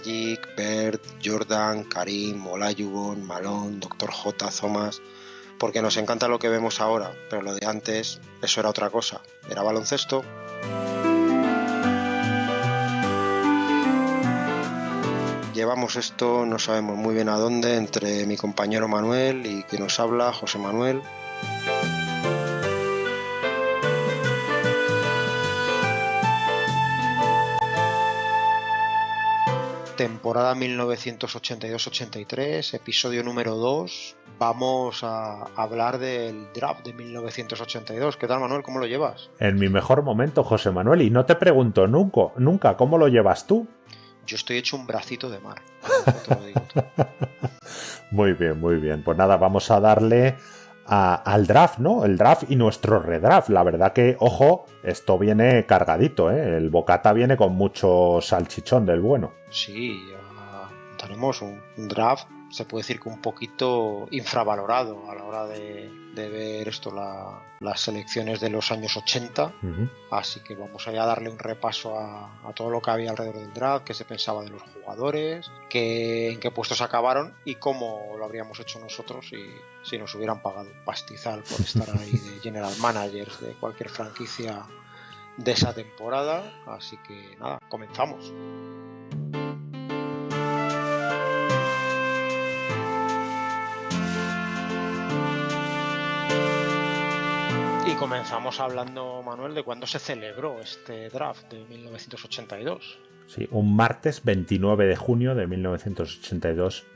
Magic, Bird, Jordan, Karim, Olajuwon, Malone, Dr. J, Thomas, porque nos encanta lo que vemos ahora, pero lo de antes, eso era otra cosa, era baloncesto. Llevamos esto, no sabemos muy bien a dónde, entre mi compañero Manuel y quien nos habla, José Manuel. Temporada 1982-83, episodio número 2. Vamos a hablar del draft de 1982. ¿Qué tal, Manuel? ¿Cómo lo llevas? En mi mejor momento, José Manuel, y no te pregunto nunca ¿cómo lo llevas tú? Yo estoy hecho un bracito de mar. Te lo digo todo. Muy bien. Pues nada, vamos a darle al draft, ¿no? El draft y nuestro redraft. La verdad que, ojo, esto viene cargadito, ¿eh? El bocata viene con mucho salchichón del bueno. Sí, tenemos un draft, se puede decir que un poquito infravalorado a la hora de ver esto, las selecciones de los años 80. Así que vamos a darle un repaso a todo lo que había alrededor del draft, qué se pensaba de los jugadores, en qué puestos acabaron y cómo lo habríamos hecho nosotros si nos hubieran pagado un pastizal por estar ahí de general managers de cualquier franquicia de esa temporada. Así que nada, comenzamos. Y comenzamos hablando, Manuel, de cuándo se celebró este draft de 1982. Sí, un martes 29 de junio de 1982.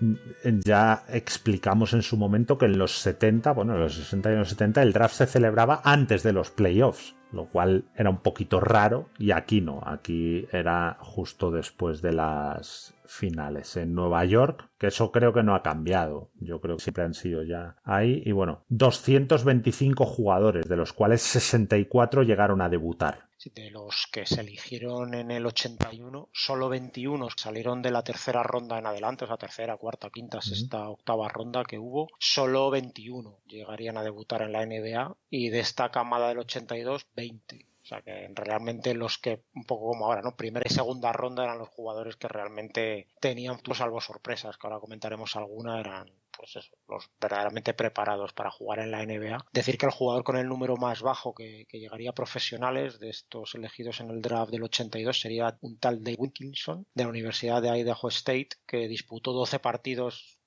Ya explicamos en su momento que en los 70, bueno, en los 60 y en los 70, el draft se celebraba antes de los playoffs, lo cual era un poquito raro, y aquí no, aquí era justo después de las finales en Nueva York, que eso creo que no ha cambiado, yo creo que siempre han sido ya ahí, y bueno, 225 jugadores, de los cuales 64 llegaron a debutar. De los que se eligieron en el 81, solo 21 salieron de la tercera ronda en adelante, o sea, tercera, cuarta, quinta, sexta, octava ronda que hubo. Solo 21 llegarían a debutar en la NBA y de esta camada del 82, 20. O sea que realmente los que, un poco como ahora, ¿no? Primera y segunda ronda eran los jugadores que realmente tenían, salvo sorpresas, que ahora comentaremos alguna, eran pues eso, los verdaderamente preparados para jugar en la NBA. Decir que el jugador con el número más bajo que llegaría a profesionales de estos elegidos en el draft del 82 sería un tal Dave Wilkinson de la Universidad de Idaho State, que disputó 12 partidos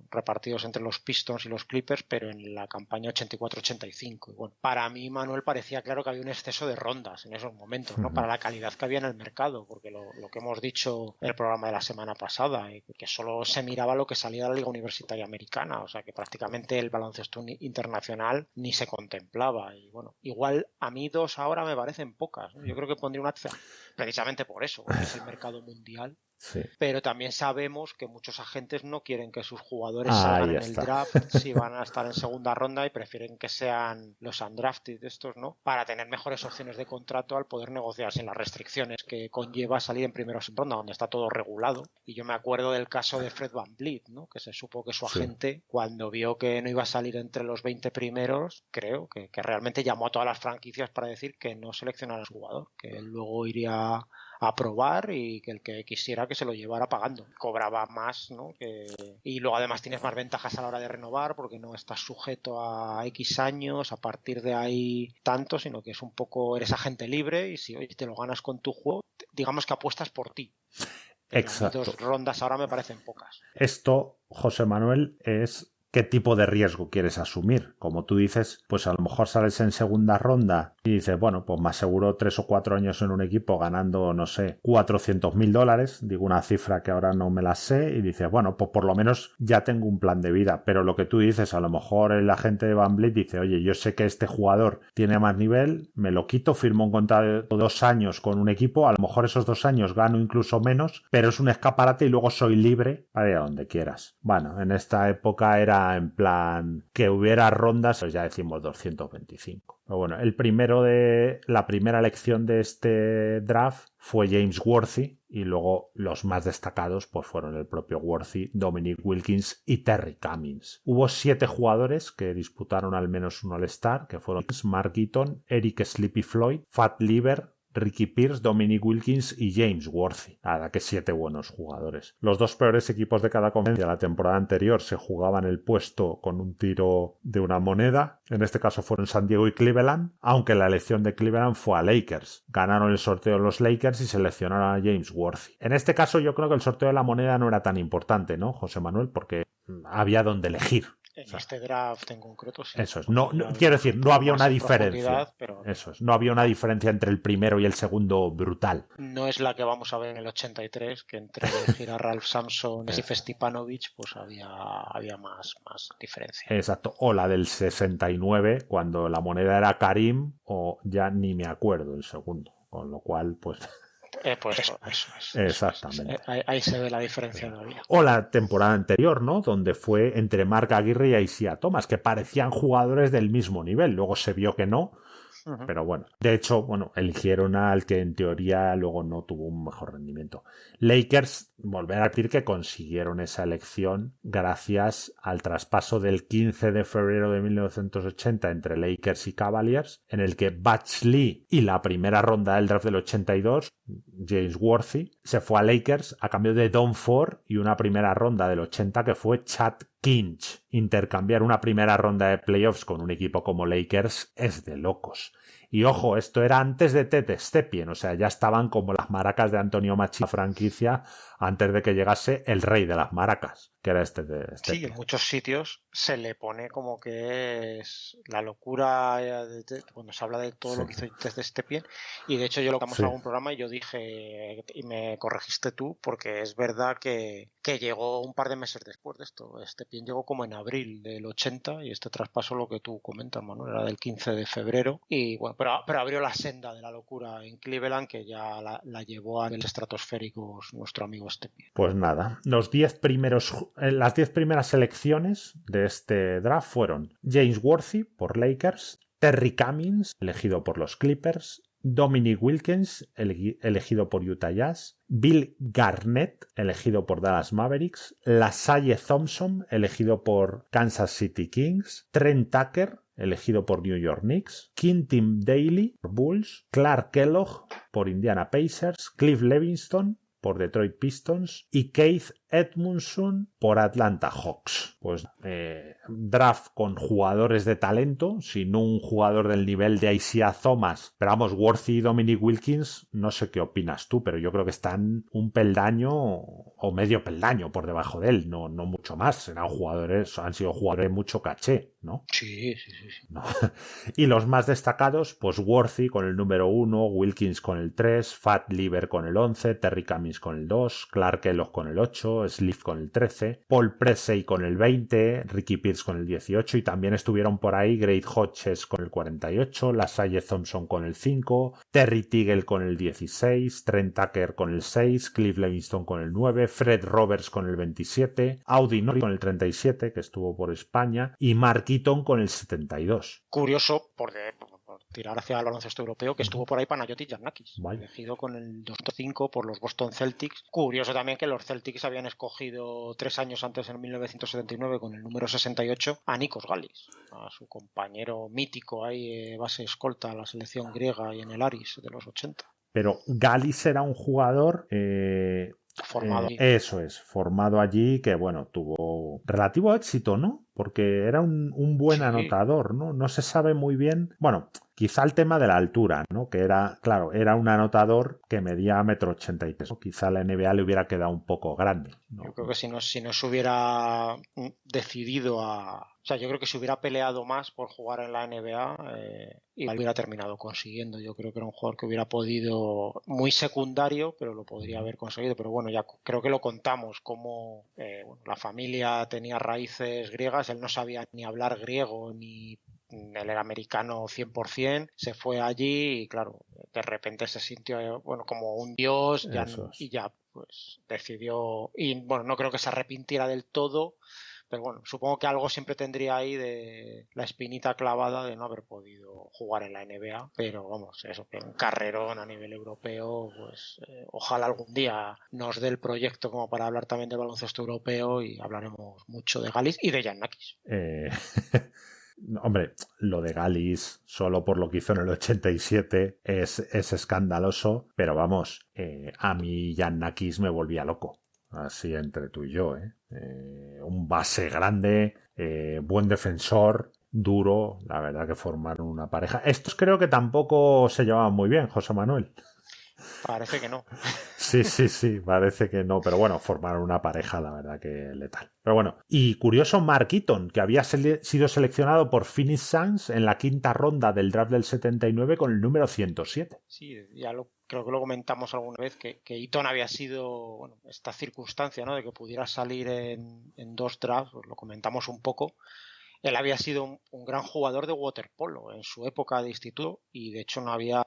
repartidos entre los Pistons y los Clippers, pero en la campaña 84-85. Y bueno, para mí, Manuel, parecía claro que había un exceso de rondas en esos momentos, ¿no? Para la calidad que había en el mercado, porque lo que hemos dicho en el programa de la semana pasada, que solo se miraba lo que salía de la Liga Universitaria Americana, o sea que prácticamente el baloncesto internacional ni se contemplaba. Y bueno, igual a mí 2 ahora me parecen pocas, ¿no? Yo creo que pondría una precisamente por eso, porque es el mercado mundial. Sí. Pero también sabemos que muchos agentes no quieren que sus jugadores salgan en el draft si van a estar en segunda ronda y prefieren que sean los undrafted estos, ¿no? Para tener mejores opciones de contrato al poder negociar sin las restricciones que conlleva salir en primera ronda, donde está todo regulado. Y yo me acuerdo del caso de Fred VanVleet, ¿no? Que se supo que su agente, cuando vio que no iba a salir entre los 20 primeros, creo que realmente llamó a todas las franquicias para decir que no seleccionara al jugador, que él luego iría a probar y que el que quisiera que se lo llevara pagando. Cobraba más, ¿no? Y luego además tienes más ventajas a la hora de renovar porque no estás sujeto a X años, a partir de ahí tanto, sino que es un poco, eres agente libre y si hoy te lo ganas con tu juego, digamos que apuestas por ti. Exacto. 2 rondas ahora me parecen pocas. Esto, José Manuel, es qué tipo de riesgo quieres asumir. Como tú dices, pues a lo mejor sales en segunda ronda y dices, bueno, pues me aseguro 3 o 4 años en un equipo ganando, no sé, $400,000, digo una cifra que ahora no me la sé, y dices, bueno, pues por lo menos ya tengo un plan de vida. Pero lo que tú dices, a lo mejor el agente de VanVleet dice, oye, yo sé que este jugador tiene más nivel, me lo quito, firmo un contrato de 2 años con un equipo, a lo mejor esos 2 años gano incluso menos, pero es un escaparate y luego soy libre para ir a donde quieras. Bueno, en esta época era en plan que hubiera rondas, pues ya decimos 225. Pero bueno, la primera elección de este draft fue James Worthy, y luego los más destacados pues fueron el propio Worthy, Dominic Wilkins y Terry Cummings. Hubo 7 jugadores que disputaron al menos un All-Star, que fueron Mark Eaton, Eric Sleepy Floyd, Fat Lever, Ricky Pierce, Dominic Wilkins y James Worthy. Nada, que 7 buenos jugadores. Los 2 peores equipos de cada conferencia la temporada anterior se jugaban el puesto con un tiro de una moneda. En este caso fueron San Diego y Cleveland, aunque la elección de Cleveland fue a Lakers. Ganaron el sorteo los Lakers y seleccionaron a James Worthy. En este caso yo creo que el sorteo de la moneda no era tan importante, ¿no, José Manuel? Porque había donde elegir. En este draft en concreto, sí. Eso es. No, quiero decir, no había una diferencia. Pero eso es. No había una diferencia entre el primero y el segundo brutal. No es la que vamos a ver en el 83, que entre elegir a Ralph Sampson y Steve Stepanovic, pues había más diferencia. Exacto. O la del 69, cuando la moneda era Karim, o ya ni me acuerdo el segundo. Con lo cual, pues... Pues eso es. Exactamente. Ahí se ve la diferencia todavía. O la temporada anterior, ¿no? Donde fue entre Mark Aguirre y Isaiah Thomas, que parecían jugadores del mismo nivel. Luego se vio que no. Pero bueno, de hecho, bueno, eligieron al que en teoría luego no tuvo un mejor rendimiento. Lakers, volver a decir que consiguieron esa elección gracias al traspaso del 15 de febrero de 1980 entre Lakers y Cavaliers, en el que Butch Lee y la primera ronda del draft del 82, James Worthy, se fue a Lakers a cambio de Don Ford y una primera ronda del 80 que fue Chad Kinch. Intercambiar una primera ronda de playoffs con un equipo como Lakers es de locos. Y ojo, esto era antes de Ted Stepien, o sea, ya estaban como las maracas de Antonio Machi, la franquicia, antes de que llegase el rey de las maracas, que era este de Stepien. Sí, en muchos sitios se le pone como que es la locura cuando se habla de todo lo que hizo Ted Stepien. Y de hecho yo lo que hago un programa y yo dije, y me corregiste tú, porque es verdad que llegó un par de meses después de esto. Stepien llegó como en abril del 80 y este traspaso, lo que tú comentas, Manuel, era del 15 de febrero. Y bueno, pero abrió la senda de la locura en Cleveland, que ya la llevó a niveles estratosféricos nuestro amigo Stepien. Pues nada, las 10 primeras selecciones de este draft fueron James Worthy por Lakers, Terry Cummings, elegido por los Clippers, Dominic Wilkins, elegido por Utah Jazz, Bill Garnett, elegido por Dallas Mavericks, LaSalle Thompson, elegido por Kansas City Kings, Trent Tucker, elegido por New York Knicks, Tim Daly por Bulls, Clark Kellogg por Indiana Pacers, Cliff Levingston por Detroit Pistons y Keith Edmondson por Atlanta Hawks. Pues draft con jugadores de talento, sin un jugador del nivel de Isaiah Thomas. Pero vamos, Worthy y Dominic Wilkins, no sé qué opinas tú, pero yo creo que están un peldaño o medio peldaño por debajo de él, no mucho más. Han sido jugadores de mucho caché, ¿no? Sí. No. Y los más destacados, pues Worthy con el número 1, Wilkins con el 3, Fat Lever con el 11, Terry Cummings con el 2, Clark Kellogg con el 8, Sliff con el 13, Paul Pressey con el 20, Ricky Pierce con el 18 y también estuvieron por ahí Great Hodges con el 48, LaSalle Thompson con el 5, Terry Teagle con el 16, Trent Tucker con el 6, Cliff Levingston con el 9, Fred Roberts con el 27, Audi Norris con el 37, que estuvo por España, y Mark Eaton con el 72. Curioso, por tirar hacia el baloncesto europeo, que estuvo por ahí Panayotis Giannakis, Vale. elegido con el 205 por los Boston Celtics. Curioso también que los Celtics habían escogido 3 años antes, en 1979, con el número 68, a Nikos Gallis, a su compañero mítico ahí, base escolta a la selección griega y en el Aris de los 80. Pero Gallis era un jugador... formado allí. Eso es, formado allí, que bueno, tuvo relativo éxito, ¿no? Porque era un buen anotador, ¿no? No se sabe muy bien. Bueno, quizá el tema de la altura, ¿no? Que era, claro, era un anotador que medía 1,83 m, ¿no? Quizá la NBA le hubiera quedado un poco grande, ¿no? Yo creo que si no se hubiera decidido o sea, yo creo que si hubiera peleado más por jugar en la NBA, y hubiera terminado consiguiendo. Yo creo que era un jugador que hubiera podido, muy secundario, pero lo podría haber conseguido. Pero bueno, ya creo que lo contamos, como la familia tenía raíces griegas, él no sabía ni hablar griego ni él era americano 100%, se fue allí y claro, de repente se sintió como un dios y ya pues decidió, y bueno, no creo que se arrepintiera del todo, pero bueno, supongo que algo siempre tendría ahí de la espinita clavada de no haber podido jugar en la NBA, pero vamos, eso, que un carrerón a nivel europeo, pues ojalá algún día nos dé el proyecto como para hablar también del baloncesto europeo y hablaremos mucho de Gallis y de Giannakis. Hombre, lo de Gallis, solo por lo que hizo en el 87, es escandaloso, pero vamos, a mí Giannakis me volvía loco. Así entre tú y yo, ¿eh? Un base grande, buen defensor, duro, la verdad que formaron una pareja. Estos creo que tampoco se llevaban muy bien, José Manuel. Parece que no. Sí, parece que no, pero bueno, formaron una pareja, la verdad que letal. Pero bueno, y curioso Mark Eaton, que había sido seleccionado por Phoenix Suns en la quinta ronda del draft del 79 con el número 107. Sí, creo que lo comentamos alguna vez, que Eaton había sido, bueno, esta circunstancia, ¿no? De que pudiera salir en 2 drafts, pues lo comentamos un poco. Él había sido un gran jugador de waterpolo en su época de instituto y de hecho no había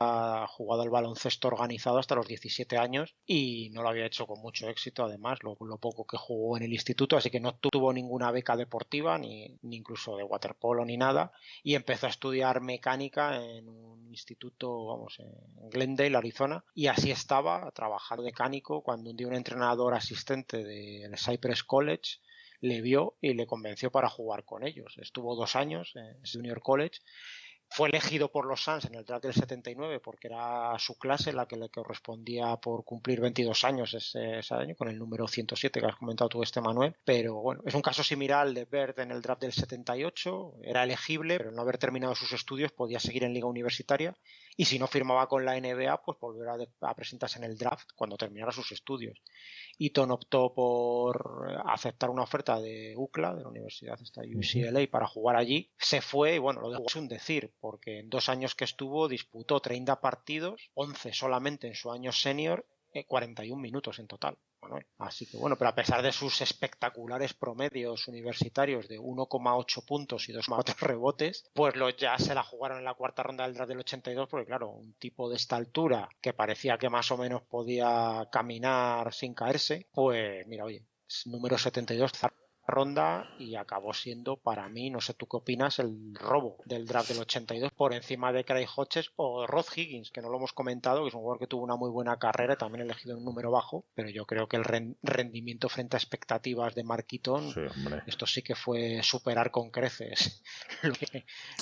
jugado al baloncesto organizado hasta los 17 años y no lo había hecho con mucho éxito además, lo poco que jugó en el instituto, así que no tuvo ninguna beca deportiva ni incluso de waterpolo ni nada y empezó a estudiar mecánica en un instituto, vamos, en Glendale, Arizona, y así estaba trabajando de mecánico cuando un día un entrenador asistente del Cypress College le vio y le convenció para jugar con ellos. Estuvo 2 años en Junior College. Fue elegido por los Suns en el draft del 79 porque era su clase la que le correspondía por cumplir 22 años ese año, con el número 107 que has comentado tú, Manuel. Pero bueno, es un caso similar al de Bird en el draft del 78. Era elegible, pero al no haber terminado sus estudios podía seguir en liga universitaria y si no firmaba con la NBA, pues volver a presentarse en el draft cuando terminara sus estudios. Eaton optó por aceptar una oferta de UCLA, de la Universidad UCLA, para jugar allí. Se fue y bueno, lo dejó es un decir, porque en 2 años que estuvo disputó 30 partidos, 11 solamente en su año senior, 41 minutos en total. Manuel. Así que bueno, pero a pesar de sus espectaculares promedios universitarios de 1,8 puntos y 2,4 rebotes, pues los Jazz se la jugaron en la cuarta ronda del draft del 82 porque claro, un tipo de esta altura que parecía que más o menos podía caminar sin caerse, pues mira, oye, número 72 ronda y acabó siendo para mí, no sé tú qué opinas, el robo del draft del 82 por encima de Craig Hodges o Rod Higgins, que no lo hemos comentado, que es un jugador que tuvo una muy buena carrera, también elegido en un número bajo, pero yo creo que el rendimiento frente a expectativas de Mark Eaton, sí, esto sí que fue superar con creces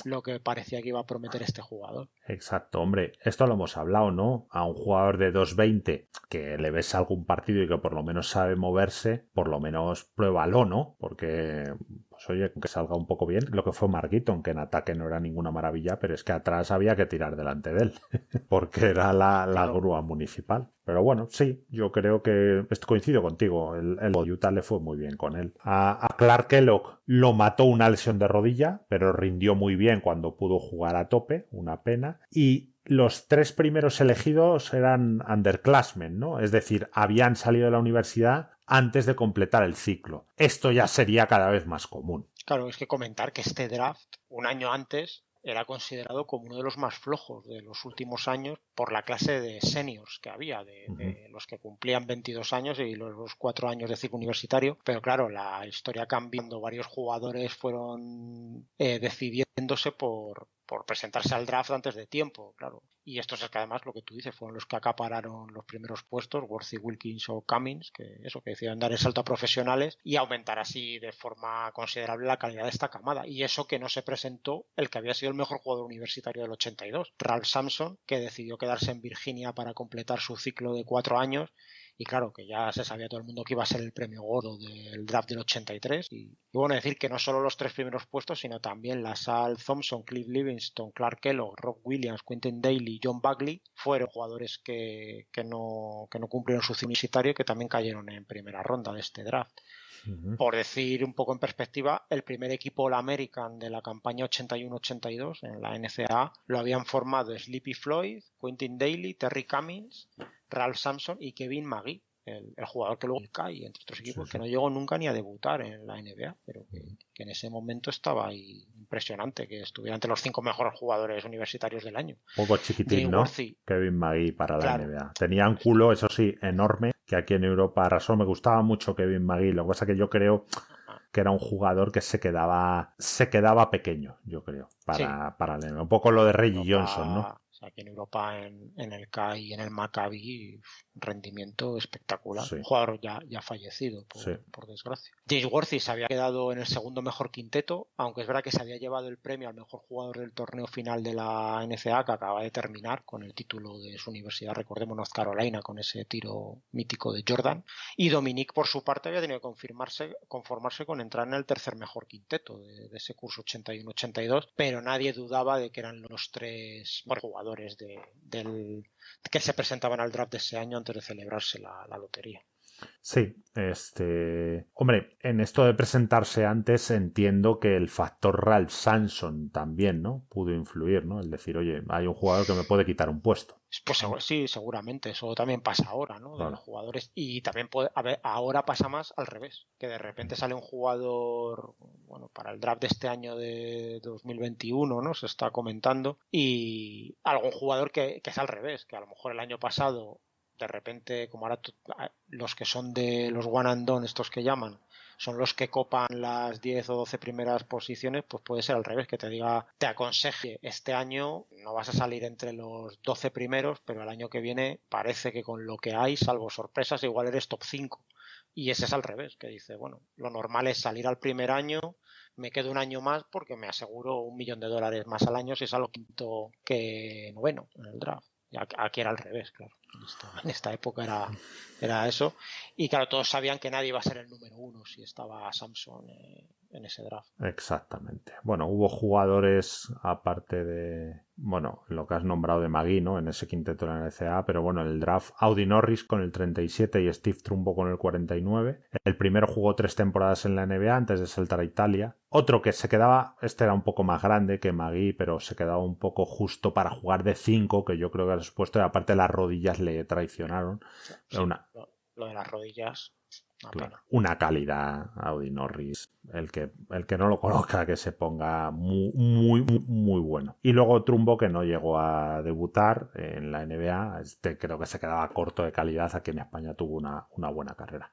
lo que parecía que iba a prometer este jugador. Exacto, hombre, esto lo hemos hablado, ¿no? A un jugador de 2.20 que le ves algún partido y que por lo menos sabe moverse, por lo menos pruébalo, ¿no? Porque, pues oye, que salga un poco bien, lo que fue Mark Eaton, que en ataque no era ninguna maravilla, pero es que atrás había que tirar delante de él, porque era la grúa municipal. Pero bueno, sí, yo creo que coincido contigo, el Utah le fue muy bien con él. A Clark Kellogg lo mató una lesión de rodilla, pero rindió muy bien cuando pudo jugar a tope, una pena. Y los 3 primeros elegidos eran underclassmen, ¿no? Es decir, habían salido de la universidad antes de completar el ciclo. Esto ya sería cada vez más común. Claro, es que comentar que este draft, un año antes, era considerado como uno de los más flojos de los últimos años por la clase de seniors que había, de los que cumplían 22 años y los 4 años de ciclo universitario. Pero claro, la historia cambiando, varios jugadores fueron decidiéndose por presentarse al draft antes de tiempo, claro. Y estos es que además, lo que tú dices, fueron los que acapararon los primeros puestos, Worthy, Wilkins o Cummings, que decidieron dar el salto a profesionales y aumentar así de forma considerable la calidad de esta camada. Y eso que no se presentó el que había sido el mejor jugador universitario del 82, Ralph Sampson, que decidió quedarse en Virginia para completar su ciclo de 4 años. Y claro, que ya se sabía todo el mundo que iba a ser el premio gordo del draft del 83. Y bueno, decir que no solo los 3 primeros puestos, sino también LaSalle Thompson, Cliff Livingston, Clark Kellogg, Rob Williams, Quentin Daly y John Bagley fueron jugadores que no cumplieron su ciclo universitario y que también cayeron en primera ronda de este draft. Por decir un poco en perspectiva, el primer equipo All-American de la campaña 81-82 en la NCAA lo habían formado Sleepy Floyd, Quentin Daly, Terry Cummings, Ralph Sampson y Kevin Magee, el jugador que luego cae entre otros equipos, que no llegó nunca ni a debutar en la NBA, pero que en ese momento estaba ahí impresionante, que estuviera entre los 5 mejores jugadores universitarios del año. Un poco chiquitín, ¿no? Kevin Magee para la NBA. Tenía un culo, eso sí, enorme, que aquí en Europa arrasó. Me gustaba mucho Kevin Magee, lo que pasa es que yo creo que era un jugador que se quedaba pequeño, yo creo, para la NBA. Un poco lo de Reggie Johnson, ¿no? sea, aquí en Europa, en el CAI y en el Maccabi, rendimiento espectacular. Sí. Un jugador ya fallecido, por desgracia. James Worthy se había quedado en el segundo mejor quinteto, aunque es verdad que se había llevado el premio al mejor jugador del torneo final de la NCAA, que acaba de terminar con el título de su universidad, recordemos, North Carolina, con ese tiro mítico de Jordan. Y Dominique, por su parte, había tenido que conformarse con entrar en el tercer mejor quinteto de ese curso 81-82, pero nadie dudaba de que eran los tres jugadores que se presentaban al draft de ese año antes de celebrarse la lotería. Sí, hombre, en esto de presentarse antes entiendo que el factor Ralph Sampson también, ¿no? Pudo influir, ¿no? El decir, oye, hay un jugador que me puede quitar un puesto. Pues sí, seguramente. Eso también pasa ahora, ¿no? De Claro. los jugadores. Y también ahora pasa más al revés. Que de repente sale un jugador, bueno, para el draft de este año de 2021, ¿no? Se está comentando. Y algún jugador que es al revés. Que a lo mejor el año pasado, de repente, como ahora los que son de los one and done, estos que llaman, son los que copan las 10 o 12 primeras posiciones, pues puede ser al revés, que te aconseje, este año no vas a salir entre los 12 primeros, pero el año que viene parece que con lo que hay, salvo sorpresas, igual eres top 5. Y ese es al revés, que dice, bueno, lo normal es salir al primer año, me quedo un año más porque me aseguro $1 millón más al año si salgo quinto que noveno en el draft. Aquí era al revés, claro. En esta época era eso. Y claro, todos sabían que nadie iba a ser el número 1 si estaba Sampson en ese draft. Exactamente. Bueno, hubo jugadores aparte de, bueno, lo que has nombrado de Magui, ¿no? En ese quinteto de la NCAA, pero bueno, el draft, Audie Norris con el 37 y Steve Trumbo con el 49. El primero jugó 3 temporadas en la NBA antes de saltar a Italia. Otro que se quedaba, este era un poco más grande que Magui, pero se quedaba un poco justo para jugar de 5, que yo creo que era su puesto, y aparte las rodillas le traicionaron. Sí, lo de las rodillas, una calidad, Audie Norris. El que no lo conozca, que se ponga muy, muy, muy, muy bueno. Y luego Trumbo, que no llegó a debutar en la NBA. Creo que se quedaba corto de calidad. Aquí en España tuvo una buena carrera.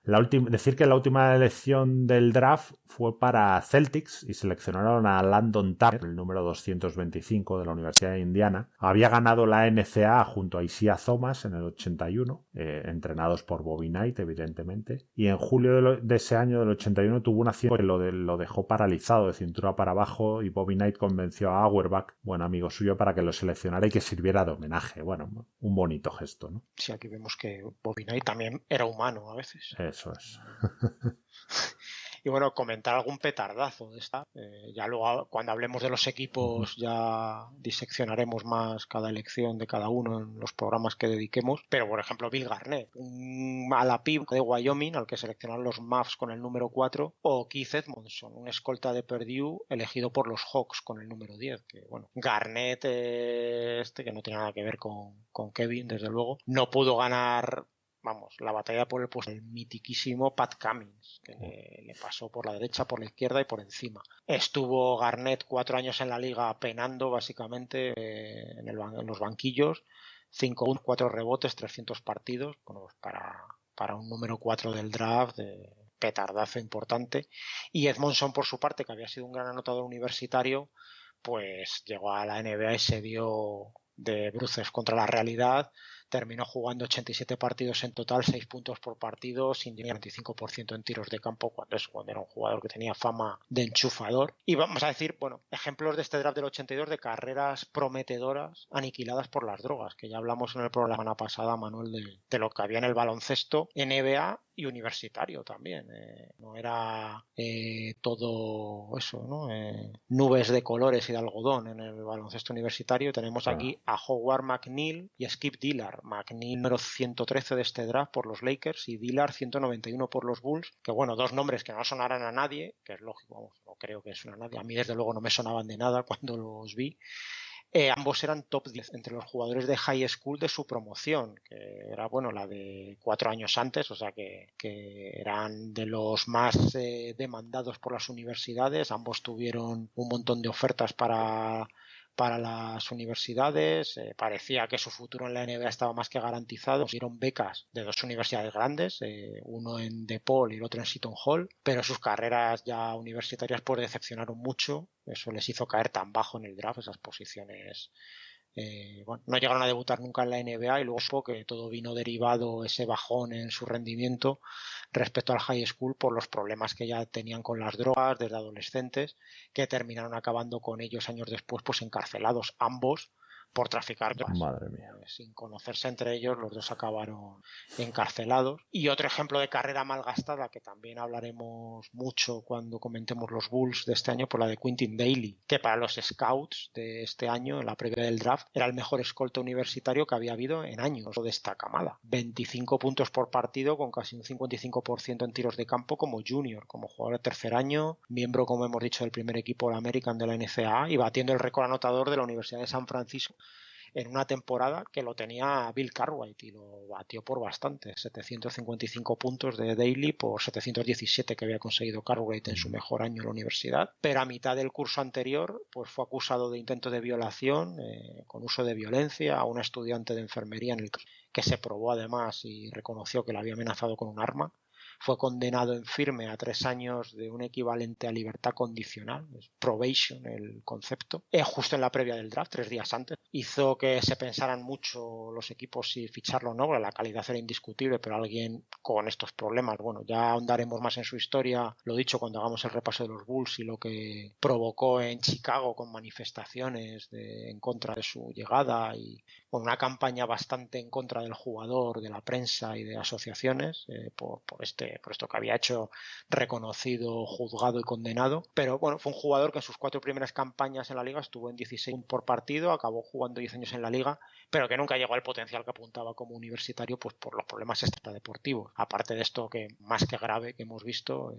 Decir que la última elección del draft fue para Celtics y seleccionaron a Landon Turner, el número 225 de la Universidad de Indiana. Había ganado la NCAA junto a Isaiah Thomas en el 81, entrenados por Bobby Knight, evidentemente. Y en julio de ese año, del 81, tuvo un accidente que lo dejó paralizado de cintura para abajo, y Bobby Knight convenció a Auerbach, buen amigo suyo, para que lo seleccionara y que sirviera de homenaje. Bueno, un bonito gesto, ¿no? Sí, aquí vemos que Bobby Knight también era humano a veces. Eso es. Y bueno, comentar algún petardazo de esta. Ya luego, cuando hablemos de los equipos, ya diseccionaremos más cada elección de cada uno en los programas que dediquemos. Pero, por ejemplo, Bill Garnett, un alapí de Wyoming, al que seleccionaron los Mavs con el número 4, o Keith Edmondson, un escolta de Purdue elegido por los Hawks con el número 10. Que, bueno, Garnett, que no tiene nada que ver con Kevin, desde luego, no pudo ganar, vamos, la batalla por el puesto, el mitiquísimo Pat Cummins, que le pasó por la derecha, por la izquierda y por encima. Estuvo Garnett 4 años en la liga penando, básicamente, en los banquillos, 4 rebotes, 300 partidos, bueno, pues para un número 4 del draft, petardazo importante. Y Edmondson, por su parte, que había sido un gran anotador universitario, pues llegó a la NBA y se dio de bruces contra la realidad. Terminó jugando 87 partidos en total, 6 puntos por partido, sin llegar al 25% en tiros de campo, cuando era un jugador que tenía fama de enchufador. Y vamos a decir, bueno, ejemplos de este draft del 82 de carreras prometedoras aniquiladas por las drogas, que ya hablamos en el programa la semana pasada, Manuel, de lo que había en el baloncesto NBA y universitario también. No era todo eso, ¿no? Nubes de colores y de algodón en el baloncesto universitario. Tenemos aquí a Howard McNeil y a Skip Dillard. McNeil número 113 de este draft por los Lakers y Dillard 191 por los Bulls, que bueno, dos nombres que no sonaran a nadie, que es lógico, vamos, no creo que suene a nadie. A mí desde luego no me sonaban de nada cuando los vi. Ambos eran top 10 entre los jugadores de high school de su promoción, que era, bueno, la de 4 años antes, o sea que eran de los más demandados por las universidades. Ambos tuvieron un montón de ofertas para las universidades. Parecía que su futuro en la NBA estaba más que garantizado. Dieron becas de 2 universidades grandes, uno en DePaul y el otro en Seton Hall, pero sus carreras ya universitarias pues decepcionaron mucho. Eso les hizo caer tan bajo en el draft, esas posiciones Bueno, no llegaron a debutar nunca en la NBA y luego fue que todo vino derivado, ese bajón en su rendimiento respecto al high school por los problemas que ya tenían con las drogas desde adolescentes, que terminaron acabando con ellos años después pues encarcelados ambos por traficar drogas. Madre mía. Sin conocerse entre ellos, los dos acabaron encarcelados. Y otro ejemplo de carrera malgastada, que también hablaremos mucho cuando comentemos los Bulls de este año, por la de Quintin Dailey, que para los scouts de este año, en la previa del draft, era el mejor escolta universitario que había habido en años de esta camada. 25 puntos por partido, con casi un 55% en tiros de campo como junior, como jugador de tercer año, miembro, como hemos dicho, del primer equipo All-American de la NCAA y batiendo el récord anotador de la Universidad de San Francisco en una temporada que lo tenía Bill Cartwright y lo batió por bastante, 755 puntos de Dailey por 717 que había conseguido Cartwright en su mejor año en la universidad, pero a mitad del curso anterior pues fue acusado de intento de violación con uso de violencia a una estudiante de enfermería en el que se probó además y reconoció que la había amenazado con un arma. Fue condenado en firme a 3 años de un equivalente a libertad condicional, probation el concepto, justo en la previa del draft, 3 días antes. Hizo que se pensaran mucho los equipos si ficharlo o no, porque la calidad era indiscutible, pero alguien con estos problemas, bueno, ya ahondaremos más en su historia, lo dicho, cuando hagamos el repaso de los Bulls y lo que provocó en Chicago con manifestaciones en contra de su llegada y con una campaña bastante en contra del jugador, de la prensa y de asociaciones por esto que había hecho, reconocido, juzgado y condenado. Pero bueno, fue un jugador que en sus 4 primeras campañas en la liga estuvo en 16 por partido, acabó jugando 10 años en la liga, pero que nunca llegó al potencial que apuntaba como universitario pues por los problemas extradeportivos. Aparte de esto que más que grave que hemos visto,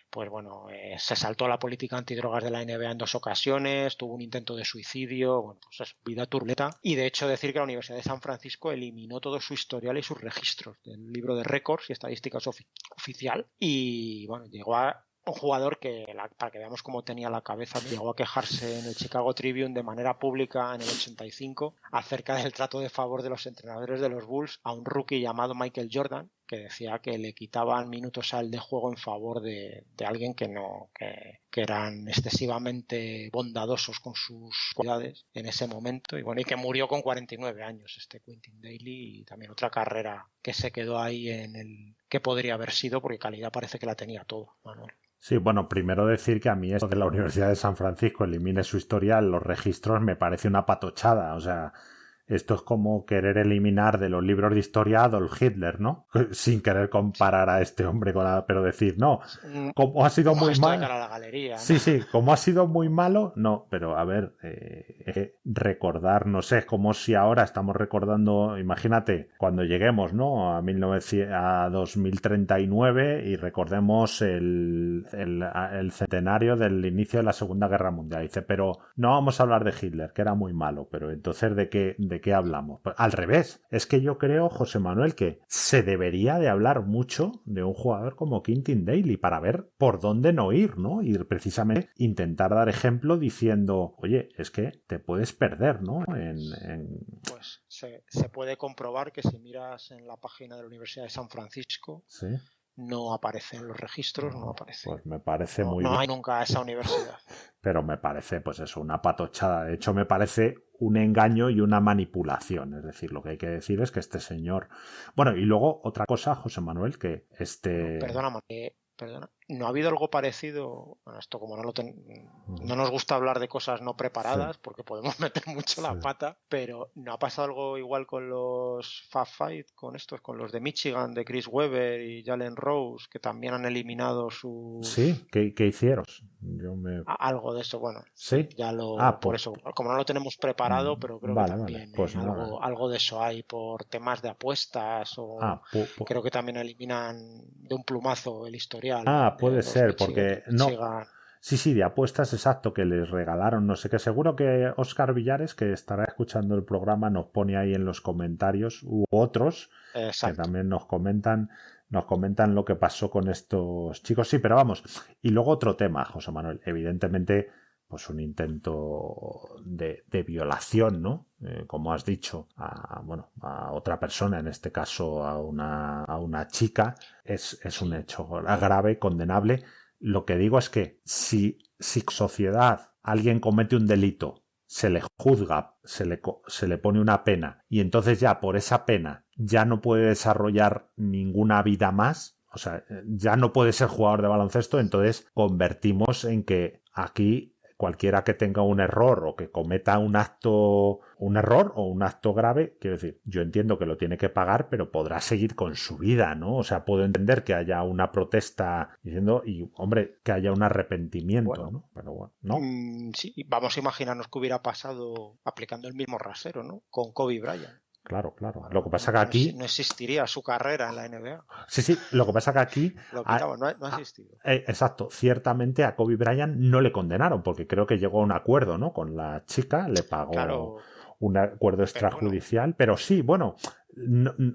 pues bueno, se saltó a la política antidrogas de la NBA en 2 ocasiones, tuvo un intento de suicidio, bueno, pues es vida turbulenta. Y de hecho decir que la Universidad de San Francisco eliminó todo su historial y sus registros del libro de récords y estadísticas oficial. Y bueno, llegó a un jugador que, para que veamos cómo tenía la cabeza, llegó a quejarse en el Chicago Tribune de manera pública en el 85 acerca del trato de favor de los entrenadores de los Bulls a un rookie llamado Michael Jordan, que decía que le quitaban minutos a él de juego en favor de alguien que eran excesivamente bondadosos con sus cualidades en ese momento, y bueno, y que murió con 49 años Quintin Dailey, y también otra carrera que se quedó ahí en el que podría haber sido, porque calidad parece que la tenía todo, Manuel. Sí, bueno, primero decir que a mí esto de la Universidad de San Francisco elimine su historial, los registros, me parece una patochada, o sea, esto es como querer eliminar de los libros de historia a Adolf Hitler, ¿no? Sin querer comparar a este hombre con pero decir, no, como ha sido muy malo. Sí, sí, como ha sido muy malo, no, pero a ver, recordar, no sé, es como si ahora estamos recordando, imagínate, cuando lleguemos, ¿no? A 2039 y recordemos el centenario del inicio de la Segunda Guerra Mundial. Dice, pero no vamos a hablar de Hitler, que era muy malo, pero entonces ¿de qué hablamos? Pues, al revés, es que yo creo, José Manuel, que se debería de hablar mucho de un jugador como Quintin Dailey para ver por dónde no ir, ¿no? Y precisamente intentar dar ejemplo diciendo, oye, es que te puedes perder, ¿no? Pues se puede comprobar que si miras en la página de la Universidad de San Francisco, ¿sí? No aparece en los registros, no aparece. Pues me parece muy bien. No hay nunca esa universidad. Pero me parece, pues eso, una patochada. De hecho, me parece un engaño y una manipulación. Es decir, lo que hay que decir es que este señor... Bueno, y luego otra cosa, José Manuel, que Perdona, ¿no ha habido algo parecido? Bueno, esto como no nos gusta hablar de cosas no preparadas, sí, porque podemos meter mucho la pata, pero ¿no ha pasado algo igual con los Fab Five, con los de Michigan, de Chris Webber y Jalen Rose, que también han eliminado sus... Sí, ¿qué hicieron? Algo de eso, bueno, sí, ya por eso, como no lo tenemos preparado, pero creo que también pues algo de eso hay por temas de apuestas o creo que también eliminan de un plumazo el historial. Puede ser, porque no... Sí, de apuestas, exacto, que les regalaron, no sé qué. Seguro que Óscar Villares, que estará escuchando el programa, nos pone ahí en los comentarios, u otros, exacto, que también nos comentan lo que pasó con estos chicos. Sí, pero vamos. Y luego otro tema, José Manuel. Evidentemente, pues un intento de violación, ¿no? Como has dicho, a otra persona, en este caso a una chica, es un hecho grave, condenable. Lo que digo es que si sociedad alguien comete un delito se le juzga, se le pone una pena y entonces ya por esa pena ya no puede desarrollar ninguna vida más, o sea, ya no puede ser jugador de baloncesto, entonces convertimos en que aquí cualquiera que tenga un error o que cometa un error o un acto grave, quiero decir, yo entiendo que lo tiene que pagar, pero podrá seguir con su vida, ¿no? O sea, puedo entender que haya una protesta diciendo, y hombre, que haya un arrepentimiento, Bueno, ¿no? Pero bueno, ¿no? Sí, vamos a imaginarnos que hubiera pasado aplicando el mismo rasero, ¿no? Con Kobe Bryant. Claro. Bueno, Lo que pasa que aquí... no existiría su carrera en la NBA. Sí, lo que pasa que aquí... Lo quitamos, no ha existido. Exacto, ciertamente a Kobe Bryant no le condenaron, porque creo que llegó a un acuerdo, ¿no? Con la chica, le pagó Claro, un acuerdo extrajudicial, pero sí, bueno,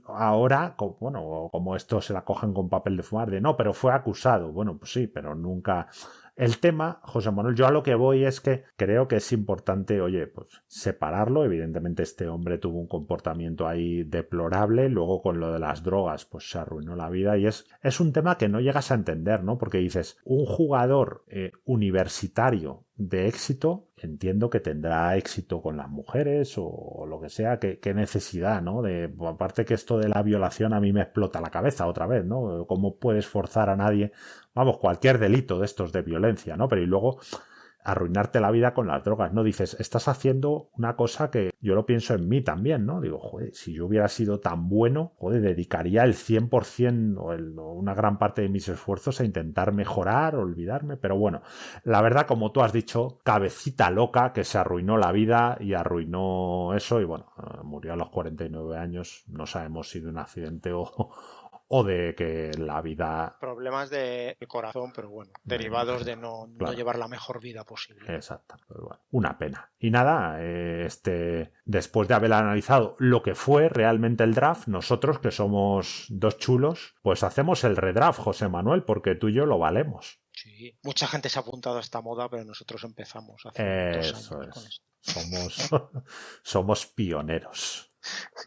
ahora, bueno, como esto se la cogen con papel de fumar, de no, pero fue acusado. Bueno, pues sí, pero nunca... El tema, José Manuel, yo a lo que voy es que creo que es importante, oye, pues separarlo. Evidentemente este hombre tuvo un comportamiento ahí deplorable, luego con lo de las drogas pues se arruinó la vida y es un tema que no llegas a entender, ¿no? Porque dices, un jugador universitario de éxito, entiendo que tendrá éxito con las mujeres o lo que sea, qué necesidad, ¿no? Aparte que esto de la violación a mí me explota la cabeza otra vez, ¿no? ¿Cómo puedes forzar a nadie? Vamos, cualquier delito de estos de violencia, ¿no? Pero y luego arruinarte la vida con las drogas, ¿no? Dices, estás haciendo una cosa que yo lo pienso en mí también, ¿no? Digo, joder, si yo hubiera sido tan bueno, joder, dedicaría el 100% o una gran parte de mis esfuerzos a intentar mejorar, olvidarme, pero bueno, la verdad, como tú has dicho, cabecita loca que se arruinó la vida y arruinó eso y bueno, murió a los 49 años, no sabemos si de un accidente o de que la vida... Problemas de corazón, pero bueno, derivados de no llevar la mejor vida posible. Exacto, pero bueno, una pena. Y nada, después de haber analizado lo que fue realmente el draft, nosotros que somos dos chulos, pues hacemos el redraft, José Manuel, porque tú y yo lo valemos. Sí, mucha gente se ha apuntado a esta moda, pero nosotros empezamos hace 2 años con esto. Somos pioneros.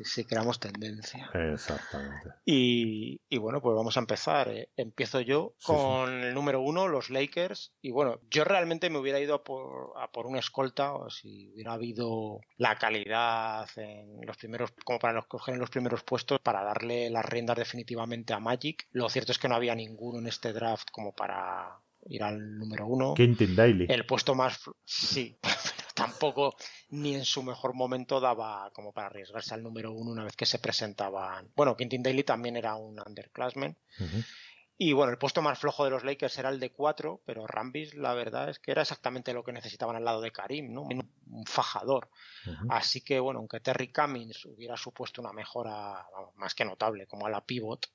Sí, creamos tendencia. Exactamente. Y bueno, pues vamos a empezar. Empiezo yo con el número 1, los Lakers. Y bueno, yo realmente me hubiera ido a por un escolta, o si hubiera habido la calidad en los primeros, como para los coger en los primeros puestos, para darle las riendas definitivamente a Magic. Lo cierto es que no había ninguno en este draft como para ir al número 1. Quintin Daly. El puesto más... Sí, pero tampoco ni en su mejor momento daba como para arriesgarse al número 1 una vez que se presentaban. Bueno, Quintin Daly también era un underclassman. Y bueno, el puesto más flojo de los Lakers era el de 4, pero Rambis la verdad es que era exactamente lo que necesitaban al lado de Karim, ¿no? Un fajador. Así que bueno, aunque Terry Cummings hubiera supuesto una mejora más que notable como a la pivot,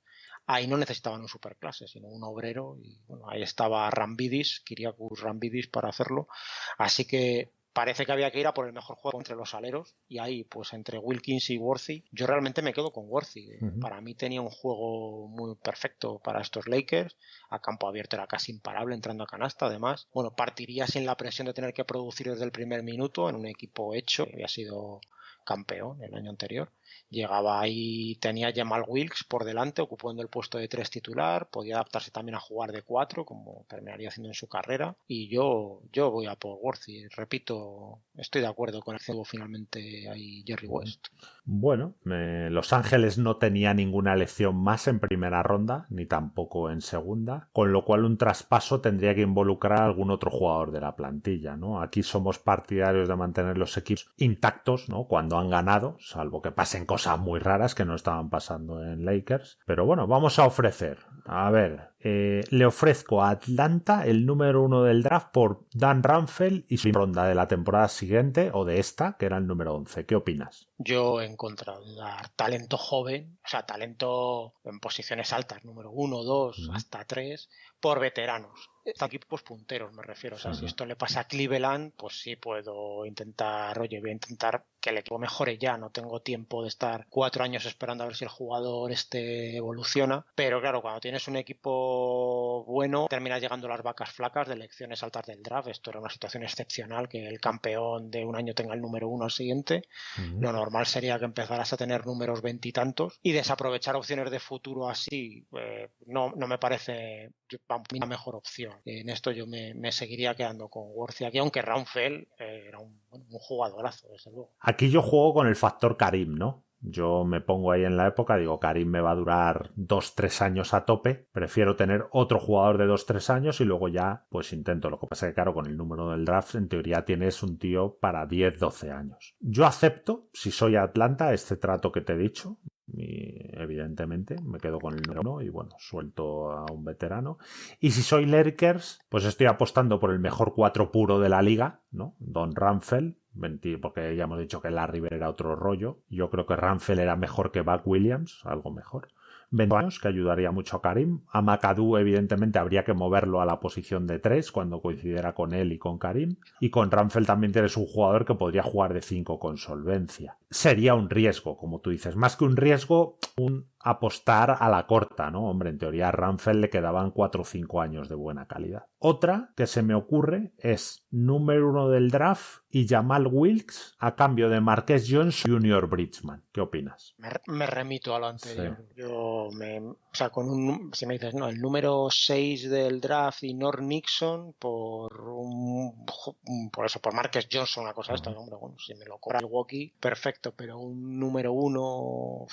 ahí no necesitaban un superclase, sino un obrero. Y bueno, ahí estaba Rambidis, Kyriakos Rambidis para hacerlo. Así que parece que había que ir a por el mejor juego entre los aleros. Y ahí, pues entre Wilkins y Worthy, yo realmente me quedo con Worthy. Para mí tenía un juego muy perfecto para estos Lakers. A campo abierto era casi imparable entrando a canasta. Además, bueno, partiría sin la presión de tener que producir desde el primer minuto en un equipo hecho que había sido campeón el año anterior. Llegaba ahí, tenía Jamal Wilkes por delante, ocupando el puesto de 3 titular, podía adaptarse también a jugar de 4, como terminaría haciendo en su carrera, y yo voy a por Worthy. Repito, estoy de acuerdo con el que finalmente ahí Jerry West. Bueno, Los Ángeles no tenía ninguna elección más en primera ronda, ni tampoco en segunda, con lo cual un traspaso tendría que involucrar a algún otro jugador de la plantilla, ¿no? Aquí somos partidarios de mantener los equipos intactos, ¿no? Cuando han ganado, salvo que pasen cosas muy raras que no estaban pasando en Lakers. Pero bueno, vamos a ofrecer. A ver, le ofrezco a Atlanta el número 1 del draft por Dan Ramfeld y su ronda de la temporada siguiente o de esta, que era el número 11. ¿Qué opinas? Yo en contra de dar talento joven, o sea, talento en posiciones altas, número 1, 2, hasta 3, por veteranos. Equipos punteros me refiero. O sea, si esto le pasa a Cleveland, pues sí puedo intentar, oye, voy a intentar que el equipo mejore ya. No tengo tiempo de estar 4 años esperando a ver si el jugador evoluciona. Pero claro, cuando tienes un equipo bueno, terminas llegando a las vacas flacas de elecciones altas del draft. Esto era una situación excepcional, que el campeón de un año tenga el número 1 al siguiente. Lo normal sería que empezaras a tener números veintitantos y desaprovechar opciones de futuro así no me parece la mejor opción. En esto yo me seguiría quedando con Worthy aquí, aunque Ramfeld era un bueno, un jugadorazo, desde luego. Aquí yo juego con el factor Karim, ¿no? Yo me pongo ahí en la época, digo, Karim me va a durar 2-3 años a tope, prefiero tener otro jugador de 2-3 años y luego ya pues intento. Lo que pasa es que claro, con el número del draft en teoría tienes un tío para 10-12 años. Yo acepto, si soy Atlanta, este trato que te he dicho. Y evidentemente me quedo con el número 1 y bueno, suelto a un veterano. Y si soy Lakers, pues estoy apostando por el mejor 4 puro de la liga, ¿no? Don Ramphel, porque ya hemos dicho que Larry Bird era otro rollo. Yo creo que Ramphel era mejor que Buck Williams, algo mejor. 20 años, que ayudaría mucho a Karim. A McAdoo, evidentemente, habría que moverlo a la posición de 3 cuando coincidiera con él y con Karim. Y con Ramphel también tienes un jugador que podría jugar de 5 con solvencia. Sería un riesgo, como tú dices. Más que un riesgo, un apostar a la corta, ¿no? Hombre, en teoría a Ramphel le quedaban 4 o 5 años de buena calidad. Otra que se me ocurre es número 1 del draft y Jamal Wilkes a cambio de Marqués Jones Jr. Bridgman. ¿Qué opinas? Me remito a lo anterior. Sí. O sea, si me dices, no, el número 6 del draft y Norm Nixon por Marqués Johnson, una cosa esta, hombre, bueno, si me lo cobra el Milwaukee, perfecto, pero un número 1,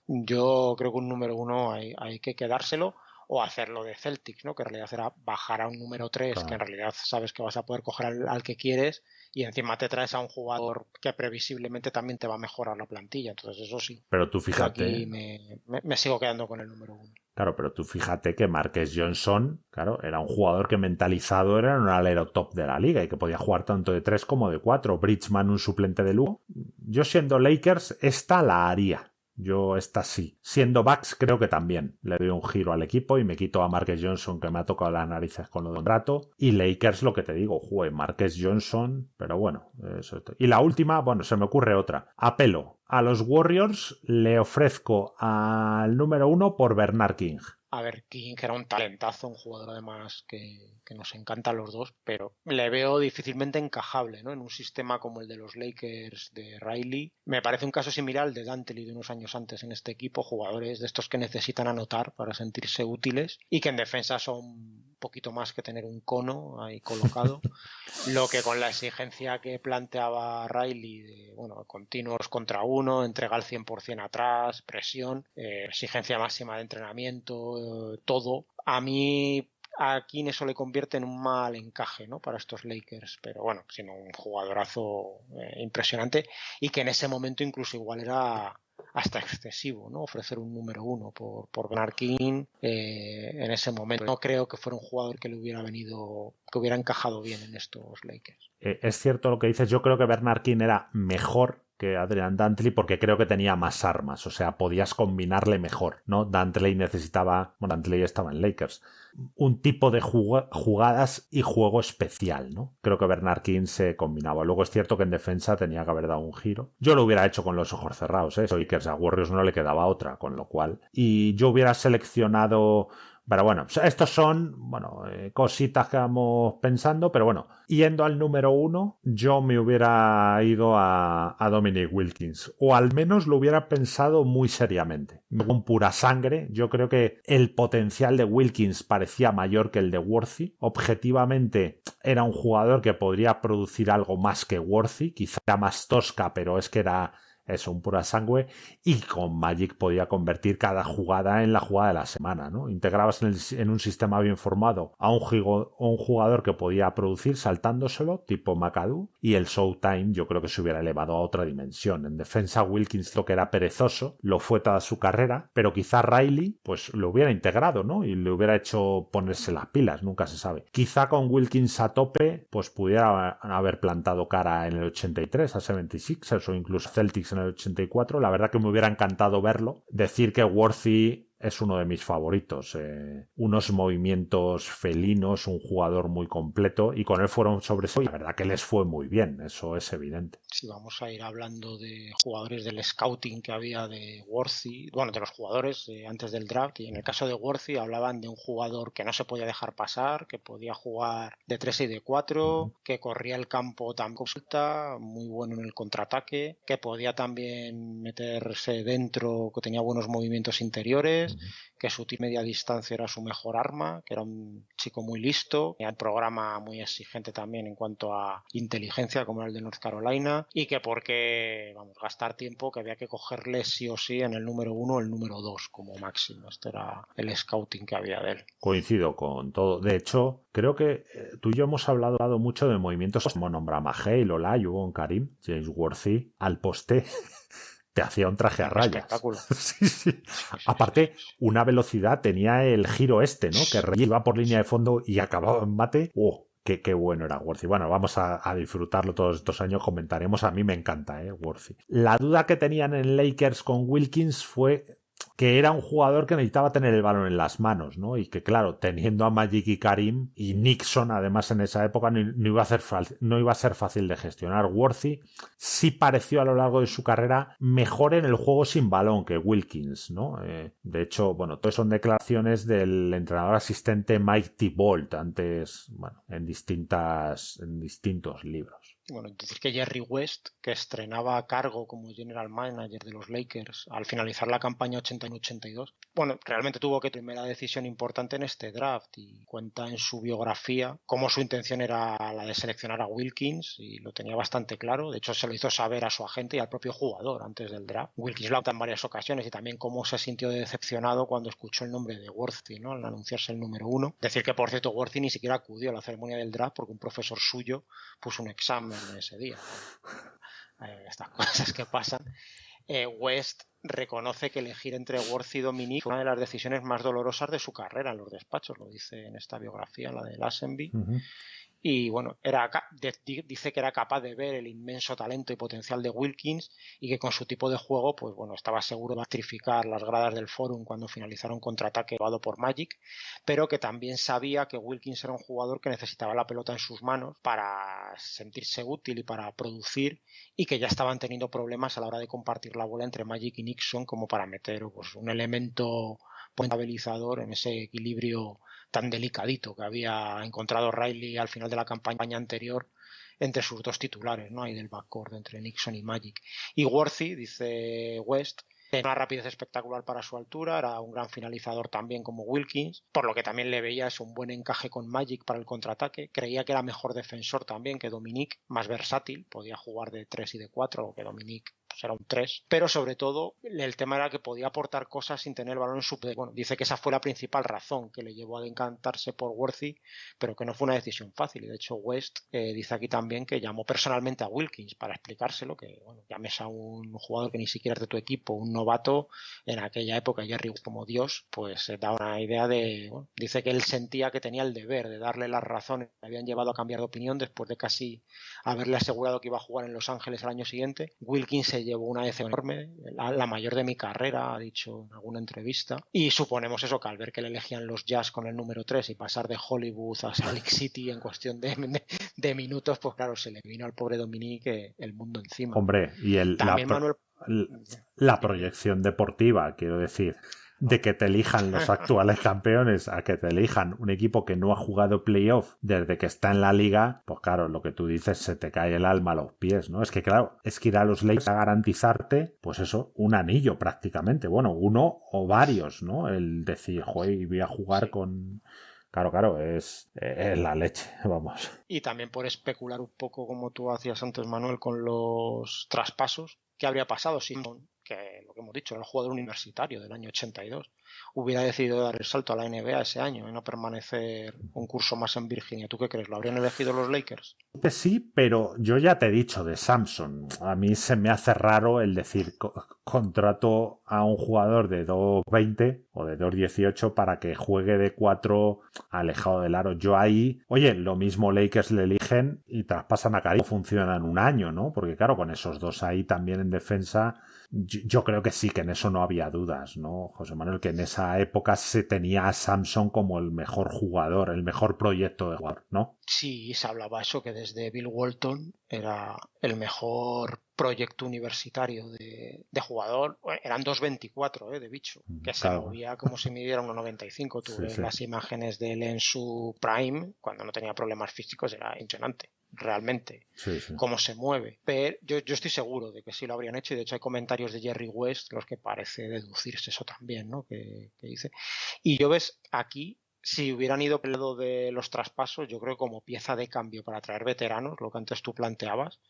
yo creo que un número 1 hay que quedárselo o hacerlo de Celtics, ¿no? Que en realidad será bajar a un número 3, claro, que en realidad sabes que vas a poder coger al que quieres y encima te traes a un jugador que previsiblemente también te va a mejorar la plantilla. Entonces eso sí. Pero tú fíjate. Aquí me sigo quedando con el número 1. Claro, pero tú fíjate que Marqués Johnson, claro, era un jugador que mentalizado era un alero top de la liga y que podía jugar tanto de 3 como de 4. Bridgman, un suplente de lujo. Yo siendo Lakers, esta la haría. Yo esta sí. Siendo Bucks creo que también. Le doy un giro al equipo y me quito a Marqués Johnson que me ha tocado las narices con lo de un rato. Y Lakers lo que te digo, Marqués Johnson, pero bueno. Eso. Y la última, bueno, se me ocurre otra. Apelo. A los Warriors le ofrezco al número 1 por Bernard King. A ver, King era un talentazo, un jugador además que nos encantan los dos, pero le veo difícilmente encajable, ¿no? En un sistema como el de los Lakers de Riley. Me parece un caso similar al de Dantley de unos años antes en este equipo, jugadores de estos que necesitan anotar para sentirse útiles y que en defensa son un poquito más que tener un cono ahí colocado. Lo que con la exigencia que planteaba Riley de, bueno, continuos contra uno, entrega al 100% atrás, presión, exigencia máxima de entrenamiento, todo. A mí aquí eso le convierte en un mal encaje, ¿no? Para estos Lakers, pero bueno, sino un jugadorazo impresionante y que en ese momento incluso igual era hasta excesivo, ¿no? Ofrecer un número 1 por Bernard King en ese momento. No creo que fuera un jugador que le hubiera venido, que hubiera encajado bien en estos Lakers. Es cierto lo que dices. Yo creo que Bernard King era mejor que Adrian Dantley porque creo que tenía más armas, o sea, podías combinarle mejor, ¿no? Dantley estaba en Lakers. Un tipo de jugadas y juego especial, ¿no? Creo que Bernard King se combinaba. Luego es cierto que en defensa tenía que haber dado un giro. Yo lo hubiera hecho con los ojos cerrados, ¿eh? Lakers a Warriors no le quedaba otra, con lo cual. Y yo hubiera seleccionado... Pero bueno, estos son, cositas que vamos pensando, pero bueno, yendo al número 1, yo me hubiera ido a Dominic Wilkins, o al menos lo hubiera pensado muy seriamente. Con pura sangre, yo creo que el potencial de Wilkins parecía mayor que el de Worthy. Objetivamente, era un jugador que podría producir algo más que Worthy, quizá más tosca, pero es que era... eso, un pura sangre, y con Magic podía convertir cada jugada en la jugada de la semana, ¿no? Integrabas en un sistema bien formado a un jugador que podía producir saltándoselo, tipo McAdoo, y el Showtime yo creo que se hubiera elevado a otra dimensión. En defensa Wilkins, lo que era perezoso, lo fue toda su carrera, pero quizá Riley pues lo hubiera integrado, ¿no? Y le hubiera hecho ponerse las pilas, nunca se sabe. Quizá con Wilkins a tope pues pudiera haber plantado cara en el 83 a 76ers o incluso Celtics en el 84, la verdad que me hubiera encantado verlo. Decir que Worthy es uno de mis favoritos. Unos movimientos felinos, un jugador muy completo y con él fueron sobresalientes. La verdad que les fue muy bien, eso es evidente. Si vamos a ir hablando de jugadores del scouting que había de Worthy, bueno, de los jugadores antes del draft, y en el caso de Worthy hablaban de un jugador que no se podía dejar pasar, que podía jugar de 3 y de 4, que corría el campo tan completo, muy bueno en el contraataque, que podía también meterse dentro, que tenía buenos movimientos interiores, veces, que su tiro media distancia era su mejor arma, que era un chico muy listo, tenía un programa muy exigente también en cuanto a inteligencia, como era el de North Carolina, y que porque, gastar tiempo, que había que cogerle sí o sí en el número 1 o el número 2 como máximo. Este era el scouting que había de él. Coincido con todo. De hecho, creo que tú y yo hemos hablado mucho de movimientos como nombramos a Hale, Olajuwon, Karim, James Worthy, al poste. Te hacía un traje a rayas. Espectáculo. Sí. Aparte, una velocidad, tenía el giro este, ¿no? Que iba por línea de fondo y acababa en mate. ¡Oh! Qué bueno era Worthy. Bueno, vamos a disfrutarlo todos estos años, comentaremos. A mí me encanta, Worthy. La duda que tenían en Lakers con Wilkins fue que era un jugador que necesitaba tener el balón en las manos, ¿no? Y que, claro, teniendo a Magic y Karim y Nixon, además en esa época, no iba a ser fácil de gestionar. Worthy sí pareció a lo largo de su carrera mejor en el juego sin balón que Wilkins, ¿no? De hecho, bueno, todo son declaraciones del entrenador asistente Mike Thibault, antes, bueno, en distintos libros. Bueno, decir que Jerry West, que estrenaba a cargo como general manager de los Lakers al finalizar la campaña 81-82, bueno, realmente tuvo que tomar la decisión importante en este draft y cuenta en su biografía cómo su intención era la de seleccionar a Wilkins y lo tenía bastante claro. De hecho, se lo hizo saber a su agente y al propio jugador antes del draft. Wilkins lo ha en varias ocasiones y también cómo se sintió decepcionado cuando escuchó el nombre de Worthy, ¿no? Al anunciarse el número 1. Decir que, por cierto, Worthy ni siquiera acudió a la ceremonia del draft porque un profesor suyo puso un examen ese día. Estas cosas que pasan. West reconoce que elegir entre Worthy y Dominique fue una de las decisiones más dolorosas de su carrera en los despachos, lo dice en esta biografía, la de Lazenby. Y bueno, dice que era capaz de ver el inmenso talento y potencial de Wilkins y que con su tipo de juego, pues bueno, estaba seguro de electrificar las gradas del Forum cuando finalizara un contraataque llevado por Magic, pero que también sabía que Wilkins era un jugador que necesitaba la pelota en sus manos para sentirse útil y para producir, y que ya estaban teniendo problemas a la hora de compartir la bola entre Magic y Nixon como para meter pues un elemento estabilizador en ese equilibrio tan delicadito que había encontrado Riley al final de la campaña anterior entre sus dos titulares, ¿no? Ahí del backcourt entre Nixon y Magic. Y Worthy, dice West, tenía una rapidez espectacular para su altura, era un gran finalizador también como Wilkins, por lo que también le veía un buen encaje con Magic para el contraataque. Creía que era mejor defensor también que Dominique, más versátil, podía jugar de 3 y de 4, lo que Dominique era un 3, pero sobre todo el tema era que podía aportar cosas sin tener el balón en su poder. Bueno, dice que esa fue la principal razón que le llevó a encantarse por Worthy, pero que no fue una decisión fácil. Y de hecho West dice aquí también que llamó personalmente a Wilkins para explicárselo, que bueno, llames a un jugador que ni siquiera es de tu equipo, un novato, en aquella época Jerry como Dios, pues da una idea de, bueno, dice que él sentía que tenía el deber de darle las razones que le habían llevado a cambiar de opinión después de casi haberle asegurado que iba a jugar en Los Ángeles al año siguiente. Wilkins se llevó una decepción enorme, la mayor de mi carrera, ha dicho en alguna entrevista, y suponemos eso, que al ver que le elegían los Jazz con el número 3 y pasar de Hollywood a Salt Lake City en cuestión de minutos, pues claro, se le vino al pobre Dominique el mundo encima. Hombre, y la proyección deportiva, quiero decir, de que te elijan los actuales campeones a que te elijan un equipo que no ha jugado playoff desde que está en la liga, pues claro, lo que tú dices, se te cae el alma a los pies, ¿no? Es que claro, es que ir a los Lakers a garantizarte, pues eso, un anillo prácticamente, bueno, uno o varios, ¿no? El decir, joder, voy a jugar con... Claro, es la leche, vamos. Y también por especular un poco, como tú hacías antes, Manuel, con los traspasos, ¿qué habría pasado si, que lo que hemos dicho, era el jugador universitario del año 82, hubiera decidido dar el salto a la NBA ese año y no permanecer un curso más en Virginia? ¿Tú qué crees? ¿Lo habrían elegido los Lakers? Sí, pero yo ya te he dicho de Samson. A mí se me hace raro el decir contrato a un jugador de 2.20 o de 2.18 para que juegue de 4 alejado del aro. Yo ahí, oye, lo mismo Lakers le eligen y traspasan a Karim. Funciona en un año, ¿no? Porque claro, con esos dos ahí también en defensa, yo creo que sí, que en eso no había dudas, ¿no, José Manuel? Que en esa época se tenía a Samson como el mejor jugador, el mejor proyecto de jugador, ¿no? Sí, se hablaba eso, que desde Bill Walton era el mejor proyecto universitario de jugador. Eran 2,24 de bicho, que se Claro. movía como si midiera 1,95. Tú Sí, ves sí. las imágenes de él en su prime, cuando no tenía problemas físicos, era impresionante, realmente, Sí, sí. cómo se mueve. Pero yo estoy seguro de que sí lo habrían hecho, y de hecho hay comentarios de Jerry West los que parece deducirse eso también, ¿no? Que dice. Y yo ves aquí, si hubieran ido por el lado de los traspasos, yo creo que como pieza de cambio para traer veteranos, lo que antes tú planteabas,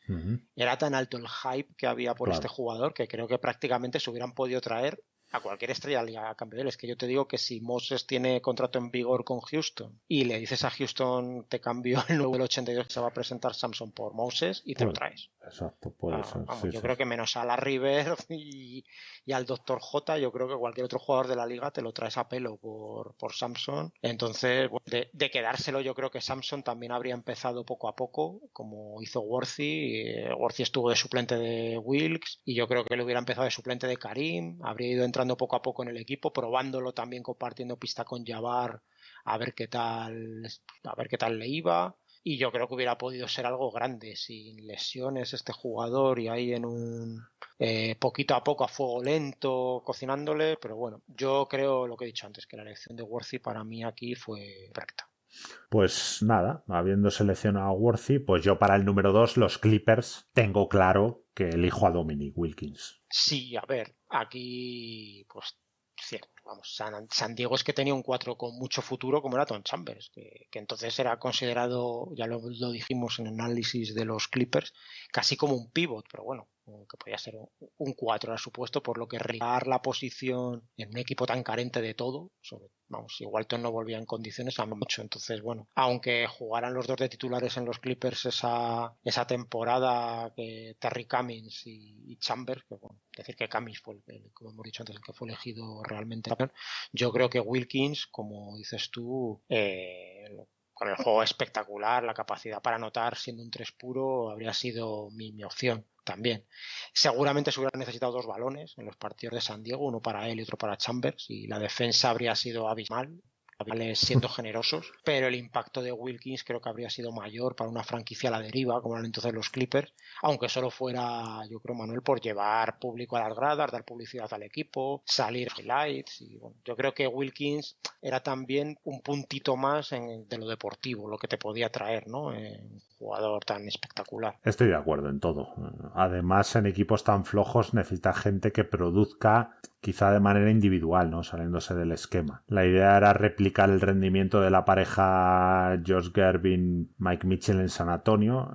era tan alto el hype que había por Claro. este jugador que creo que prácticamente se hubieran podido traer a cualquier estrella de la liga a cambio de él. Es que yo te digo que si Moses tiene contrato en vigor con Houston y le dices a Houston te cambio el nuevo del 82 que se va a presentar Samson por Moses y te lo traes. Exacto, puede ser. Vamos, Sí, yo sí. creo que menos a la River y al Dr. J, yo creo que cualquier otro jugador de la liga te lo traes a pelo por Samson. Entonces, de quedárselo, yo creo que Samson también habría empezado poco a poco, como hizo Worthy. Worthy estuvo de suplente de Wilkes y yo creo que él hubiera empezado de suplente de Karim. Habría ido entrando poco a poco en el equipo, probándolo también, compartiendo pista con Jabbar, a ver qué tal le iba. Y yo creo que hubiera podido ser algo grande, sin lesiones este jugador y ahí en un poquito a poco, a fuego lento, cocinándole. Pero bueno, yo creo lo que he dicho antes, que la elección de Worthy para mí aquí fue correcta. Pues nada, habiendo seleccionado a Worthy, pues yo para el número 2, los Clippers, tengo claro que elijo a Dominic Wilkins. Sí, a ver, aquí pues cierto, vamos, San Diego es que tenía un 4 con mucho futuro como era Tom Chambers, que entonces era considerado, ya lo dijimos en el análisis de los Clippers, casi como un pivot, pero bueno, que podía ser un 4 era supuesto, por lo que regar la posición en un equipo tan carente de todo, vamos, si Walton no volvía en condiciones a mucho. Entonces, bueno, aunque jugaran los dos de titulares en los Clippers esa temporada, que Terry Cummings y Chambers, que bueno, decir que Cummings fue como hemos dicho antes, el que fue elegido realmente, yo creo que Wilkins, como dices tú, con el juego espectacular, la capacidad para anotar siendo un 3 puro, habría sido mi opción también. Seguramente se hubieran necesitado 2 balones en los partidos de San Diego, uno para él y otro para Chambers, y la defensa habría sido abismal, siendo generosos, pero el impacto de Wilkins creo que habría sido mayor para una franquicia a la deriva, como eran entonces los Clippers, aunque solo fuera, yo creo, Manuel, por llevar público a las gradas, dar publicidad al equipo, salir highlights, y bueno, yo creo que Wilkins era también un puntito más de lo deportivo, lo que te podía traer, ¿no? Un jugador tan espectacular. Estoy de acuerdo en todo. Además, en equipos tan flojos necesita gente que produzca quizá de manera individual, ¿no? Saliéndose del esquema. La idea era replicar el rendimiento de la pareja Josh Gervin, Mike Mitchell en San Antonio,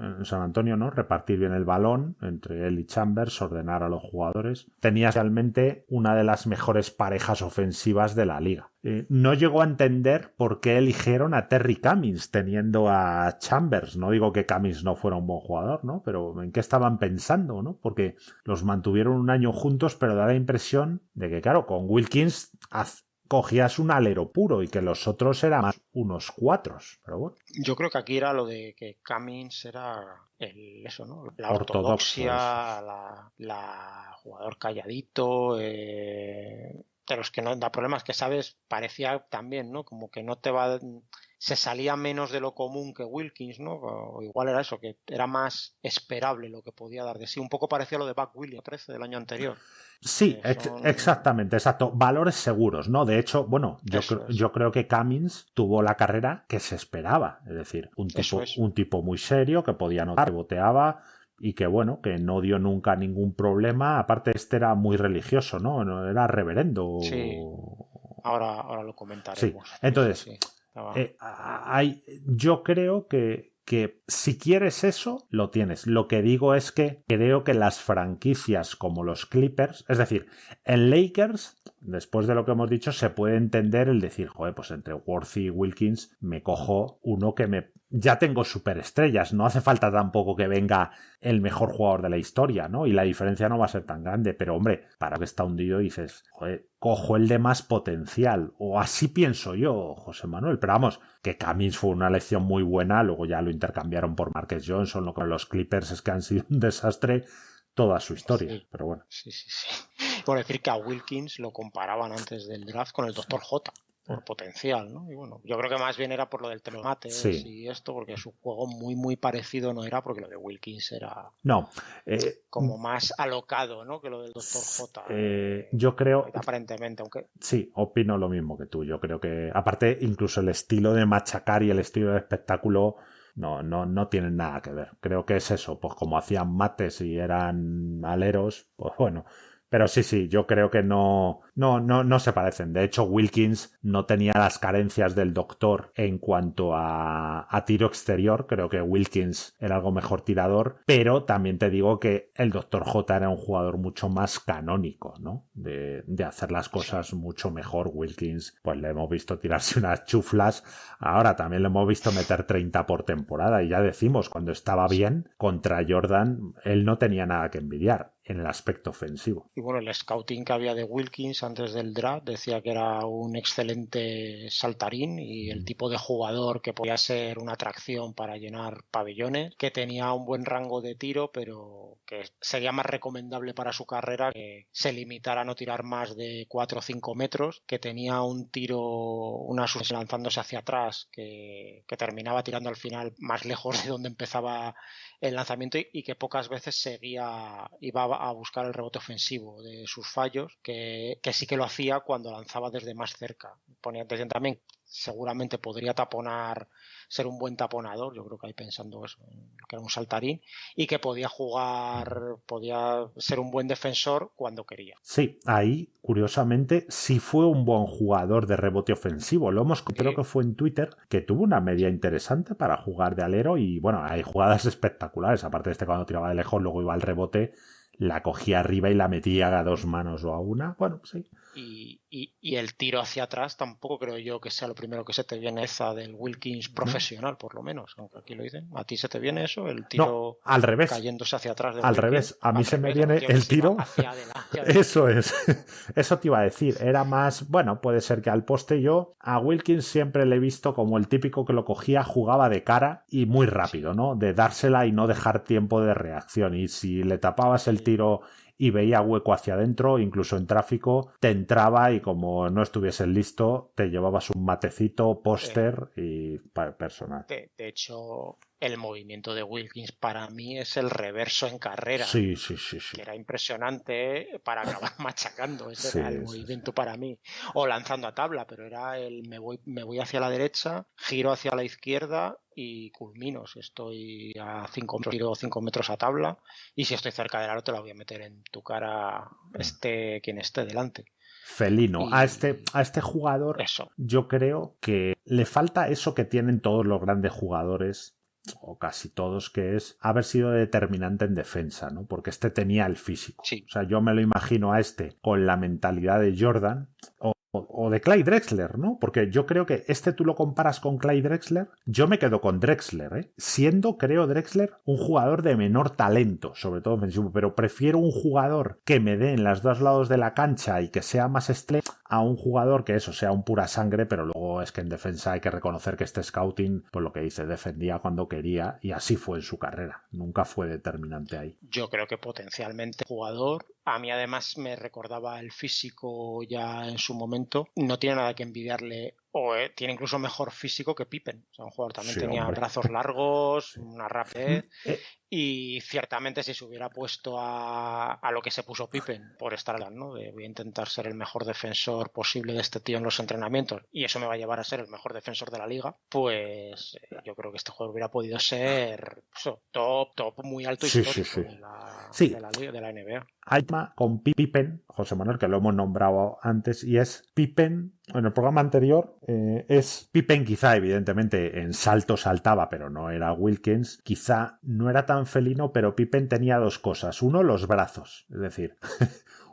¿no? Repartir bien el balón entre él y Chambers, ordenar a los jugadores. Tenía realmente una de las mejores parejas ofensivas de la liga. No llegó a entender por qué eligieron a Terry Cummings teniendo a Chambers. No digo que Cummings no fuera un buen jugador, ¿no? Pero ¿en qué estaban pensando, no? Porque los mantuvieron un año juntos, pero da la impresión de que, claro, con Wilkins cogías un alero puro y que los otros eran más unos cuatros. Pero bueno. Yo creo que aquí era lo de que Cummings era eso, ¿no? La Ortodoxo, ortodoxia, la jugador calladito, de los que no da problemas, que sabes, parecía también, ¿no? Como que no te va, se salía menos de lo común que Wilkins, ¿no? O igual era eso, que era más esperable lo que podía dar de sí. Un poco parecía lo de Buck Williams 13 del año anterior. Sí, exactamente, exacto. Valores seguros, ¿no? De hecho, bueno, yo creo que Cummings tuvo la carrera que se esperaba. Es decir, un tipo muy serio, que podía anotar, que boteaba y que, bueno, que no dio nunca ningún problema. Aparte, este era muy religioso, ¿no? Era reverendo. Sí, ahora lo comentaremos. Sí, entonces, sí. Yo creo que si quieres eso, lo tienes. Lo que digo es que creo que las franquicias como los Clippers, es decir, en Lakers, después de lo que hemos dicho, se puede entender el decir, joder, pues entre Worthy y Wilkins me cojo uno que ya tengo superestrellas, no hace falta tampoco que venga el mejor jugador de la historia, ¿no? Y la diferencia no va a ser tan grande, pero hombre, para que está hundido dices, joder, cojo el de más potencial, o así pienso yo, José Manuel, pero vamos, que Cummings fue una elección muy buena, luego ya lo intercambiaron por Marques Johnson, lo con los Clippers es que han sido un desastre toda su historia, sí, pero bueno. Sí. Por decir que a Wilkins lo comparaban antes del draft con el Dr. J. por potencial, ¿no? Y bueno, yo creo que más bien era por lo del mates Sí. y esto, porque su juego muy parecido no era, porque lo de Wilkins era No, como más alocado, ¿no? Que lo del Dr. J. yo creo, Aparentemente, aunque... sí, opino lo mismo que tú. Yo creo que, aparte, incluso el estilo de machacar y el estilo de espectáculo no tienen nada que ver. Creo que es eso, pues como hacían mates y eran aleros, pues bueno. Pero sí, yo creo que no se parecen. De hecho, Wilkins no tenía las carencias del Doctor en cuanto a tiro exterior. Creo que Wilkins era algo mejor tirador, pero también te digo que el Doctor J era un jugador mucho más canónico, ¿no? De hacer las cosas mucho mejor. Wilkins, pues le hemos visto tirarse unas chuflas. Ahora también le hemos visto meter 30 por temporada y ya decimos, cuando estaba bien contra Jordan, él no tenía nada que envidiar en el aspecto ofensivo. Y bueno, el scouting que había de Wilkins antes del draft decía que era un excelente saltarín y el tipo de jugador que podía ser una atracción para llenar pabellones, que tenía un buen rango de tiro, pero que sería más recomendable para su carrera que se limitara a no tirar más de 4 o 5 metros, que tenía un tiro, una suspensión lanzándose hacia atrás, que terminaba tirando al final más lejos de donde empezaba el lanzamiento y que pocas veces iba a buscar el rebote ofensivo de sus fallos, que sí que lo hacía cuando lanzaba desde más cerca. Ponía atención también, seguramente podría ser un buen taponador, yo creo que ahí pensando eso, que era un saltarín, y que podía ser un buen defensor cuando quería. Sí, ahí, curiosamente, sí fue un buen jugador de rebote ofensivo. Creo que fue en Twitter, que tuvo una media interesante para jugar de alero y, bueno, hay jugadas espectaculares. Aparte de cuando tiraba de lejos, luego iba al rebote, la cogía arriba y la metía a 2 manos o a una. Bueno, sí. Y el tiro hacia atrás tampoco creo yo que sea lo primero que se te viene esa del Wilkins profesional, por lo menos, aunque aquí lo dicen. ¿A ti se te viene eso? El tiro al revés. Cayéndose hacia atrás de Al Wilkins. Revés, a mí se me viene tío, el tiro. Hacia adelante. Eso es. Eso te iba a decir. Era más, bueno, puede ser que al poste yo a Wilkins siempre le he visto como el típico que lo cogía, jugaba de cara y muy rápido, ¿no? De dársela y no dejar tiempo de reacción. Y si le tapabas el tiro y veía hueco hacia adentro, incluso en tráfico, te entraba y como no estuvieses listo, te llevabas un matecito, póster y personal. De hecho, el movimiento de Wilkins para mí es el reverso en carrera. Sí. Que era impresionante para acabar machacando. Ese era el movimiento para mí. O lanzando a tabla, pero era el me voy hacia la derecha, giro hacia la izquierda y culmino. Si estoy a 5 metros, giro 5 metros a tabla y si estoy cerca del aro te la voy a meter en tu cara quien esté delante. Felino. A este jugador yo creo que le falta eso que tienen todos los grandes jugadores, o casi todos, que es haber sido determinante en defensa, ¿no? Porque este tenía el físico. Sí. O sea, yo me lo imagino a este con la mentalidad de Jordan o de Clyde Drexler, ¿no? Porque yo creo que tú lo comparas con Clyde Drexler, yo me quedo con Drexler, ¿eh? Siendo, creo, Drexler un jugador de menor talento, sobre todo ofensivo, pero prefiero un jugador que me dé en los dos lados de la cancha y que sea más estrella a un jugador que eso sea un pura sangre, pero luego es que en defensa hay que reconocer que este scouting, pues lo que dice, defendía cuando quería y así fue en su carrera, nunca fue determinante ahí. Yo creo que potencialmente jugador, a mí además me recordaba el físico ya en su momento, no tiene nada que envidiarle o tiene incluso mejor físico que Pippen. O sea, un jugador también tenía brazos largos, una rapidez y ciertamente si se hubiera puesto a lo que se puso Pippen por estar, ¿no? Voy a intentar ser el mejor defensor posible de este tío en los entrenamientos y eso me va a llevar a ser el mejor defensor de la liga, pues yo creo que este jugador hubiera podido ser top muy alto histórico de la NBA. Hay tema con Pippen, José Manuel, que lo hemos nombrado antes, y es Pippen, en el programa anterior, es Pippen quizá, evidentemente, en salto saltaba, pero no era Wilkins, quizá no era tan felino, pero Pippen tenía dos cosas. Uno, los brazos, es decir...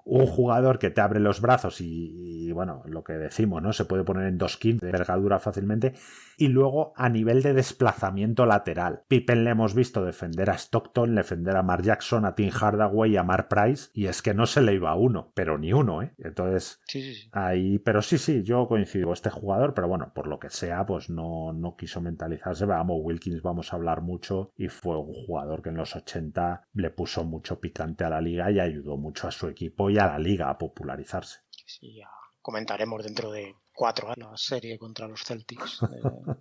un jugador que te abre los brazos y bueno, lo que decimos, ¿no? Se puede poner en 2.15 de envergadura fácilmente. Y luego a nivel de desplazamiento lateral. Pippen le hemos visto defender a Stockton, defender a Mark Jackson, a Tim Hardaway y a Mark Price y es que no se le iba uno, pero ni uno, ¿eh? Entonces, sí. Ahí, pero sí, yo coincido con este jugador, pero bueno, por lo que sea, pues no quiso mentalizarse. Vamos, Wilkins vamos a hablar mucho y fue un jugador que en los 80 le puso mucho picante a la liga y ayudó mucho a su equipo y a la liga a popularizarse. Sí, ya comentaremos dentro de 4 la serie contra los Celtics,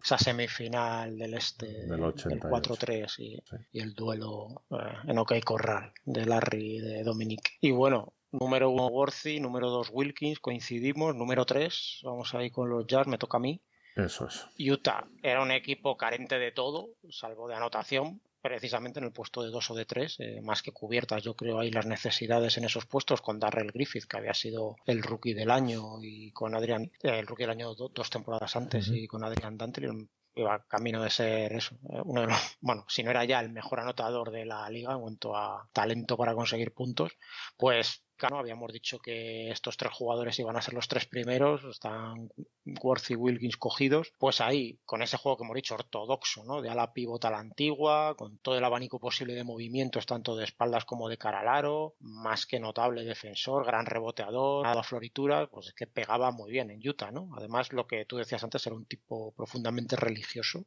esa semifinal del este del 88. del 4-3 y el duelo en OK Corral de Larry y de Dominic. Y bueno, número 1 Worthy, número 2 Wilkins, coincidimos, número 3, vamos ahí con los Jazz, me toca a mí. Eso es. Utah era un equipo carente de todo, salvo de anotación, precisamente en el puesto de 2 o de 3, más que cubiertas yo creo ahí las necesidades en esos puestos con Darrell Griffith, que había sido el rookie del año, y con Adrian, el rookie del año 2 temporadas antes, y con Adrian Dantley iba camino de ser eso, uno de los, bueno, si no era ya el mejor anotador de la liga en cuanto a talento para conseguir puntos, pues claro, habíamos dicho que estos 3 jugadores iban a ser los 3 primeros, están Worthy y Wilkins cogidos, pues ahí, con ese juego que hemos dicho, ortodoxo, ¿no? De ala pívot a la antigua, con todo el abanico posible de movimientos, tanto de espaldas como de cara al aro, más que notable defensor, gran reboteador, nada floritura, pues es que pegaba muy bien en Utah, ¿no? Además, lo que tú decías antes, era un tipo profundamente religioso.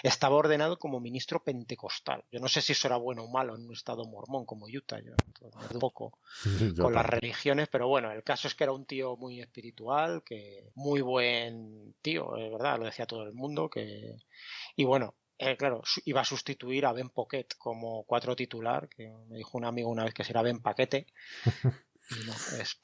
Estaba ordenado como ministro pentecostal. Yo no sé si eso era bueno o malo en un estado mormón como Utah, yo un poco con las religiones, pero bueno, el caso es que era un tío muy espiritual, que muy buen tío, es verdad, lo decía todo el mundo, que y bueno, claro, iba a sustituir a Ben Pocket como 4 titular, que me dijo un amigo una vez que será Ben Paquete, y no, es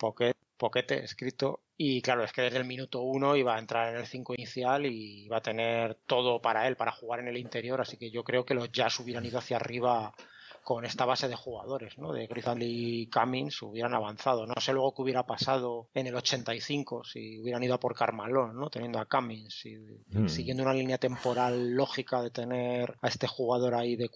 Poquete escrito, y claro, es que desde el minuto 1 iba a entrar en el 5 inicial y iba a tener todo para él, para jugar en el interior, así que yo creo que los Jazz hubieran ido hacia arriba con esta base de jugadores, ¿no? De Griffith y Cummings hubieran avanzado. No sé luego qué hubiera pasado en el 85 si hubieran ido a por Carmalón, ¿no? Teniendo a Cummings y siguiendo una línea temporal lógica de tener a este jugador ahí de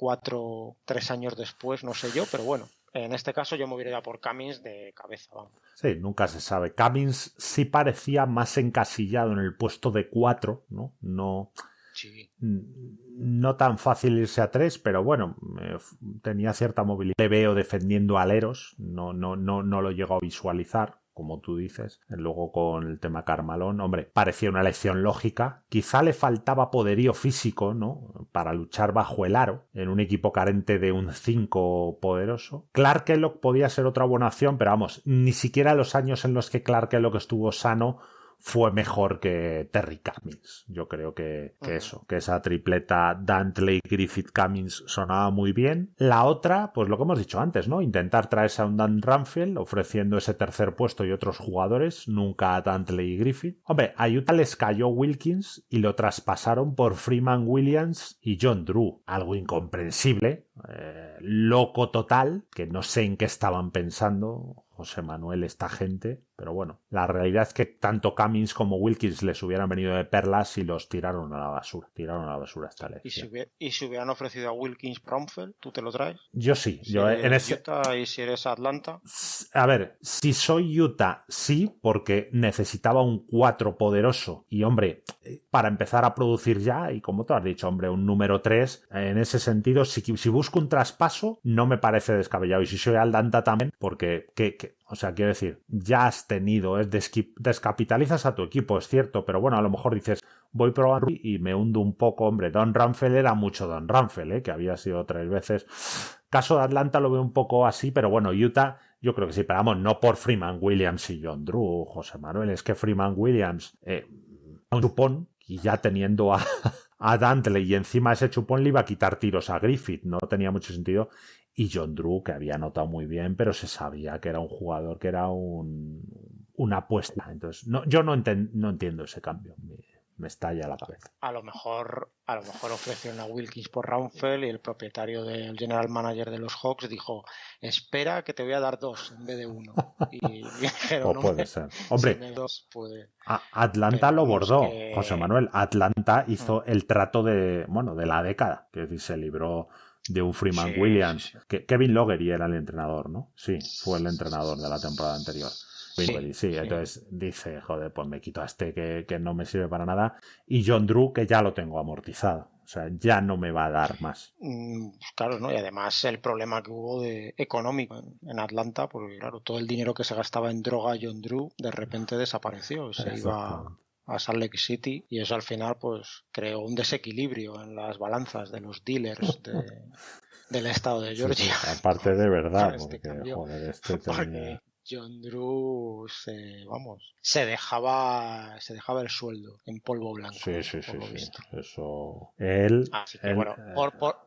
3 años después, no sé yo, pero bueno. En este caso yo me hubiera ido por Cummings de cabeza, vamos. Sí, nunca se sabe. Cummings sí parecía más encasillado en el puesto de 4, ¿no? Sí. No tan fácil irse a 3, pero bueno, tenía cierta movilidad. Le veo defendiendo aleros, no lo llego a visualizar, como tú dices. Luego con el tema Carmalón, hombre, parecía una elección lógica. Quizá le faltaba poderío físico, ¿no? Para luchar bajo el aro, en un equipo carente de un 5 poderoso. Clark Kellogg podía ser otra buena opción, pero vamos, ni siquiera los años en los que Clark Kellogg estuvo sano fue mejor que Terry Cummings. Yo creo que esa tripleta Dantley, Griffith, Cummings sonaba muy bien. La otra, pues lo que hemos dicho antes, ¿no? Intentar traerse a un Dan Ramfield ofreciendo ese tercer puesto y otros jugadores, nunca a Dantley y Griffith. Hombre, a Utah les cayó Wilkins y lo traspasaron por Freeman Williams y John Drew. Algo incomprensible, loco total, que no sé en qué estaban pensando José Manuel, esta gente, pero bueno, la realidad es que tanto Cummings como Wilkins les hubieran venido de perlas y los tiraron a la basura. Esta elección. ¿Y si hubieran ofrecido a Wilkins Bromfield, tú te lo traes? Yo sí. Si eres Utah y si eres Atlanta. A ver, si soy Utah, sí, porque necesitaba un 4 poderoso y, hombre, para empezar a producir ya, y como tú has dicho, hombre, un número 3, en ese sentido, si busco un traspaso, no me parece descabellado. Y si soy Atlanta también, porque o sea, quiero decir, ya has tenido, descapitalizas a tu equipo, es cierto, pero bueno, a lo mejor dices, voy probando y me hundo un poco, hombre, Don Ramfeld era mucho Don Ramfeld, que había sido 3 veces. Caso de Atlanta lo veo un poco así, pero bueno, Utah, yo creo que sí, pero vamos, no por Freeman Williams y John Drew, José Manuel, es que Freeman Williams, un chupón, y ya teniendo a Dantley y encima ese chupón le iba a quitar tiros a Griffith, no tenía mucho sentido. Y John Drew, que había anotado muy bien, pero se sabía que era un jugador, que era una apuesta. Entonces, yo no entiendo ese cambio. Me estalla la cabeza. A lo mejor ofrecieron a Wilkins por Ramfeld y el propietario del general manager de los Hawks dijo, espera que te voy a dar 2 en vez de 1. Y dijeron, no puede ser. Hombre, si 2 puede. Atlanta lo bordó, José Manuel. Atlanta hizo el trato de la década, que es decir, se libró de un Freeman Williams. Sí. Kevin Loughery era el entrenador, ¿no? Sí, fue el entrenador de la temporada anterior. Sí, entonces dice, joder, pues me quito a este que no me sirve para nada. Y John Drew, que ya lo tengo amortizado. O sea, ya no me va a dar más. Claro, ¿no? Y además el problema que hubo económico en Atlanta, porque claro, todo el dinero que se gastaba en droga John Drew de repente desapareció. Se iba a Salt Lake City y eso al final pues creó un desequilibrio en las balanzas de los dealers del estado de Georgia. Sí, aparte de verdad, porque John Drew se dejaba el sueldo en polvo blanco. Sí, sí, por sí, lo sí. visto. Eso. Así que bueno,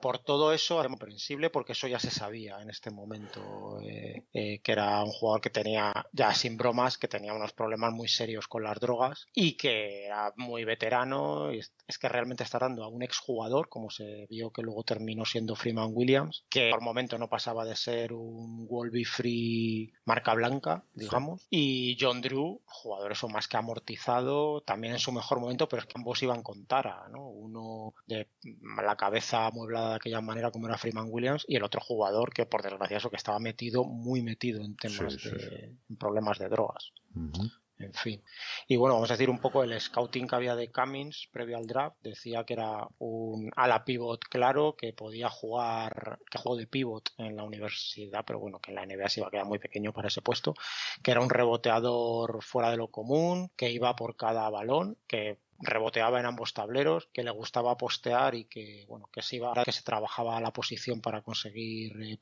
por todo eso es comprensible, porque eso ya se sabía en este momento, que era un jugador que tenía, ya sin bromas, que tenía unos problemas muy serios con las drogas y que era muy veterano. Y es que realmente está dando a un exjugador, como se vio que luego terminó siendo Freeman Williams, que por momento no pasaba de ser un Wolby Free marca blanca, digamos, sí. Y John Drew, jugador eso más que amortizado, también en su mejor momento, pero es que ambos iban con tara, ¿no? Uno de la cabeza amueblada de aquella manera como era Freeman Williams, y el otro jugador que por desgracia eso que estaba muy metido en temas en problemas de drogas. Uh-huh. En fin. Y bueno, vamos a decir un poco el scouting que había de Cummings previo al draft. Decía que era un ala pivot claro, que podía jugar, que jugó de pivot en la universidad, pero bueno, que en la NBA se iba a quedar muy pequeño para ese puesto, que era un reboteador fuera de lo común, que iba por cada balón, que reboteaba en ambos tableros, que le gustaba postear y que bueno, que se trabajaba a la posición para conseguir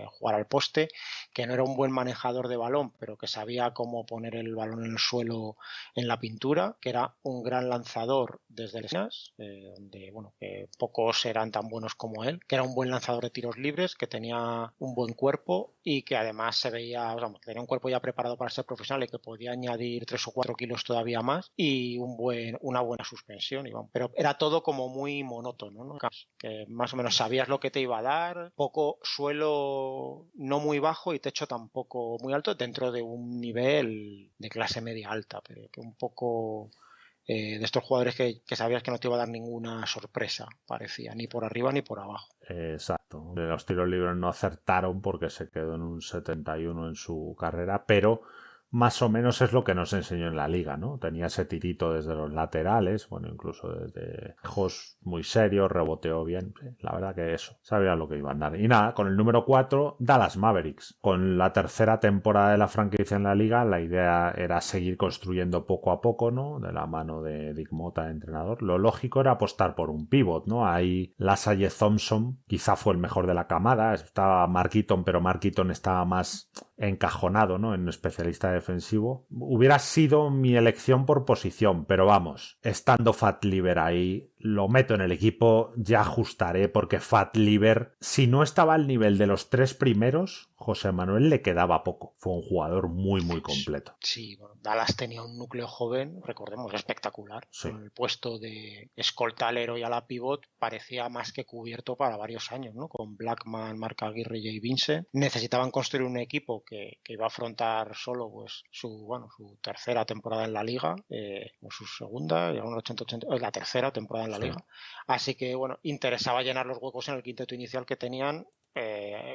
jugar al poste, que no era un buen manejador de balón, pero que sabía cómo poner el balón en el suelo en la pintura, que era un gran lanzador desde esquinas, donde bueno, que pocos eran tan buenos como él, que era un buen lanzador de tiros libres, que tenía un buen cuerpo y que además se veía, que tenía un cuerpo ya preparado para ser profesional y que podía añadir 3 o 4 kilos todavía más, y una buena suspensión, pero era todo como muy monótono, ¿no? Que más o menos sabías lo que te iba a dar, poco suelo no muy bajo y techo tampoco muy alto, dentro de un nivel de clase media alta, pero que un poco de estos jugadores que sabías que no te iba a dar ninguna sorpresa, parecía, ni por arriba ni por abajo. Exacto. Los tiros libres no acertaron porque se quedó en un 71 en su carrera, pero más o menos es lo que nos enseñó en la liga, ¿no? Tenía ese tirito desde los laterales, bueno, incluso desde lejos muy serio, reboteó bien. La verdad que eso, sabía lo que iba a andar. Y nada, con el número 4, Dallas Mavericks. Con la tercera temporada de la franquicia en la liga, la idea era seguir construyendo poco a poco, ¿no? De la mano de Dick Motta, entrenador. Lo lógico era apostar por un pivot, ¿no? Ahí Lasalle Thompson quizá fue el mejor de la camada. Estaba Mark Eaton, pero Mark Eaton estaba más encajonado, ¿no? En especialista defensivo. Hubiera sido mi elección por posición, pero vamos, estando Fat Lever ahí, lo meto en el equipo, ya ajustaré, porque Fat Lever, si no estaba al nivel de los 3 primeros, José Manuel le quedaba poco. Fue un jugador muy, muy completo. Sí, bueno, Dallas tenía un núcleo joven, recordemos, espectacular. Sí. Con el puesto de escolta alero y ala pivot parecía más que cubierto para varios años, ¿no? Con Blackman, Mark Aguirre y Jay Vincent. Necesitaban construir un equipo que iba a afrontar solo pues su tercera temporada en la liga, o su segunda, la tercera temporada en la liga. Así que, bueno, interesaba llenar los huecos en el quinteto inicial que tenían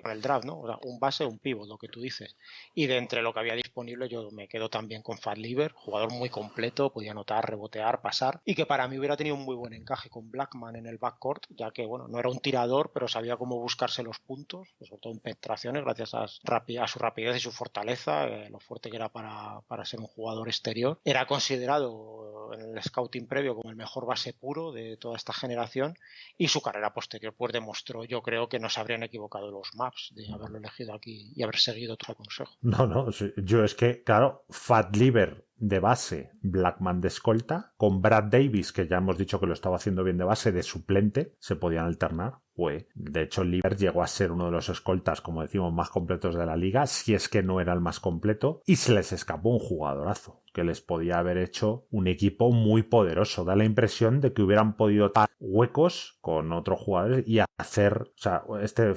con el draft, ¿no? O sea, un base, un pivot, lo que tú dices. Y de entre lo que había disponible, yo me quedo también con Fat Lever, jugador muy completo, podía anotar, rebotear, pasar, y que para mí hubiera tenido un muy buen encaje con Blackman en el backcourt, ya que, bueno, no era un tirador, pero sabía cómo buscarse los puntos, sobre todo en penetraciones, gracias a su rapidez y su fortaleza, lo fuerte que era para ser un jugador exterior. Era considerado en el scouting previo como el mejor base puro de toda esta generación, y su carrera posterior pues demostró, yo creo, que no se habrían equivocado los maps de haberlo elegido aquí y haber seguido tu consejo. No, yo es que, claro, Fat Lever de base, Blackman de escolta, con Brad Davis, que ya hemos dicho que lo estaba haciendo bien de base, de suplente, se podían alternar. De hecho, Lever llegó a ser uno de los escoltas, como decimos, más completos de la liga, si es que no era el más completo, y se les escapó un jugadorazo que les podía haber hecho un equipo muy poderoso. Da la impresión de que hubieran podido tapar huecos con otros jugadores y hacer, o sea, este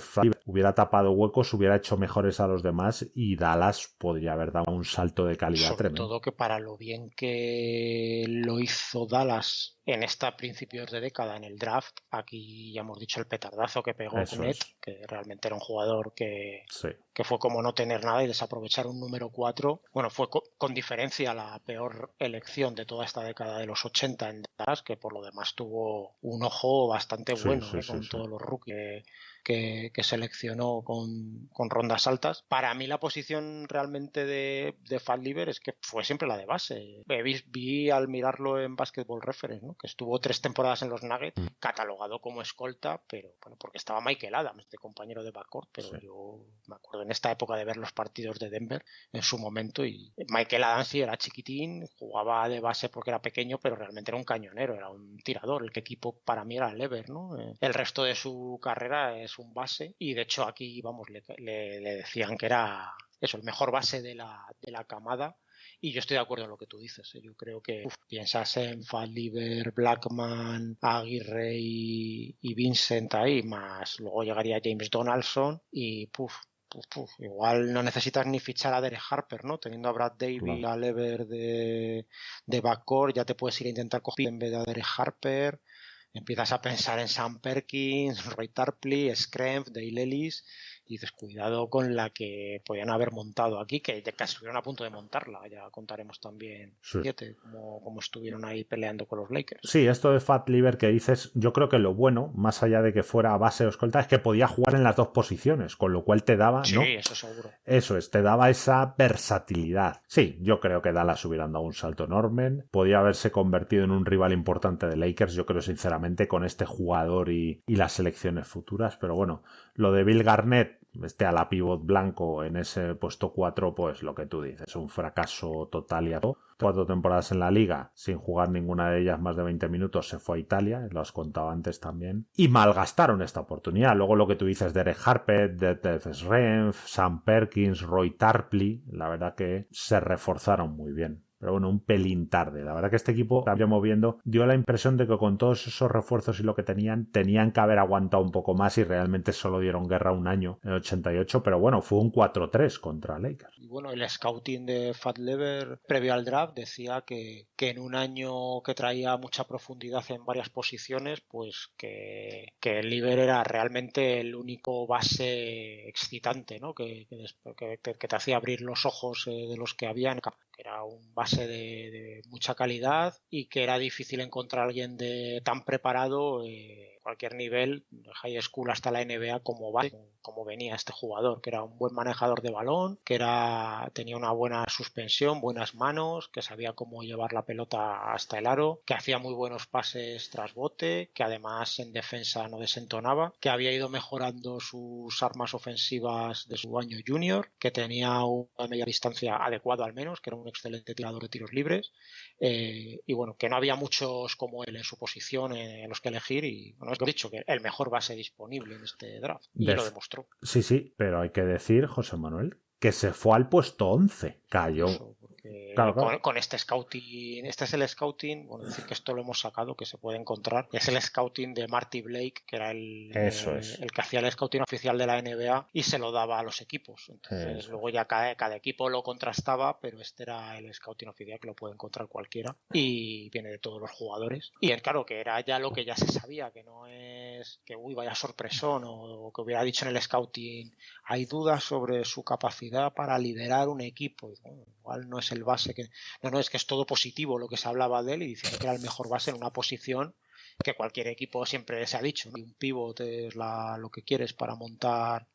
hubiera tapado huecos, hubiera hecho mejores a los demás y Dallas podría haber dado un salto de calidad sobre tremendo. Todo que para lo bien que lo hizo Dallas en esta principios de década en el draft, aquí ya hemos dicho el petardazo que pegó Net, que realmente era un jugador que fue como no tener nada y desaprovechar un número 4. Bueno, fue con diferencia la peor elección de toda esta década de los 80 en Dallas, que por lo demás tuvo un ojo bastante bueno con todos los rookies que seleccionó con rondas altas. Para mí la posición realmente de Fat Lever es que fue siempre la de base. Vi al mirarlo en Basketball Reference, ¿no? Que estuvo 3 temporadas en los Nuggets, catalogado como escolta, pero bueno, porque estaba Michael Adams, de compañero de backcourt, pero sí. Yo me acuerdo en esta época de ver los partidos de Denver en su momento, y Michael Adams sí era chiquitín, jugaba de base porque era pequeño, pero realmente era un cañonero, era un tirador. El que equipo para mí era Lever, ¿no? El resto de su carrera es un base, y de hecho aquí, vamos, le decían que era eso, el mejor base de la camada. Y yo estoy de acuerdo en lo que tú dices. Yo creo que piensas en Fat Lever, Blackman, Aguirre y Vincent ahí, más luego llegaría James Donaldson y igual no necesitas ni fichar a Derek Harper, ¿no? Teniendo a Brad Davis, claro, a Lever de backcourt, ya te puedes ir a intentar coger en vez de a Derek Harper. Empiezas a pensar en Sam Perkins, Roy Tarpley, Scrempf, Dale Ellis, y dices, cuidado con la que podían haber montado aquí, que ya casi estuvieron a punto de montarla. Ya contaremos también cómo estuvieron ahí peleando con los Lakers. Sí, esto de Fat Lever que dices, yo creo que lo bueno, más allá de que fuera base o escolta, es que podía jugar en las dos posiciones, con lo cual te daba, sí, ¿no? Eso seguro. Eso es, te daba esa versatilidad. Sí, yo creo que Dallas hubieran dado un salto enorme. Podía haberse convertido en un rival importante de Lakers, yo creo sinceramente, con este jugador y las selecciones futuras. Pero bueno, lo de Bill Garnett, a la pivot blanco en ese puesto 4, pues lo que tú dices, un fracaso total y a todo. 4 temporadas en la liga, sin jugar ninguna de ellas más de 20 minutos, se fue a Italia, lo has contado antes también, y malgastaron esta oportunidad. Luego lo que tú dices, Derek Harper, Detlef Schrempf, Sam Perkins, Roy Tarpley, la verdad que se reforzaron muy bien. Pero bueno, un pelín tarde. La verdad que este equipo estaba moviendo, dio la impresión de que con todos esos refuerzos y lo que tenían que haber aguantado un poco más, y realmente solo dieron guerra un año, en el 88, pero bueno, fue un 4-3 contra Lakers. Y bueno, el scouting de Fat Lever previo al draft decía que en un año que traía mucha profundidad en varias posiciones, pues que el Lever era realmente el único base excitante, ¿no? Que te hacía abrir los ojos de los que había en campo. Que era un base de mucha calidad y que era difícil encontrar a alguien tan preparado cualquier nivel, de high school hasta la NBA, como venía este jugador, que era un buen manejador de balón, que tenía una buena suspensión, buenas manos, que sabía cómo llevar la pelota hasta el aro, que hacía muy buenos pases tras bote, que además en defensa no desentonaba, que había ido mejorando sus armas ofensivas de su año junior, que tenía una media distancia adecuada al menos, que era un excelente tirador de tiros libres, y bueno, que no había muchos como él en su posición en los que elegir, y bueno, es que he dicho que el mejor base disponible en este draft, y lo demostró. Sí, pero hay que decir, José Manuel, que se fue al puesto 11, cayó. Eso, claro. Con este scouting, este es el scouting, bueno, decir que esto lo hemos sacado, que se puede encontrar, es el scouting de Marty Blake, que era el que hacía el scouting oficial de la NBA y se lo daba a los equipos. Entonces luego ya cada equipo lo contrastaba, pero este era el scouting oficial, que lo puede encontrar cualquiera y viene de todos los jugadores. Y claro, que era ya lo que ya se sabía, que no es que vaya sorpresón, o que hubiera dicho en el scouting, hay dudas sobre su capacidad para liderar un equipo. Y, bueno, igual no es el base que... No, es que es todo positivo lo que se hablaba de él, y diciendo que era el mejor base en una posición que cualquier equipo siempre se ha dicho, ¿no? Y un pivot es lo que quieres para montar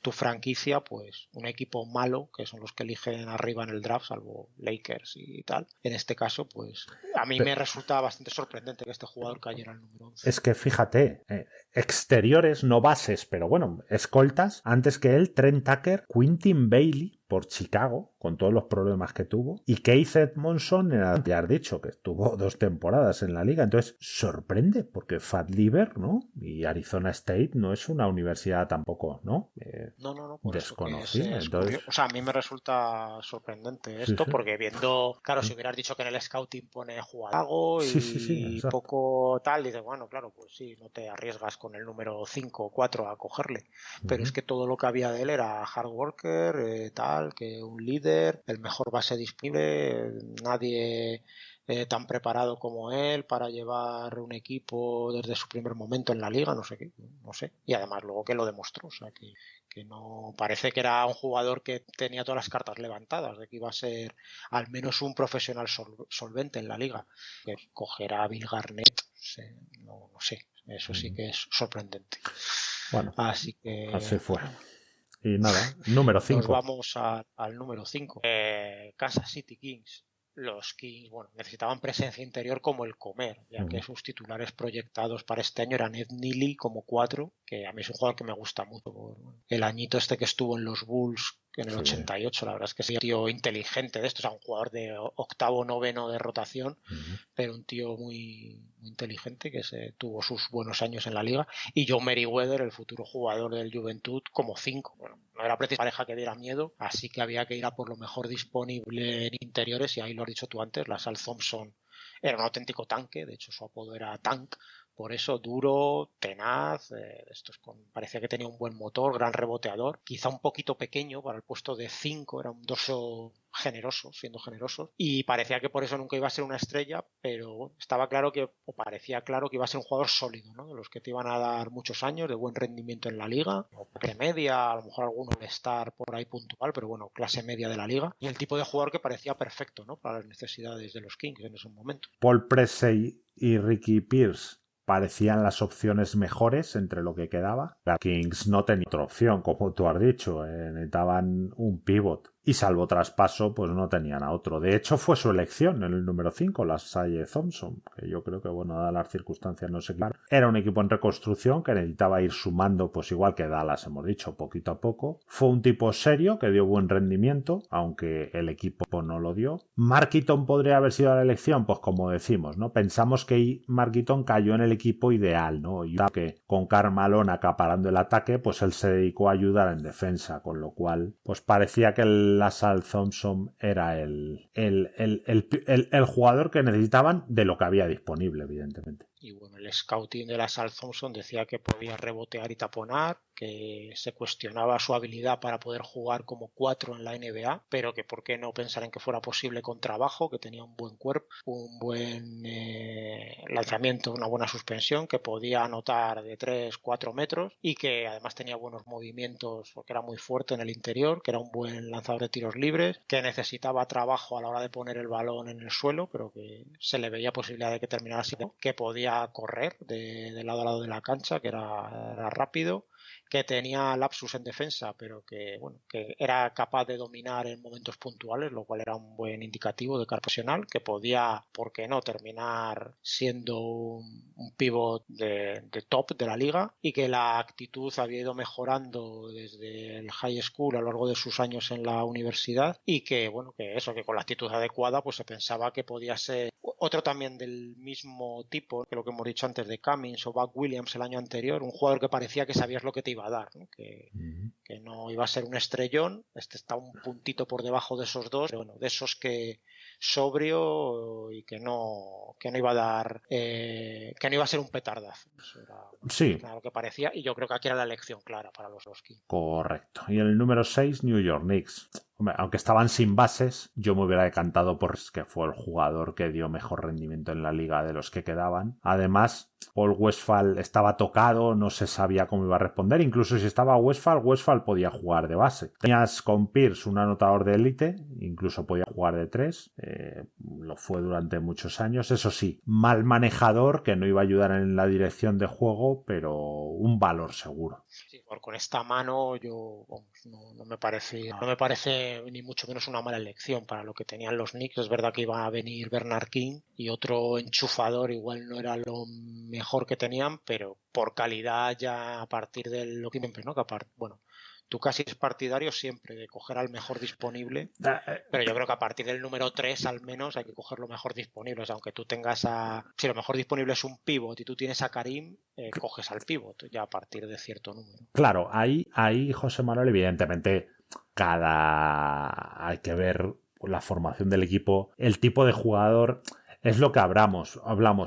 tu franquicia, pues un equipo malo, que son los que eligen arriba en el draft, salvo Lakers y tal. En este caso, pues a mí me resulta bastante sorprendente que este jugador cayera al número 11. Es que fíjate, exteriores, no bases, pero bueno, escoltas, antes que él, Trent Tucker, Quentin Bailey por Chicago, con todos los problemas que tuvo, y Keith Edmondson, ya has dicho que estuvo 2 temporadas en la liga. Entonces sorprende, porque Fat Lever, ¿no? Y Arizona State no es una universidad tampoco, ¿no? No, por desconocida. Eso entonces... O sea, a mí me resulta sorprendente esto, sí. Porque viendo, claro, si hubieras dicho que en el scouting pone jugador y poco tal, dices, bueno, claro, pues sí, no te arriesgas con el número 5 o 4 a cogerle, pero es que todo lo que había de él era hard worker, tal, que un líder, el mejor base disponible, nadie tan preparado como él para llevar un equipo desde su primer momento en la liga, no sé, y además luego que lo demostró, o sea que no parece que era un jugador que tenía todas las cartas levantadas, de que iba a ser al menos un profesional solvente en la liga. Que coger a Bill Garnett, no sé, eso sí que es sorprendente. Bueno, Así que así fue. Y nada, número 5. Nos vamos al número 5. Kansas City Kings. Los Kings, bueno, necesitaban presencia interior como el comer, ya que sus titulares proyectados para este año eran Ed Nealy como 4, que a mí es un jugador que me gusta mucho. El añito este que estuvo en los Bulls, que en el 88, la verdad es que es un tío inteligente de esto, o sea, un jugador de octavo, noveno de rotación, pero un tío muy, muy inteligente que tuvo sus buenos años en la liga. Y Joe Merriweather, el futuro jugador del Juventud, como 5. Bueno, no era precisamente pareja que diera miedo, así que había que ir a por lo mejor disponible en interiores, y ahí lo has dicho tú antes, la Sal Thompson era un auténtico tanque, de hecho su apodo era Tank, por eso duro, tenaz, parecía que tenía un buen motor, gran reboteador, quizá un poquito pequeño para el puesto de 5, era un dorso generoso, siendo generoso, y parecía que por eso nunca iba a ser una estrella, pero estaba claro parecía claro que iba a ser un jugador sólido, ¿no? De los que te iban a dar muchos años de buen rendimiento en la liga, o clase media, a lo mejor alguno All-Star por ahí puntual, pero bueno, clase media de la liga, y el tipo de jugador que parecía perfecto, ¿no? Para las necesidades de los Kings en ese momento. Paul Pressey y Ricky Pierce parecían las opciones mejores entre lo que quedaba. Los Kings no tenían otra opción, como tú has dicho, necesitaban un pivot. Y salvo traspaso, pues no tenían a otro. De hecho, fue su elección en el número 5, la Sal Thompson, que yo creo que, bueno, dadas las circunstancias no sé qué. Era un equipo en reconstrucción que necesitaba ir sumando, pues igual que Dallas, hemos dicho, poquito a poco. Fue un tipo serio que dio buen rendimiento, aunque el equipo no lo dio. Mark Eaton podría haber sido la elección, pues como decimos, ¿no? Pensamos que Mark Eaton cayó en el equipo ideal, ¿no? Y que con Karl Malone acaparando el ataque, pues él se dedicó a ayudar en defensa, con lo cual, pues parecía que la Sal Thompson era el jugador que necesitaban de lo que había disponible, evidentemente. Y bueno, el scouting de la Sal Thompson decía que podía rebotear y taponar, que se cuestionaba su habilidad para poder jugar como 4 en la NBA, pero que por qué no pensar en que fuera posible con trabajo, que tenía un buen cuerpo, un buen lanzamiento, una buena suspensión, que podía anotar de 3-4 metros y que además tenía buenos movimientos porque era muy fuerte en el interior, que era un buen lanzador de tiros libres, que necesitaba trabajo a la hora de poner el balón en el suelo, pero que se le veía posibilidad de que terminara así, que podía correr de lado a lado de la cancha, que era rápido, que tenía lapsus en defensa, pero que bueno, que era capaz de dominar en momentos puntuales, lo cual era un buen indicativo de cara profesional, que podía, ¿por qué no?, terminar siendo un pívot de top de la liga, y que la actitud había ido mejorando desde el high school a lo largo de sus años en la universidad, y que bueno, que con la actitud adecuada pues se pensaba que podía ser otro también del mismo tipo que lo que hemos dicho antes de Cummings o Buck Williams el año anterior, un jugador que parecía que sabías lo que te iba a dar, ¿no? Que no iba a ser un estrellón, está un puntito por debajo de esos dos, pero bueno, de esos que sobrio y que no iba a dar que no iba a ser un petardazo. Eso era lo que parecía, y yo creo que aquí era la elección clara para los Kings. Correcto. Y en el número 6, New York Knicks. Hombre, aunque estaban sin bases, yo me hubiera decantado por que fue el jugador que dio mejor rendimiento en la liga de los que quedaban. Además, Paul Westphal estaba tocado, no se sabía cómo iba a responder. Incluso si estaba Westphal podía jugar de base. Tenías con Pierce un anotador de élite, incluso podía jugar de 3. Lo fue durante muchos años. Eso sí, mal manejador, que no iba a ayudar en la dirección de juego, pero un valor seguro. Sí, con esta mano yo no me parece ni mucho menos una mala elección para lo que tenían los Knicks. Es verdad que iba a venir Bernard King y otro enchufador, igual no era lo mejor que tenían, pero por calidad ya a partir de lo que siempre, ¿no? Bueno, tú casi es partidario siempre de coger al mejor disponible, pero yo creo que a partir del número 3 al menos hay que coger lo mejor disponible. O sea, aunque tú tengas si lo mejor disponible es un pivot y tú tienes a Karim, coges al pivot ya a partir de cierto número. Claro, ahí José Manuel, evidentemente, hay que ver la formación del equipo, el tipo de jugador. Es lo que hablamos.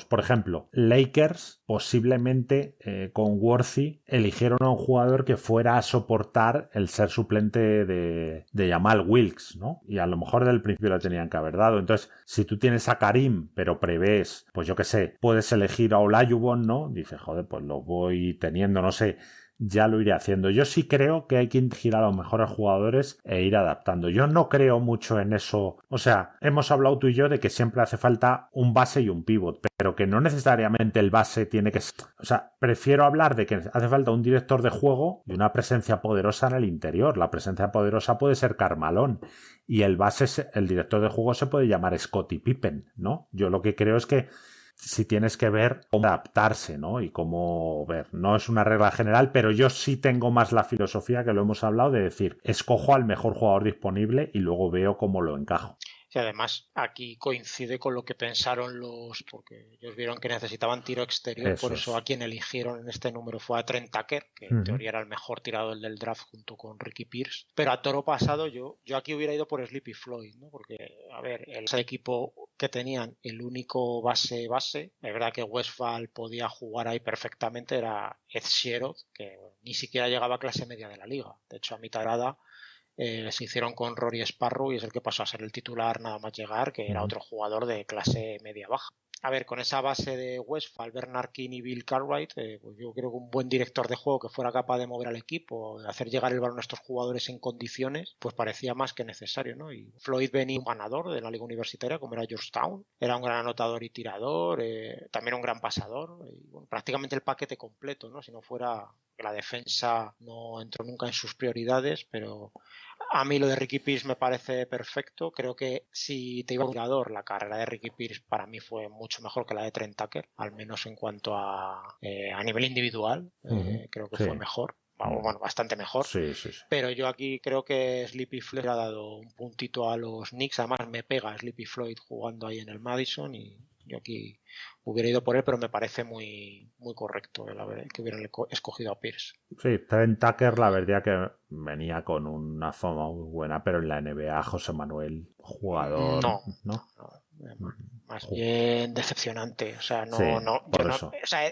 Por ejemplo, Lakers posiblemente con Worthy eligieron a un jugador que fuera a soportar el ser suplente de Jamal Wilkes, ¿no? Y a lo mejor desde el principio lo tenían que haber dado. Entonces, si tú tienes a Karim, pero prevés, pues yo qué sé, puedes elegir a Olajuwon, ¿no? Dices, joder, pues lo voy teniendo, no sé. ya lo iré haciendo. Yo sí creo que hay que girar a los mejores jugadores e ir adaptando. Yo no creo mucho en eso. O sea, hemos hablado tú y yo de que siempre hace falta un base y un pívot, pero que no necesariamente el base tiene que... O sea, prefiero hablar de que hace falta un director de juego y una presencia poderosa en el interior. La presencia poderosa puede ser Carmalón y el base, el director de juego se puede llamar Scottie Pippen, ¿no? Yo lo que creo es que si tienes que ver cómo adaptarse, ¿no? Y cómo ver. No es una regla general, pero yo sí tengo más la filosofía, que lo hemos hablado, de decir, escojo al mejor jugador disponible y luego veo cómo lo encajo. Y además aquí coincide con lo que pensaron porque ellos vieron que necesitaban tiro exterior, por eso a quien eligieron en este número fue a Trent Tucker, que en teoría era el mejor tirador del draft junto con Ricky Pierce. Pero a toro pasado yo aquí hubiera ido por Sleepy Floyd, ¿no? Porque, a ver, el equipo que tenían, el único base, es verdad que Westphal podía jugar ahí perfectamente, era Ed Sheeran, que ni siquiera llegaba a clase media de la liga. De hecho, a mitad de grada se hicieron con Rory Sparrow y es el que pasó a ser el titular nada más llegar, que era otro jugador de clase media-baja. A ver, con esa base de Westphal, Bernard King y Bill Cartwright, pues yo creo que un buen director de juego que fuera capaz de mover al equipo, de hacer llegar el balón a estos jugadores en condiciones, pues parecía más que necesario, ¿no? Y Floyd venía un ganador de la liga universitaria, como era Georgetown, era un gran anotador y tirador, también un gran pasador, y, bueno, prácticamente el paquete completo, ¿no? Si no fuera que la defensa no entró nunca en sus prioridades, pero a mí lo de Ricky Pierce me parece perfecto. Creo que si te iba a un tirador, la carrera de Ricky Pierce para mí fue mucho mejor que la de Trent Tucker, al menos en cuanto a nivel individual. Creo que fue mejor. Bueno, bastante mejor. Sí. Pero yo aquí creo que Sleepy Floyd ha dado un puntito a los Knicks. Además me pega Sleepy Floyd jugando ahí en el Madison y yo aquí hubiera ido por él, pero me parece muy, muy correcto que hubieran escogido a Pierce. Sí, Trent Tucker, la verdad que venía con una fama muy buena, pero en la NBA, José Manuel, jugador, ¿no? Más bien decepcionante. O sea, o sea,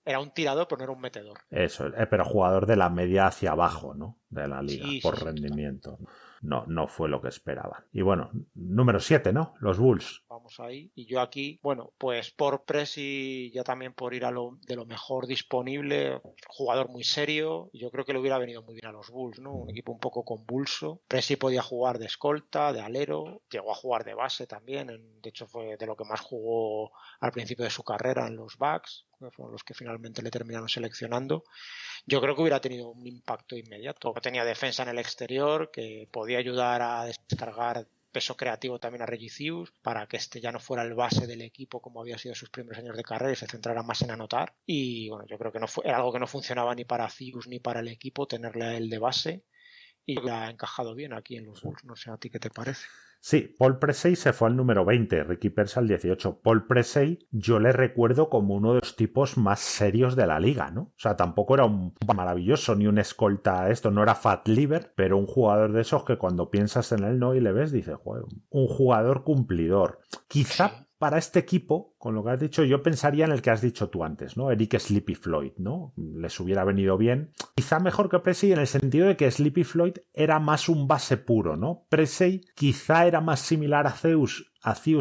era un tirador, pero no era un metedor. Eso, pero jugador de la media hacia abajo, ¿no? De la liga, por rendimiento. No fue lo que esperaban. Y bueno, número 7, ¿no? Los Bulls. Vamos ahí. Y yo aquí, bueno, pues por Presti, ya también por ir de lo mejor disponible, jugador muy serio. Yo creo que le hubiera venido muy bien a los Bulls, ¿no? Un equipo un poco convulso. Presti podía jugar de escolta, de alero, llegó a jugar de base también. De hecho, fue de lo que más jugó al principio de su carrera en los Bucks, que fueron los que finalmente le terminaron seleccionando. Yo creo que hubiera tenido un impacto inmediato. Tenía defensa en el exterior, que podía ayudar a descargar peso creativo también a Reggie Theus para que este ya no fuera el base del equipo como había sido sus primeros años de carrera y se centrara más en anotar. Y bueno, yo creo que era algo que no funcionaba ni para Theus ni para el equipo tenerle a él de base y le ha encajado bien aquí en los Bulls. No sé a ti qué te parece. Sí, Paul Pressey se fue al número 20, Ricky Pierce al 18. Paul Pressey yo le recuerdo como uno de los tipos más serios de la liga, ¿no? O sea, tampoco era un maravilloso ni un escolta esto, no era Fat Liver, pero un jugador de esos que cuando piensas en él, ¿no? Y le ves, dices, joder, un jugador cumplidor. Quizá para este equipo, con lo que has dicho, yo pensaría en el que has dicho tú antes, ¿no? Eric Sleepy Floyd, ¿no? Les hubiera venido bien. Quizá mejor que Pressey en el sentido de que Sleepy Floyd era más un base puro, ¿no? Pressey quizá era más similar a Theus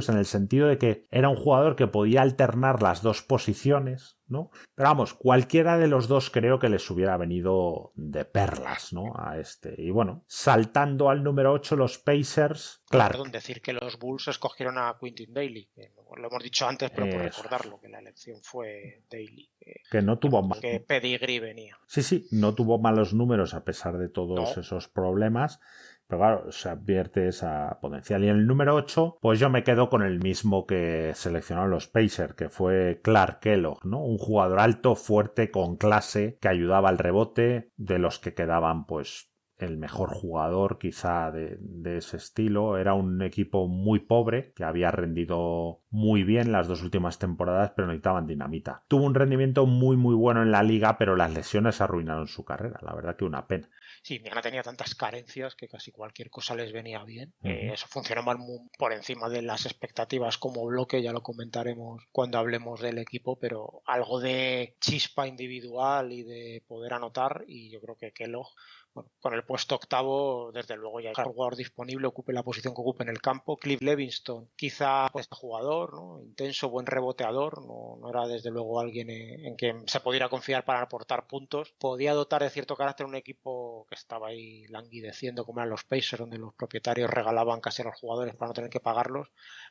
en el sentido de que era un jugador que podía alternar las dos posiciones, ¿no? Pero vamos, cualquiera de los dos creo que les hubiera venido de perlas, ¿no? A este. Y bueno, saltando al número 8, los Pacers, Clark. Perdón, decir que los Bulls escogieron a Quentin Daly, que lo hemos dicho antes, pero por recordarlo, que la elección fue Daly. Que no tuvo mal. Que Pedigree venía. Sí, no tuvo malos números a pesar de todos esos problemas. Pero claro, se advierte esa potencial. Y en el número 8, pues yo me quedo con el mismo que seleccionaron los Pacers, que fue Clark Kellogg, ¿no? Un jugador alto, fuerte, con clase, que ayudaba al rebote, de los que quedaban, pues, el mejor jugador quizá de ese estilo. Era un equipo muy pobre, que había rendido muy bien las dos últimas temporadas, pero necesitaban dinamita. Tuvo un rendimiento muy bueno en la liga, pero las lesiones arruinaron su carrera. La verdad que una pena. Sí, Indiana tenía tantas carencias que casi cualquier cosa les venía bien. Eso funcionaba por encima de las expectativas como bloque, ya lo comentaremos cuando hablemos del equipo, pero algo de chispa individual y de poder anotar, y yo creo que Kellogg, bueno, con el puesto octavo, desde luego ya el jugador disponible, ocupe la posición que ocupe en el campo. Cliff Levingston, quizá pues, jugador, tirador, ¿no? Intenso, buen reboteador, no era desde luego alguien en quien se pudiera confiar para aportar puntos. Podía dotar de cierto carácter un equipo que estaba ahí languideciendo como eran los Pacers, donde los propietarios regalaban casi a los jugadores para no tener que pagarlos.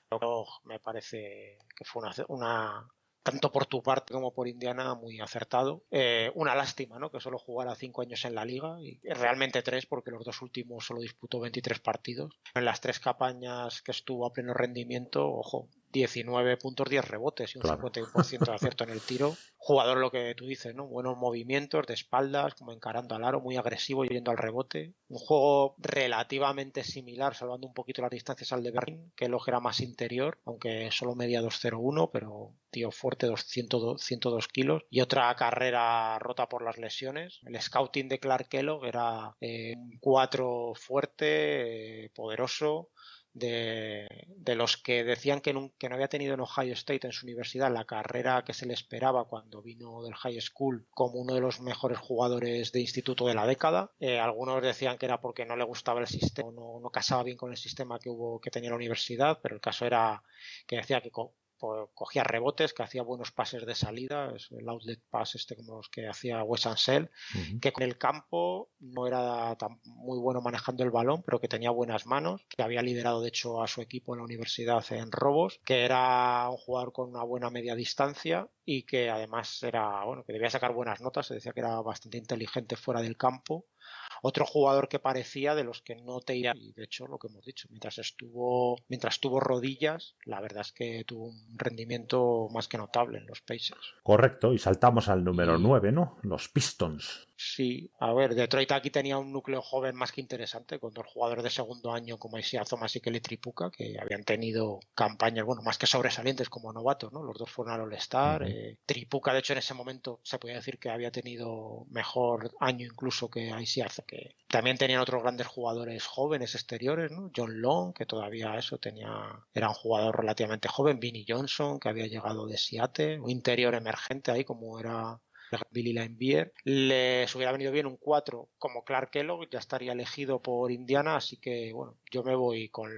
Pero me parece que fue una tanto por tu parte como por Indiana, muy acertado. Una lástima, ¿no? Que solo jugara 5 años en la liga, y realmente 3, porque los 2 últimos solo disputó 23 partidos. En las 3 campañas que estuvo a pleno rendimiento, ojo, 19 puntos, 10 rebotes y un Claro. 51% de acierto en el tiro. Jugador, lo que tú dices, ¿no? Buenos movimientos de espaldas, como encarando al aro, muy agresivo y yendo al rebote. Un juego relativamente similar, salvando un poquito las distancias al de Berlín, que el era más interior, aunque solo medía 2.01, pero tío fuerte, 102 kilos. Y otra carrera rota por las lesiones. El scouting de Clark Kellogg era un 4 fuerte, poderoso, de los que decían que no había tenido en Ohio State, en su universidad, la carrera que se le esperaba cuando vino del high school, como uno de los mejores jugadores de instituto de la década. Algunos decían que era porque no le gustaba el sistema, no casaba bien con el sistema que tenía la universidad, pero el caso era que decía que cogía rebotes, que hacía buenos pases de salida, el outlet pass como los que hacía Wes Ansel, que con el campo no era tan muy bueno manejando el balón, pero que tenía buenas manos, que había liderado de hecho a su equipo en la universidad en robos, que era un jugador con una buena media distancia y que además que debía sacar buenas notas. Se decía que era bastante inteligente fuera del campo. Otro jugador que parecía de los que no te iría, y de hecho lo que hemos dicho, mientras tuvo rodillas, la verdad es que tuvo un rendimiento más que notable en los Pacers. Correcto, y saltamos al número 9, ¿no? Los Pistons. Sí, a ver, Detroit aquí tenía un núcleo joven más que interesante, con 2 jugadores de segundo año como Isaiah Thomas y Kelly Tripucka, que habían tenido campañas, más que sobresalientes como novatos, ¿no? Los dos fueron al All-Star. Tripucka, de hecho, en ese momento se podía decir que había tenido mejor año incluso que Isaiah, que también tenían otros grandes jugadores jóvenes exteriores, ¿no? John Long, que todavía era un jugador relativamente joven, Vinnie Johnson, que había llegado de Seattle, un interior emergente ahí como era Billy Laimbeer. Les hubiera venido bien un 4 como Clark Kellogg, ya estaría elegido por Indiana, así que yo me voy con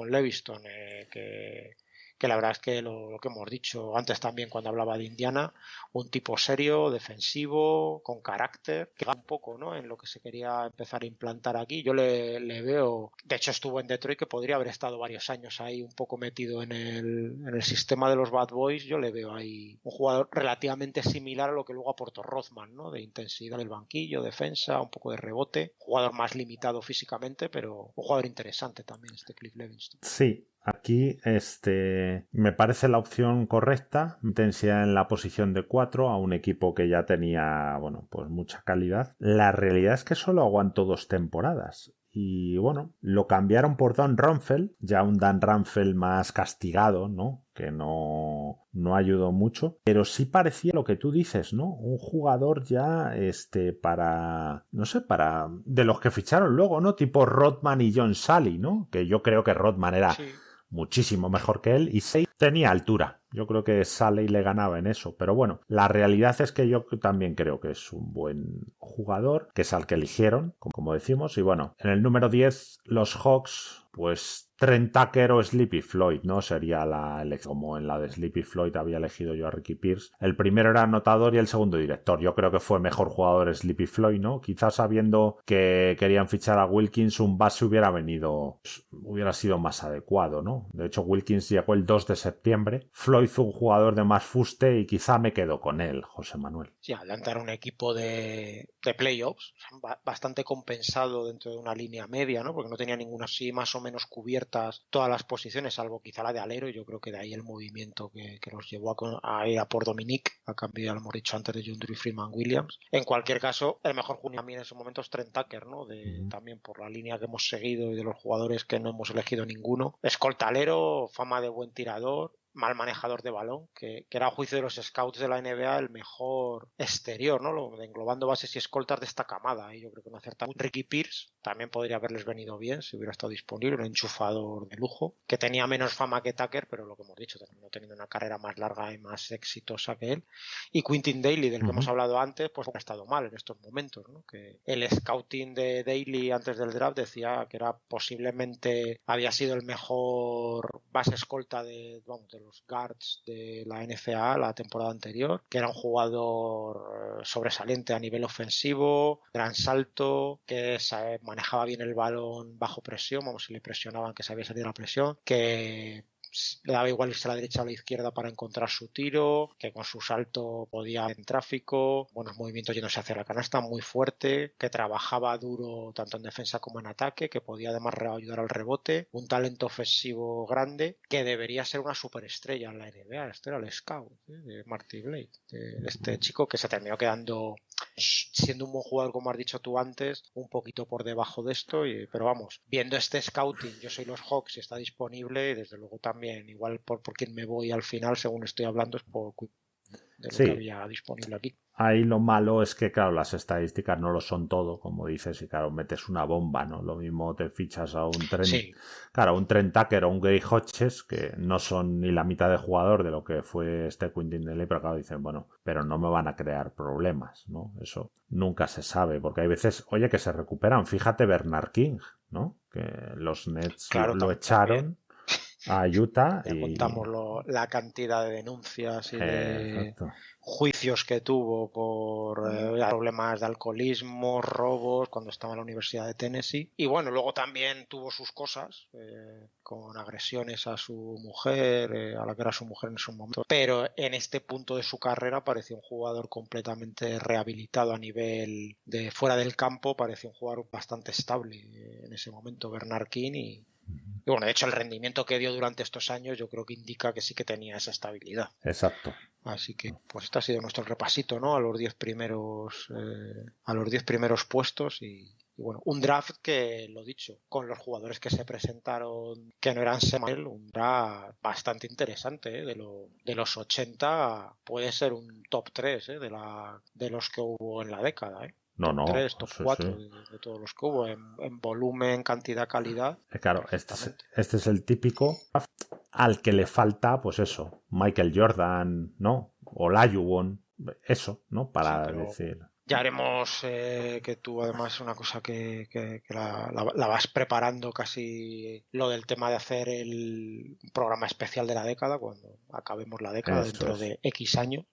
Leviston, que la verdad es que lo que hemos dicho antes también cuando hablaba de Indiana, un tipo serio, defensivo, con carácter, que va un poco, ¿no?, en lo que se quería empezar a implantar aquí. Yo le veo, de hecho estuvo en Detroit, que podría haber estado varios años ahí un poco metido en el sistema de los Bad Boys. Yo le veo ahí un jugador relativamente similar a lo que luego aportó Rothman, ¿no?, de intensidad en el banquillo, defensa, un poco de rebote, jugador más limitado físicamente, pero un jugador interesante también Cliff Levingston. Sí. Aquí me parece la opción correcta, intensidad en la posición de 4 a un equipo que ya tenía, pues mucha calidad. La realidad es que solo aguantó 2 temporadas. Y lo cambiaron por Dan Rumfeld, ya un Dan Rumfeld más castigado, ¿no? Que no ayudó mucho, pero sí parecía lo que tú dices, ¿no? Un jugador ya, para de los que ficharon luego, ¿no? Tipo Rodman y John Salley, ¿no? Que yo creo que Rodman era muchísimo mejor que él, y Salley tenía altura. Yo creo que Salley le ganaba en eso, pero la realidad es que yo también creo que es un buen jugador, que es al que eligieron, como decimos, y en el número 10, los Hawks, pues Trent Tucker o Sleepy Floyd, ¿no? Sería la elección. Como en la de Sleepy Floyd había elegido yo a Ricky Pierce. El primero era anotador y el segundo director. Yo creo que fue mejor jugador Sleepy Floyd, ¿no? Quizás sabiendo que querían fichar a Wilkins, un base hubiera sido más adecuado, ¿no? De hecho, Wilkins llegó el 2 de septiembre. Floyd fue un jugador de más fuste y quizá me quedo con él, José Manuel. Sí, adelantar un equipo de playoffs, bastante compensado dentro de una línea media, ¿no? Porque no tenía ninguna así más o menos cubiertas todas las posiciones, salvo quizá la de alero, y yo creo que de ahí el movimiento que los llevó a ir a por Dominique, a cambio, ya lo hemos dicho antes, de John Drew Freeman Williams. En cualquier caso, el mejor jugador también en ese momento es Trent Tucker, ¿no? También por la línea que hemos seguido y de los jugadores que no hemos elegido ninguno. Escoltalero, fama de buen tirador, mal manejador de balón, que era a juicio de los scouts de la NBA el mejor exterior, ¿no? Englobando bases y escoltas de esta camada, y yo creo que no acertamos. Ricky Pierce, también podría haberles venido bien si hubiera estado disponible, un enchufador de lujo, que tenía menos fama que Tucker, pero lo que hemos dicho, terminó teniendo una carrera más larga y más exitosa que él. Y Quintin Dailly, del que hemos hablado antes, pues no ha estado mal en estos momentos, ¿no? Que el scouting de Dailly antes del draft decía que era posiblemente, había sido el mejor base escolta de los guards de la NCAA la temporada anterior, que era un jugador sobresaliente a nivel ofensivo, gran salto, que manejaba bien el balón bajo presión, si le presionaban que sabía salir a la presión, que le daba igual irse a la derecha o a la izquierda para encontrar su tiro, que con su salto podía en tráfico, buenos movimientos yéndose hacia la canasta, muy fuerte, que trabajaba duro tanto en defensa como en ataque, que podía además ayudar al rebote, un talento ofensivo grande, que debería ser una superestrella en la NBA. Este era el scout de Marty Blake, de este chico que se terminó quedando, siendo un buen jugador, como has dicho tú antes, un poquito por debajo de esto, pero vamos, viendo este scouting, yo soy los Hawks y está disponible, y desde luego también, igual por quien me voy al final, según estoy hablando, es por de lo que había disponible aquí. Ahí lo malo es que, claro, las estadísticas no lo son todo, como dices, y claro, metes una bomba, ¿no? Lo mismo te fichas a un tren, claro, un Trent Tucker o un Gray Hodges, que no son ni la mitad de jugador de lo que fue este Quintin Dailly, pero claro, dicen, bueno, pero no me van a crear problemas, ¿no? Eso nunca se sabe, porque hay veces, oye, que se recuperan. Fíjate Bernard King, ¿no? Que los Nets lo echaron a Utah ya contamos la cantidad de denuncias y de juicios que tuvo por problemas de alcoholismo, robos, cuando estaba en la Universidad de Tennessee. Y bueno, luego también tuvo sus cosas, con agresiones a su mujer, a la que era su mujer en su momento. Pero en este punto de su carrera parecía un jugador completamente rehabilitado a nivel de fuera del campo, parecía un jugador bastante estable en ese momento, Bernard King, y bueno, de hecho el rendimiento que dio durante estos años yo creo que indica que sí que tenía esa estabilidad. Exacto. Así que pues este ha sido nuestro repasito, ¿no? A los 10 primeros puestos y bueno, un draft que, lo dicho, con los jugadores que se presentaron que no eran semanal, un draft bastante interesante, ¿eh? De los 80 puede ser un top 3, ¿eh? de los que hubo en la década, ¿eh? Top 3, top 4 sí. De todos los que hubo en volumen, cantidad, calidad. Claro, este es el típico al que le falta, pues eso, Michael Jordan, ¿no? O Olajuwon, eso, ¿no? Para decir. Ya haremos que tú además una cosa que la vas preparando casi, lo del tema de hacer el programa especial de la década cuando acabemos la década, dentro de X años.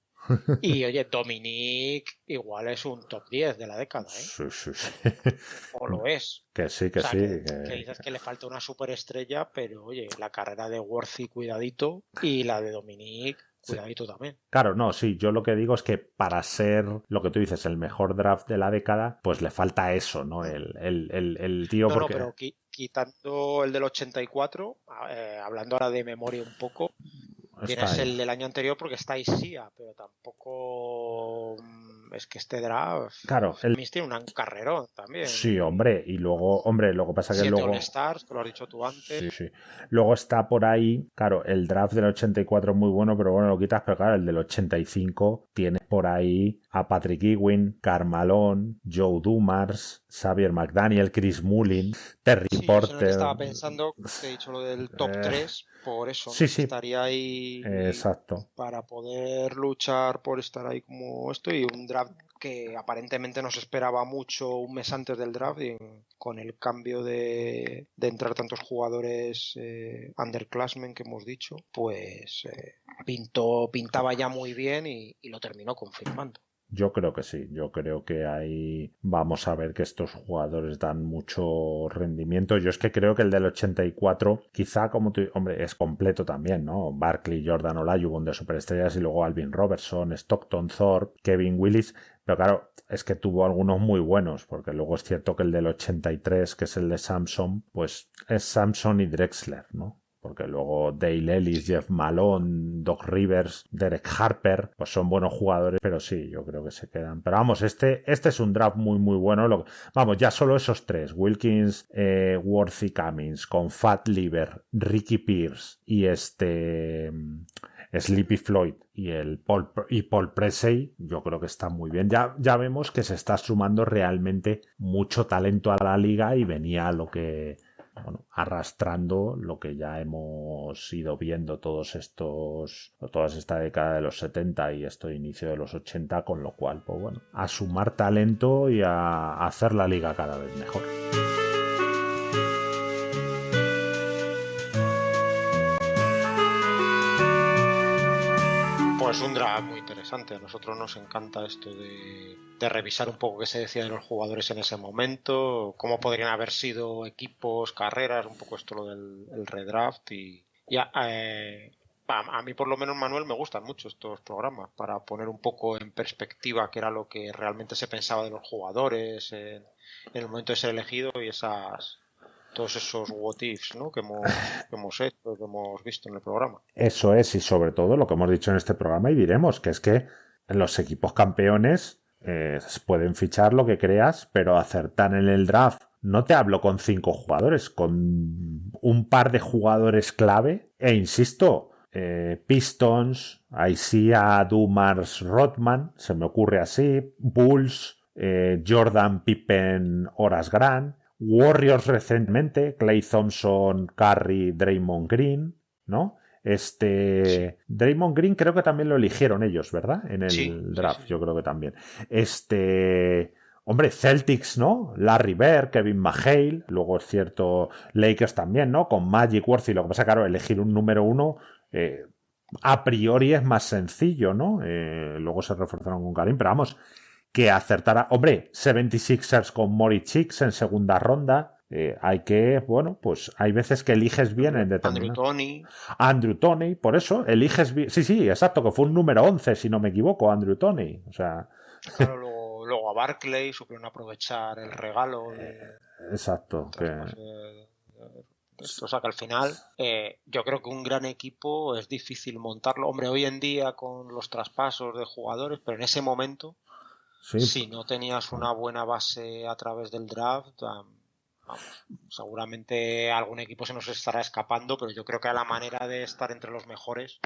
Y oye, Dominique igual es un top 10 de la década, ¿eh? Sí. O lo es. Que sí. Que dices que le falta una superestrella, pero oye, la carrera de Worthy, cuidadito, y la de Dominique, cuidadito también. Claro, no, sí, yo lo que digo es que para ser, lo que tú dices, el mejor draft de la década, pues le falta eso, ¿no? El tío porque... No, pero quitando el del 84, hablando ahora de memoria un poco, tienes el del año anterior porque está Isia, pero tampoco es que este draft, claro, tiene un carrerón también. Sí, hombre, y luego, lo que pasa que 7 luego... All-Stars, que lo has dicho tú antes. Sí. Luego está por ahí, claro, el draft del 84 es muy bueno, pero bueno, lo quitas, pero claro, el del 85 tiene por ahí a Patrick Ewing, Karl Malone, Joe Dumars, Xavier McDaniel, Chris Mullin, Terry Porter... Yo estaba pensando, te he dicho lo del top 3, por eso, ¿no? Estaría ahí exacto. Para poder luchar por estar ahí como esto, y un draft que aparentemente no se esperaba mucho un mes antes del draft, y con el cambio de entrar tantos jugadores underclassmen que hemos dicho, pues pintaba ya muy bien y lo terminó confirmando. Yo creo que sí, yo creo que ahí vamos a ver que estos jugadores dan mucho rendimiento. Yo es que creo que el del 84, quizá como tú, hombre, es completo también, ¿no? Barkley, Jordan, Olajuwon de superestrellas, y luego Alvin Robertson, Stockton, Thorpe, Kevin Willis. Pero claro, es que tuvo algunos muy buenos, porque luego es cierto que el del 83, que es el de Samson, pues es Samson y Drexler, ¿no? Porque luego Dale Ellis, Jeff Malone, Doc Rivers, Derek Harper, pues son buenos jugadores, pero sí, yo creo que se quedan. Pero vamos, este es un draft muy, muy bueno. Vamos, ya solo esos tres, Wilkins, Worthy Cummings, con Fat Lever, Ricky Pierce y Sleepy Floyd y Paul Pressey, yo creo que están muy bien. Ya vemos que se está sumando realmente mucho talento a la liga y venía bueno, arrastrando lo que ya hemos ido viendo toda esta década de los 70 y inicio de los 80, con lo cual, pues bueno, a sumar talento y a hacer la liga cada vez mejor. Pues un draft muy interesante. A nosotros nos encanta esto de revisar un poco qué se decía de los jugadores en ese momento, cómo podrían haber sido equipos, carreras, un poco esto lo del redraft a mí por lo menos, Manuel, me gustan mucho estos programas para poner un poco en perspectiva qué era lo que realmente se pensaba de los jugadores en el momento de ser elegido y todos esos what ifs, ¿no? que hemos hecho, que hemos visto en el programa. Eso es, y sobre todo lo que hemos dicho en este programa y diremos, que es que los equipos campeones pueden fichar lo que creas, pero acertar en el draft, no te hablo con 5 jugadores, con un par de jugadores clave, e insisto, Pistons, Isaiah Dumars Rodman, se me ocurre así, Bulls, Jordan Pippen, Horace Grant, Warriors recientemente, Klay Thompson, Curry, Draymond Green, ¿no? Sí. Draymond Green creo que también lo eligieron ellos, ¿verdad? En el draft, sí. Yo creo que también. Hombre, Celtics, ¿no? Larry Bird, Kevin McHale, luego es cierto, Lakers también, ¿no? Con Magic, Worthy, lo que pasa, claro, elegir un número 1 a priori es más sencillo, ¿no? Luego se reforzaron con Karim, pero vamos, que acertara. Hombre, 76ers con Moritz Chicks en segunda ronda. Pues hay veces que eliges bien en determinado. Andrew Toney, por eso, eliges bien. Sí, exacto, que fue un número 11, si no me equivoco, Andrew Toney. O sea. Claro, luego a Barclay supieron aprovechar el regalo. Exacto. O sea que al final yo creo que un gran equipo es difícil montarlo. Hombre, hoy en día con los traspasos de jugadores, pero en ese momento, sí, si no tenías una buena base a través del draft, seguramente algún equipo se nos estará escapando, pero yo creo que la manera de estar entre los mejores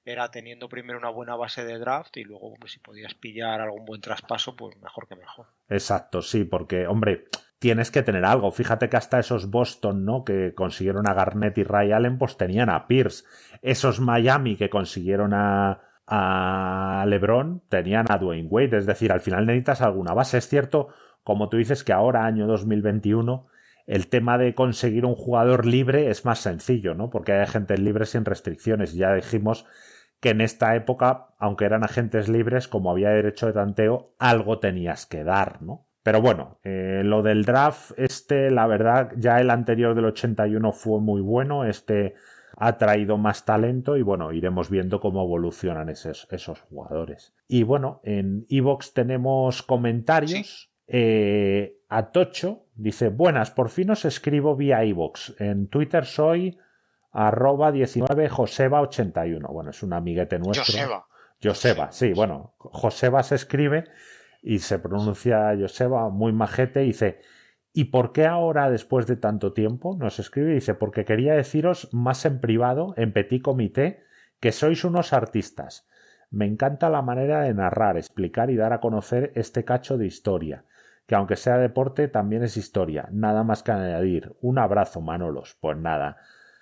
era teniendo primero una buena base de draft y luego, hombre, si podías pillar algún buen traspaso, pues mejor que mejor. Exacto, sí, porque, hombre, tienes que tener algo. Fíjate que hasta esos Boston, ¿no?, que consiguieron a Garnett y Ray Allen, pues tenían a Pierce. Esos Miami que consiguieron a LeBron tenían a Dwayne Wade. Es decir, al final necesitas alguna base. Es cierto, como tú dices, que ahora, año 2021, el tema de conseguir un jugador libre es más sencillo, ¿no? Porque hay agentes libres sin restricciones. Ya dijimos que en esta época, aunque eran agentes libres, como había derecho de tanteo, algo tenías que dar, ¿no? Pero bueno, lo del draft, la verdad, ya el anterior del 81 fue muy bueno, ha traído más talento y bueno, iremos viendo cómo evolucionan esos jugadores. Y bueno, en iVoox tenemos comentarios. Sí. Atocho dice: buenas, por fin os escribo vía iVoox. En Twitter soy @19joseba81. Bueno, es un amiguete nuestro. Joseba, sí, bueno, Joseba se escribe y se pronuncia Joseba, muy majete. Dice: ¿y por qué ahora, después de tanto tiempo? Nos escribe y dice: porque quería deciros más en privado, en petit comité, que sois unos artistas. Me encanta la manera de narrar, explicar y dar a conocer este cacho de historia, que aunque sea deporte, también es historia. Nada más que añadir. Un abrazo, Manolos. Pues nada,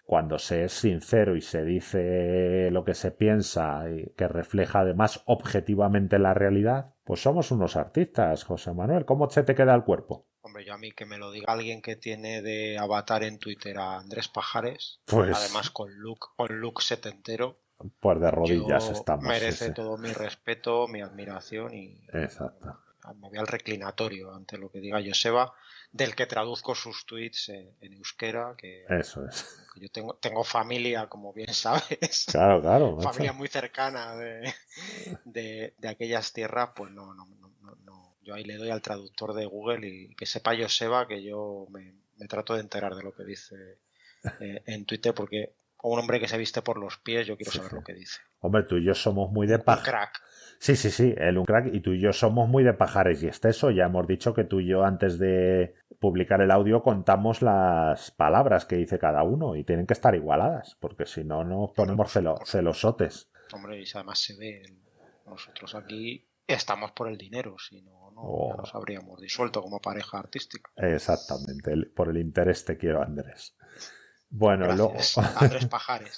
cuando se es sincero y se dice lo que se piensa y que refleja además objetivamente la realidad, pues somos unos artistas, José Manuel. ¿Cómo se te queda el cuerpo? Hombre, yo a mí que me lo diga alguien que tiene de avatar en Twitter a Andrés Pajares, pues, además con look setentero, pues de rodillas estamos. Merece todo mi respeto, mi admiración y exacto. Me voy al reclinatorio ante lo que diga Joseba, del que traduzco sus tweets en euskera, que eso es. Que yo tengo familia, como bien sabes. Claro. Familia muy cercana de aquellas tierras, pues no. Yo ahí le doy al traductor de Google y que sepa Joseba que yo me trato de enterar de lo que dice en Twitter, porque un hombre que se viste por los pies, yo quiero saber lo que dice. Hombre, tú y yo somos muy de paja. Un crack. Sí, un crack. Y tú y yo somos muy de Pajares y Esteso. Ya hemos dicho que tú y yo, antes de publicar el audio, contamos las palabras que dice cada uno y tienen que estar igualadas, porque si no nos ponemos celosotes. Hombre, y además se ve, nosotros aquí estamos por el dinero, si no, ya nos habríamos disuelto como pareja artística. Exactamente, por el interés te quiero, Andrés. Bueno, gracias, Andrés Pajares.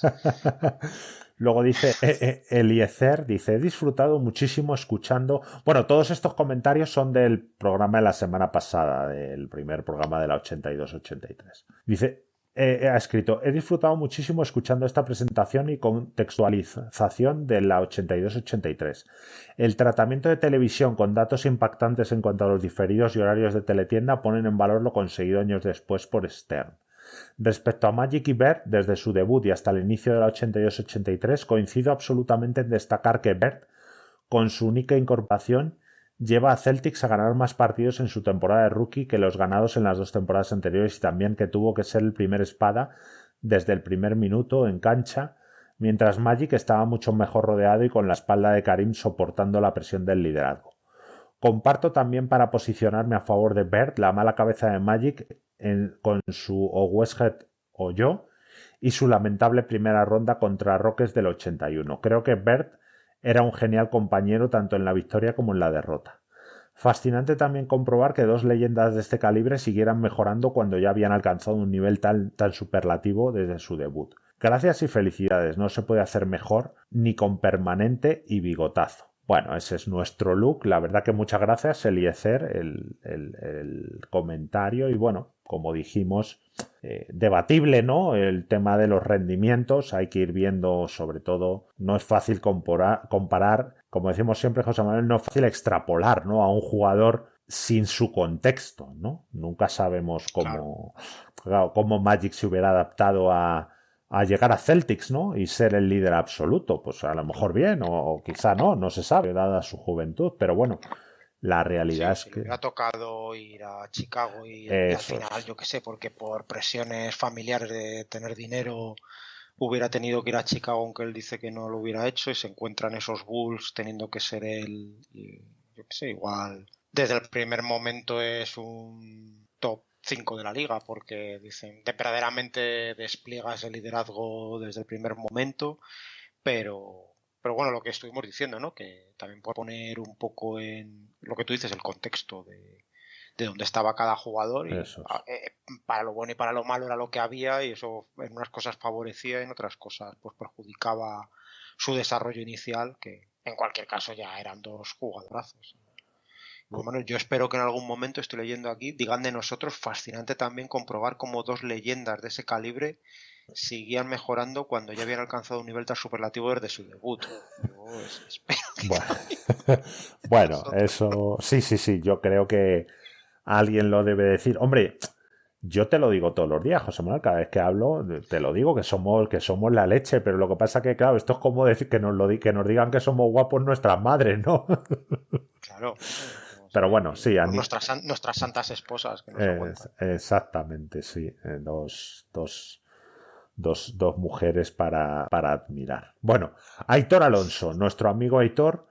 Luego dice Eliezer, dice, he disfrutado muchísimo escuchando... Bueno, todos estos comentarios son del programa de la semana pasada, del primer programa de la 82-83. Dice, ha escrito, he disfrutado muchísimo escuchando esta presentación y contextualización de la 82-83. El tratamiento de televisión con datos impactantes en cuanto a los diferidos y horarios de teletienda ponen en valor lo conseguido años después por Stern. Respecto a Magic y Bert, desde su debut y hasta el inicio de la 82-83, coincido absolutamente en destacar que Bert, con su única incorporación, lleva a Celtics a ganar más partidos en su temporada de rookie que los ganados en las 2 temporadas anteriores y también que tuvo que ser el primer espada desde el primer minuto en cancha, mientras Magic estaba mucho mejor rodeado y con la espalda de Karim soportando la presión del liderazgo. Comparto también para posicionarme a favor de Bert la mala cabeza de Magic con su o Westhead o yo y su lamentable primera ronda contra Rockets del 81. Creo que Bert era un genial compañero tanto en la victoria como en la derrota. Fascinante también comprobar que 2 leyendas de este calibre siguieran mejorando cuando ya habían alcanzado un nivel tan superlativo desde su debut. Gracias y felicidades, no se puede hacer mejor ni con permanente y bigotazo. Bueno, ese es nuestro look. La verdad que muchas gracias, Eliezer, el comentario. Y bueno, como dijimos, debatible, ¿no? El tema de los rendimientos. Hay que ir viendo, sobre todo, no es fácil comparar, como decimos siempre, José Manuel, no es fácil extrapolar, ¿no? A un jugador sin su contexto, ¿no? Nunca sabemos cómo Magic se hubiera adaptado a llegar a Celtics, ¿no? Y ser el líder absoluto. Pues a lo mejor bien, o quizá no se sabe, dada su juventud, pero bueno, la realidad es si que... le hubiera tocado ir a Chicago y al final, yo qué sé, porque por presiones familiares de tener dinero hubiera tenido que ir a Chicago, aunque él dice que no lo hubiera hecho, y se encuentran esos Bulls teniendo que ser él, y yo qué sé, igual desde el primer momento es un top 5 de la liga, porque dicen, verdaderamente despliega ese liderazgo desde el primer momento, pero bueno, lo que estuvimos diciendo, ¿no? Que también puede poner un poco en lo que tú dices, el contexto de dónde estaba cada jugador y para lo bueno y para lo malo era lo que había y eso en unas cosas favorecía y en otras cosas pues perjudicaba su desarrollo inicial, que en cualquier caso ya eran 2 jugadorazos. Bueno, yo espero que en algún momento, estoy leyendo aquí, digan de nosotros, fascinante también comprobar cómo 2 leyendas de ese calibre seguían mejorando cuando ya habían alcanzado un nivel tan superlativo desde su debut. Yo espero que bueno, eso sí, yo creo que alguien lo debe decir. Hombre, yo te lo digo todos los días, José Manuel, cada vez que hablo te lo digo que somos la leche, pero lo que pasa que claro, esto es como decir que nos digan que somos guapos nuestras madres, ¿no? Claro. Pero bueno, sí. Nuestras santas esposas que nos aguantan. Exactamente, sí. Dos mujeres para admirar. Bueno, Aitor Alonso, nuestro amigo Aitor,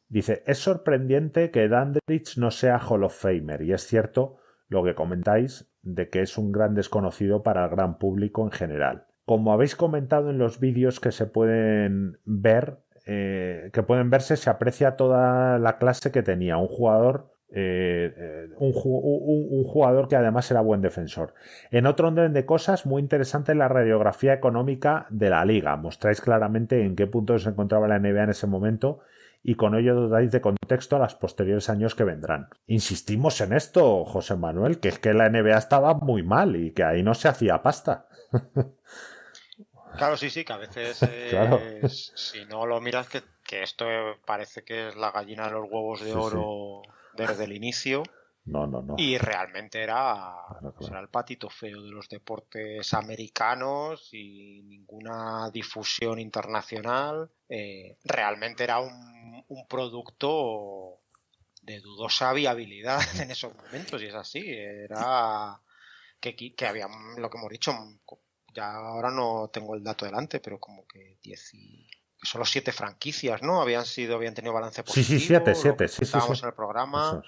dice, es sorprendente que Dandridge no sea Hall of Famer, y es cierto lo que comentáis de que es un gran desconocido para el gran público en general. Como habéis comentado en los vídeos que se pueden ver, que pueden verse, se aprecia toda la clase que tenía un jugador un jugador que además era buen defensor. En otro orden de cosas, muy interesante la radiografía económica de la liga. Mostráis claramente en qué punto se encontraba la NBA en ese momento y con ello dais de contexto a los posteriores años que vendrán. Insistimos en esto, José Manuel, que es que la NBA estaba muy mal y que ahí no se hacía pasta. Claro, sí, que a veces claro. si no lo miras que esto parece que es la gallina de los huevos de oro desde el inicio. No. Y realmente era, claro. era el patito feo de los deportes americanos y ninguna difusión internacional. Realmente era un producto de dudosa viabilidad en esos momentos y es así. Era que había lo que hemos dicho, ya ahora no tengo el dato delante, pero como que solo 7 franquicias, ¿no? Habían tenido balance positivo. Sí, 7. Estábamos en el programa. Eso es.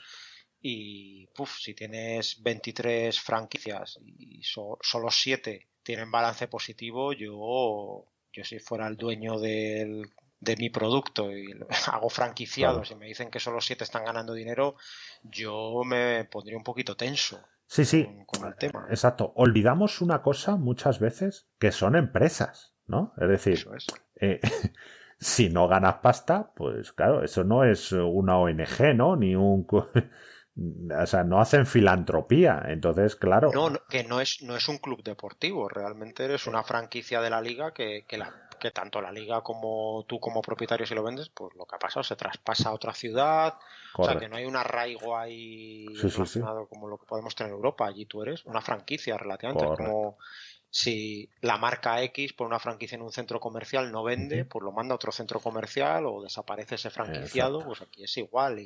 Y si tienes 23 franquicias y solo 7 tienen balance positivo, yo si fuera el dueño del de mi producto y hago franquiciados Claro. y me dicen que solo 7 están ganando dinero, yo me pondría un poquito tenso Sí, sí, con el tema. exacto. Olvidamos una cosa muchas veces, que son empresas, ¿no? Es decir, Eso es. si no ganas pasta, pues claro, eso no es una ONG, ¿no? Ni un... O sea, no hacen filantropía. Entonces, claro, No, que no es un club deportivo, realmente eres una franquicia de la liga que tanto la liga como tú como propietario si lo vendes, pues lo que ha pasado se traspasa a otra ciudad, o sea que no correcto. hay un arraigo ahí Sí, sí, sí, relacionado como lo que podemos tener en Europa, allí tú eres una franquicia relativamente, es correcto. como si la marca X por una franquicia en un centro comercial no vende, Ujú. pues lo manda a otro centro comercial o desaparece ese franquiciado, Exacto. pues aquí es igual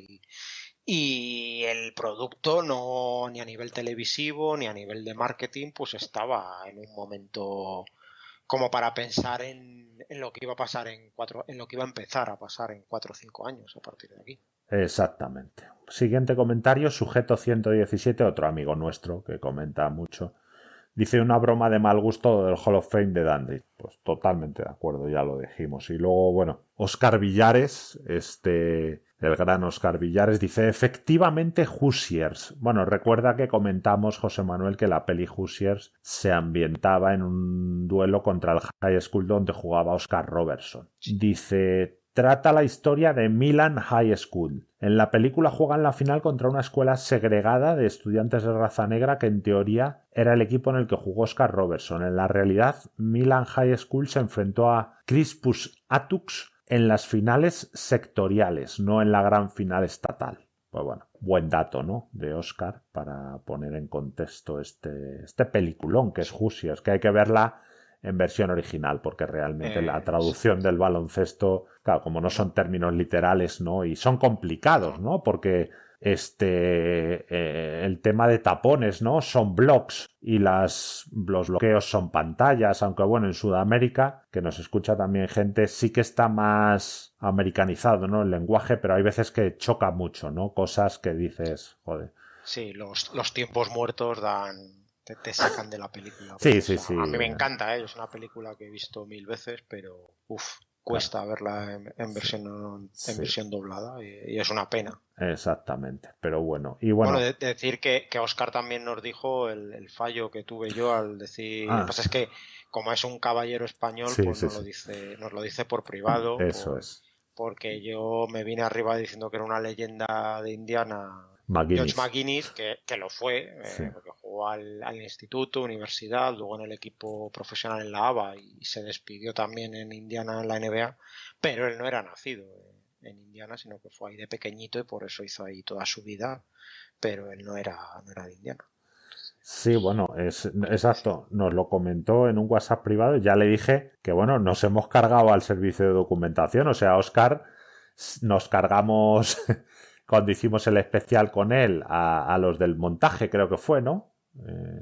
y el producto no, ni a nivel televisivo, ni a nivel de marketing, pues estaba en un momento como para pensar en lo que iba a pasar en lo que iba a empezar a pasar en 4 o 5 años a partir de aquí. Exactamente. Siguiente comentario, sujeto 117, otro amigo nuestro que comenta mucho. Dice una broma de mal gusto del Hall of Fame de Dandy. Pues totalmente de acuerdo, ya lo dijimos. Y luego, bueno, Oscar Villares, el gran Oscar Villares, dice efectivamente Hoosiers. Bueno, recuerda que comentamos, José Manuel, que la peli Hoosiers se ambientaba en un duelo contra el High School donde jugaba Oscar Robertson. Dice, trata la historia de Milan High School. En la película juegan la final contra una escuela segregada de estudiantes de raza negra que en teoría era el equipo en el que jugó Oscar Robertson. En la realidad, Milan High School se enfrentó a Crispus Attucks en las finales sectoriales, no en la gran final estatal. Pues bueno, buen dato, ¿no? De Oscar para poner en contexto este peliculón que es Sí. Hoosiers, que hay que verla en versión original, porque realmente la traducción del baloncesto, claro, como no son términos literales, ¿no? Y son complicados, ¿no? Porque el tema de tapones, ¿no? Son blocks y los bloqueos son pantallas, aunque bueno, en Sudamérica, que nos escucha también gente, sí que está más americanizado, ¿no? El lenguaje, pero hay veces que choca mucho, ¿no? Cosas que dices, joder. Sí, los tiempos muertos te sacan de la película a Sí, veces. sí, O sea, a sí, mí me encanta, ¿eh? Es una película que he visto 1000 veces, pero claro. cuesta verla Sí, en sí, versión doblada y es una pena. exactamente. Pero bueno, y Bueno, bueno, de decir que Oscar también nos dijo el fallo que tuve yo al decir. Lo que ah, pasa es que, como es un caballero español, sí, pues sí, sí, nos lo dice por privado, eso es. porque yo me vine arriba diciendo que era una leyenda de Indiana. George McGuinness, McGuinness, que lo fue, sí. porque jugó al instituto, universidad, luego en el equipo profesional en la ABA y se despidió también en Indiana en la NBA, pero él no era nacido en Indiana, sino que fue ahí de pequeñito y por eso hizo ahí toda su vida, pero él no era de Indiana. Sí, bueno, es exacto. Nos lo comentó en un WhatsApp privado y ya le dije que, bueno, nos hemos cargado al servicio de documentación. O sea, Oscar, nos cargamos cuando hicimos el especial con él a los del montaje, creo que fue, ¿no?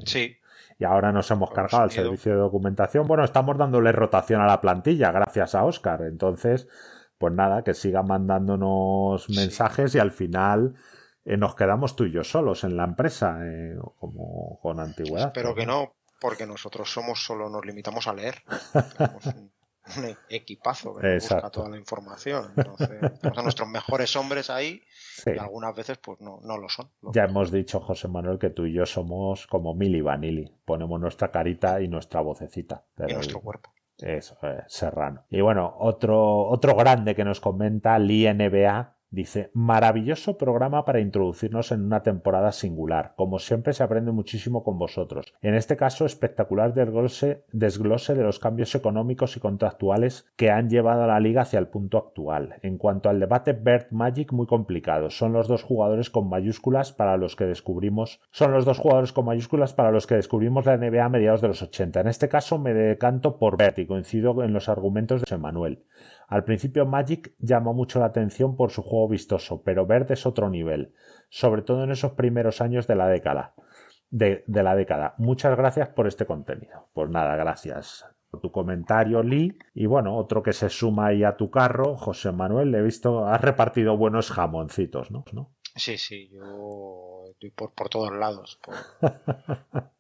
Sí, Y ahora nos hemos con el cargado al sonido. servicio de documentación. Bueno, estamos dándole rotación a la plantilla gracias a Oscar. Entonces, pues nada, que siga mandándonos Sí, mensajes y al final nos quedamos tú y yo solos en la empresa, como con antigüedad. espero Pues que nada. no, porque nosotros solo nos limitamos a leer. Tenemos un equipazo que nos busca Exacto. toda la información. Entonces, tenemos a nuestros mejores hombres ahí Sí. y algunas veces pues no lo son. Ya hemos dicho, José Manuel, que tú y yo somos como Mili Vanilli. Ponemos nuestra carita y nuestra vocecita. Y Pero nuestro cuerpo. eso, Serrano. Y bueno, otro grande que nos comenta, Lee NBA, dice, maravilloso programa para introducirnos en una temporada singular. Como siempre se aprende muchísimo con vosotros. En este caso, espectacular desglose de los cambios económicos y contractuales que han llevado a la liga hacia el punto actual. En cuanto al debate Bird Magic, muy complicado. Son los dos jugadores con mayúsculas para los que descubrimos la NBA a mediados de los 80. En este caso me decanto por Bird y coincido en los argumentos de José Manuel. Al principio Magic llamó mucho la atención por su juego vistoso, pero Bird es otro nivel, sobre todo en esos primeros años de la década. De la década. Muchas gracias por este contenido. Pues nada, gracias por tu comentario, Lee. Y bueno, otro que se suma ahí a tu carro, José Manuel, le he visto, has repartido buenos jamoncitos, ¿no? Sí, yo estoy por todos lados.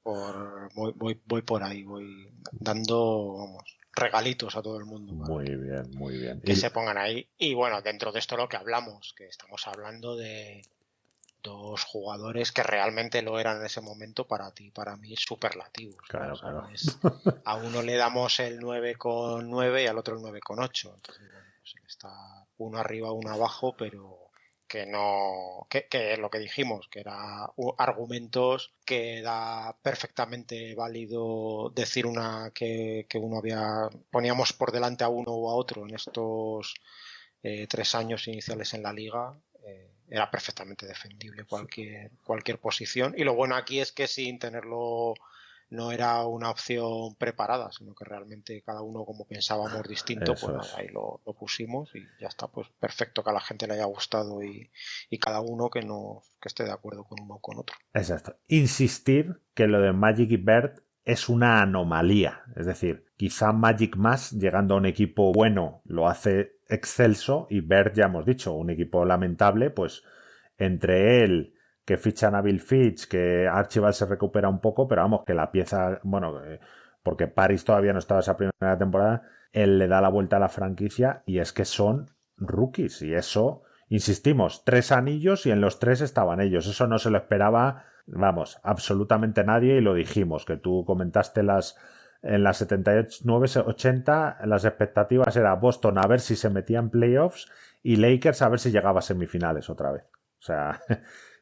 Voy por ahí, voy dando, vamos, regalitos a todo el mundo. Muy bien, muy bien. Que se pongan ahí. Y bueno, dentro de esto lo que hablamos, que estamos hablando de dos jugadores que realmente lo eran en ese momento para ti, para mí, superlativos. Claro, ¿no? O sea, claro. a uno le damos el 9,9 y al otro el 9,8. Entonces, bueno, pues está uno arriba, uno abajo, pero que no, que lo que dijimos, que era argumentos que da perfectamente válido decir que uno poníamos por delante a uno o a otro en estos 3 años iniciales en la liga. Era perfectamente defendible cualquier posición, y lo bueno aquí es que sin tenerlo no era una opción preparada, sino que realmente cada uno como pensábamos distinto, Eso pues nada, ahí lo pusimos y ya está, pues perfecto, que a la gente le haya gustado y cada uno que esté de acuerdo con uno o con otro. Exacto. Insistir que lo de Magic y Bird es una anomalía, es decir, quizá Magic más llegando a un equipo bueno lo hace excelso, y Bird ya hemos dicho, un equipo lamentable, pues entre él, que fichan a Bill Fitch, que Archibald se recupera un poco, pero vamos, que la pieza, bueno, porque Paris todavía no estaba esa primera temporada, él le da la vuelta a la franquicia, y es que son rookies, y eso, insistimos, 3 anillos y en los 3 estaban ellos, eso no se lo esperaba, vamos, absolutamente nadie, y lo dijimos, que tú comentaste en las 79-80 las expectativas era Boston a ver si se metía en playoffs y Lakers a ver si llegaba a semifinales otra vez. O sea,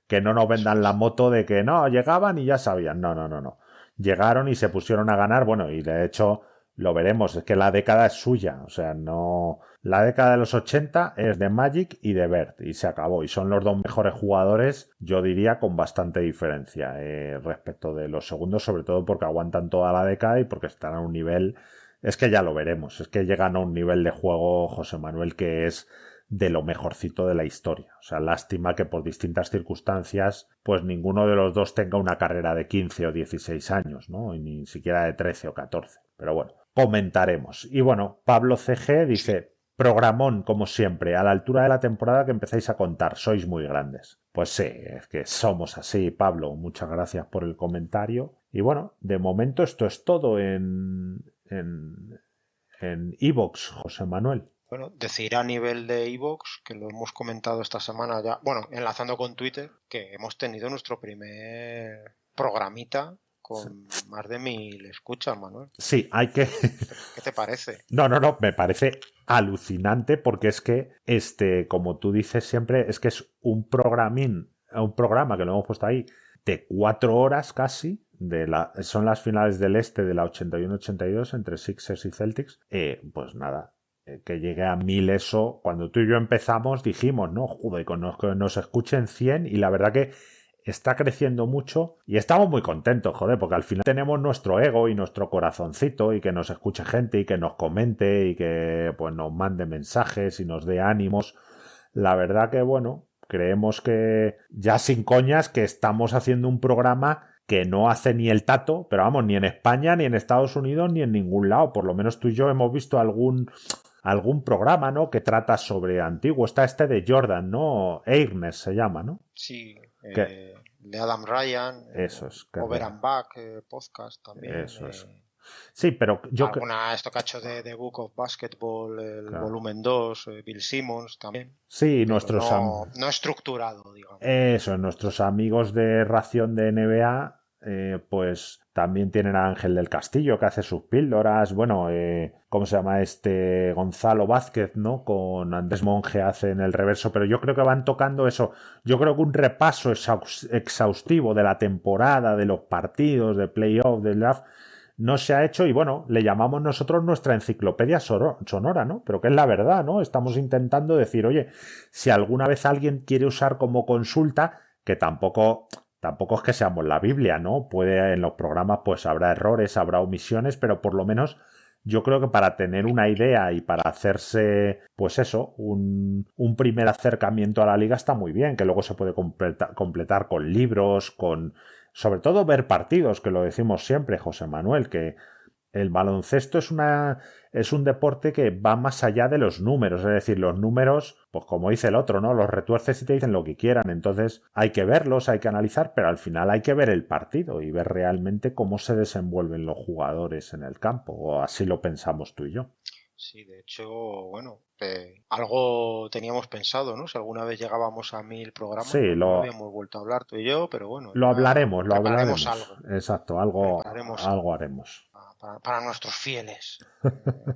que no nos vendan la moto de que no, llegaban y ya sabían. No. Llegaron y se pusieron a ganar. Bueno, y de hecho lo veremos. Es que la década es suya. O sea, no... La década de los 80 es de Magic y de Bird. Y se acabó. Y son los dos mejores jugadores, yo diría, con bastante diferencia respecto de los segundos. Sobre todo porque aguantan toda la década y porque están a un nivel... Es que ya lo veremos. Es que llegan a un nivel de juego, José Manuel, que es de lo mejorcito de la historia. O sea, lástima que por distintas circunstancias pues ninguno de los dos tenga una carrera de 15 o 16 años, ¿no? Y ni siquiera de 13 o 14. Pero bueno, comentaremos. Y bueno, Pablo CG dice, programón como siempre, a la altura de la temporada que empezáis a contar, sois muy grandes. Pues sí, es que somos así, Pablo. Muchas gracias por el comentario. Y bueno, de momento esto es todo en iVoox, José Manuel. Bueno, decir a nivel de iVoox, que lo hemos comentado esta semana ya, bueno, enlazando con Twitter, que hemos tenido nuestro primer programita con más de 1000 escuchas, Manuel. Sí, hay que... ¿Qué te parece? No, me parece alucinante porque es que, como tú dices siempre, es que es un programa que lo hemos puesto ahí de 4 horas casi, son las finales del este de la 81-82 entre Sixers y Celtics, pues nada, que llegue a 1000 eso, cuando tú y yo empezamos dijimos, no, joder, que nos escuchen 100 y la verdad que está creciendo mucho y estamos muy contentos, joder, porque al final tenemos nuestro ego y nuestro corazoncito y que nos escuche gente y que nos comente y que pues nos mande mensajes y nos dé ánimos. La verdad que bueno, creemos que ya sin coñas que estamos haciendo un programa que no hace ni el tato, pero vamos, ni en España, ni en Estados Unidos, ni en ningún lado. Por lo menos tú y yo hemos visto algún programa, ¿no? Que trata sobre antiguo. Está de Jordan, ¿no? Airness se llama, ¿no? Sí, de Adam Ryan. Eso es. Over and Back, podcast también. Eso es. Sí, pero yo... Esto que ha hecho de Book of Basketball, el volumen 2, Bill Simmons también. Sí, nuestros... No estructurado, digamos. Eso, nuestros amigos de Ración de NBA... pues también tienen a Ángel del Castillo que hace sus píldoras, bueno, ¿cómo se llama Gonzalo Vázquez, ¿no? Con Andrés Monge hacen el reverso, pero yo creo que van tocando eso, yo creo que un repaso exhaustivo de la temporada, de los partidos, de playoff, del draft, no se ha hecho y bueno, le llamamos nosotros nuestra enciclopedia sonora, ¿no? Pero que es la verdad, ¿no? Estamos intentando decir, oye, si alguna vez alguien quiere usar como consulta, que tampoco es que seamos la Biblia, ¿no? En los programas pues habrá errores, habrá omisiones, pero por lo menos yo creo que para tener una idea y para hacerse, pues eso, un primer acercamiento a la liga está muy bien, que luego se puede completar con libros, sobre todo ver partidos, que lo decimos siempre, José Manuel, que el baloncesto es un deporte que va más allá de los números, es decir, los números, pues como dice el otro, ¿no? Los retuerces y te dicen lo que quieran, entonces hay que verlos, hay que analizar, pero al final hay que ver el partido y ver realmente cómo se desenvuelven los jugadores en el campo, o así lo pensamos tú y yo. Sí, de hecho, bueno, algo teníamos pensado, ¿no? Si alguna vez llegábamos a 1000 programas, Sí, pues no lo habíamos vuelto a hablar tú y yo, pero bueno, lo ya hablaremos, lo prepararemos hablaremos. algo, Exacto, prepararemos algo algo haremos. para nuestros fieles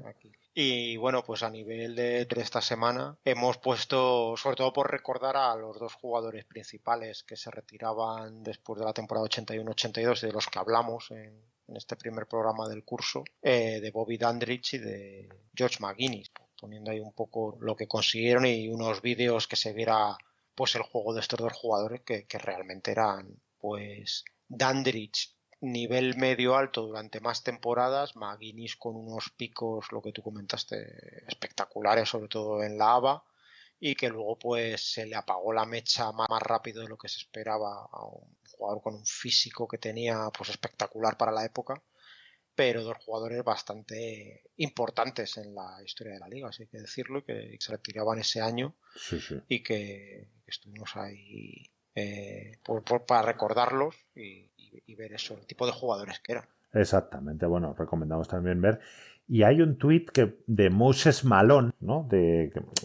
aquí. Y bueno, pues a nivel de esta semana hemos puesto, sobre todo por recordar a los dos jugadores principales que se retiraban después de la temporada 81-82 y de los que hablamos en este primer programa del curso, de Bobby Dandridge y de George McGuinness, poniendo ahí un poco lo que consiguieron y unos vídeos que se viera pues el juego de estos dos jugadores que realmente eran pues Dandridge nivel medio alto durante más temporadas, McGuinness con unos picos, lo que tú comentaste, espectaculares, sobre todo en la ABA, y que luego pues se le apagó la mecha más rápido de lo que se esperaba a un jugador con un físico que tenía pues espectacular para la época, pero dos jugadores bastante importantes en la historia de la liga, así que decirlo, que se retiraban ese año Sí, sí. y que estuvimos ahí para recordarlos y ver eso, el tipo de jugadores que eran. Exactamente, bueno, recomendamos también ver. Y hay un tuit de Moses Malone, ¿no?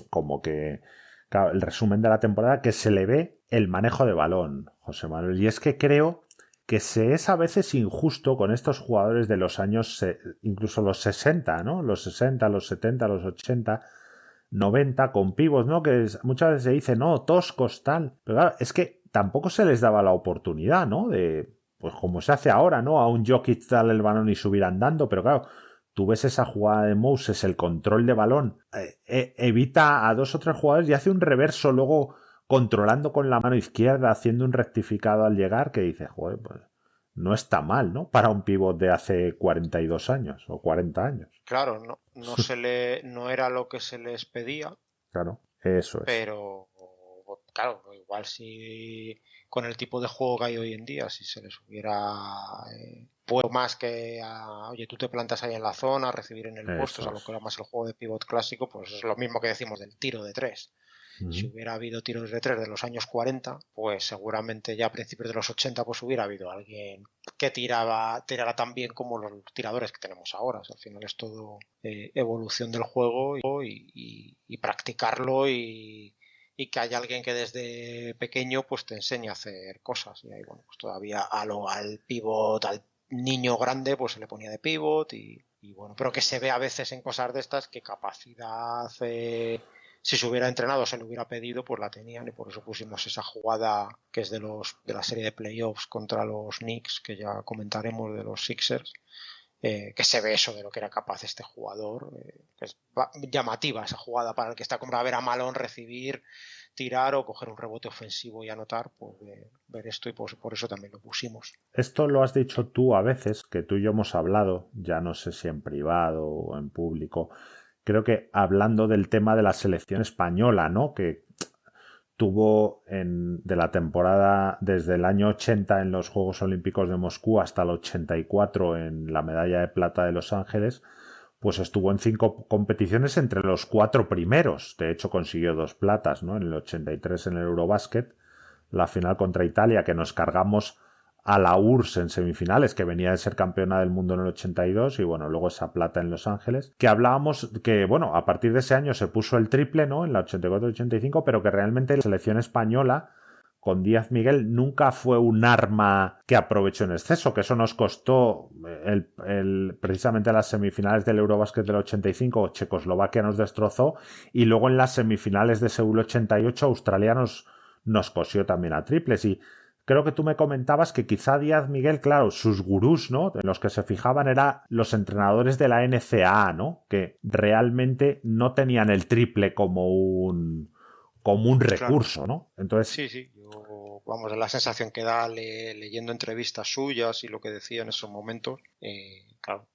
Como que claro, el resumen de la temporada, que se le ve el manejo de balón, José Manuel. Y es que creo que se es a veces injusto con estos jugadores de los años, incluso los 60, ¿no? Los 60, los 70, los 80, 90, con pivos, ¿no? Muchas veces se dice, no, toscos, tal. Pero claro, es que tampoco se les daba la oportunidad, ¿no? Pues como se hace ahora, ¿no? A un Jokic darle el balón y subir andando, pero claro, tú ves esa jugada de Moses, el control de balón, evita a dos o tres jugadores y hace un reverso luego controlando con la mano izquierda, haciendo un rectificado al llegar, que dice, joder, pues no está mal, ¿no? Para un pivot de hace 42 años o 40 años. Claro, no era lo que se les pedía, Claro, eso es. pero claro, igual si con el tipo de juego que hay hoy en día, si se les hubiera pues más que oye, tú te plantas ahí en la zona, a recibir en el poste, o Eso sea, lo que es. era más el juego de pivot clásico, pues es lo mismo que decimos del tiro de tres. Si Ujú. hubiera habido tiros de tres de los años 40, pues seguramente ya a principios de los 80 pues hubiera habido alguien que tirara tan bien como los tiradores que tenemos ahora. O sea, al final es todo evolución del juego y practicarlo y que haya alguien que desde pequeño pues te enseñe a hacer cosas. Y ahí, bueno, pues todavía al pivot, al niño grande, pues se le ponía de pivot y bueno, pero que se ve a veces en cosas de estas que capacidad si se hubiera entrenado, se le hubiera pedido, pues la tenían y por eso pusimos esa jugada que es de la serie de playoffs contra los Knicks, que ya comentaremos de los Sixers, que se ve eso de lo que era capaz este jugador, que es llamativa esa jugada para el que está acostumbrado a ver a Malone recibir, tirar o coger un rebote ofensivo y anotar, pues ver esto y pues, por eso también lo pusimos. Esto lo has dicho tú a veces, que tú y yo hemos hablado, ya no sé si en privado o en público, creo que hablando del tema de la selección española, ¿no? Que tuvo de la temporada desde el año 80 en los Juegos Olímpicos de Moscú hasta el 84 en la medalla de plata de Los Ángeles, pues estuvo en 5 competiciones entre los 4 primeros. De hecho, consiguió 2 platas, ¿no? En el 83 en el Eurobasket, la final contra Italia, que nos cargamos a la URSS en semifinales, que venía de ser campeona del mundo en el 82 y bueno, luego esa plata en Los Ángeles, que hablábamos que bueno, a partir de ese año se puso el triple, ¿no? En la 84-85, pero que realmente la selección española con Díaz Miguel nunca fue un arma que aprovechó en exceso, que eso nos costó precisamente las semifinales del Eurobasket del 85, Checoslovaquia nos destrozó y luego en las semifinales de Seúl 88 Australia nos cosió también a triples y creo que tú me comentabas que quizá Díaz Miguel, claro, sus gurús, ¿no? En los que se fijaban eran los entrenadores de la NCAA, ¿no? Que realmente no tenían el triple como un Claro. recurso, ¿no? Entonces, Sí, sí, vamos, es la sensación que da leyendo entrevistas suyas y lo que decía en esos momentos. Claro,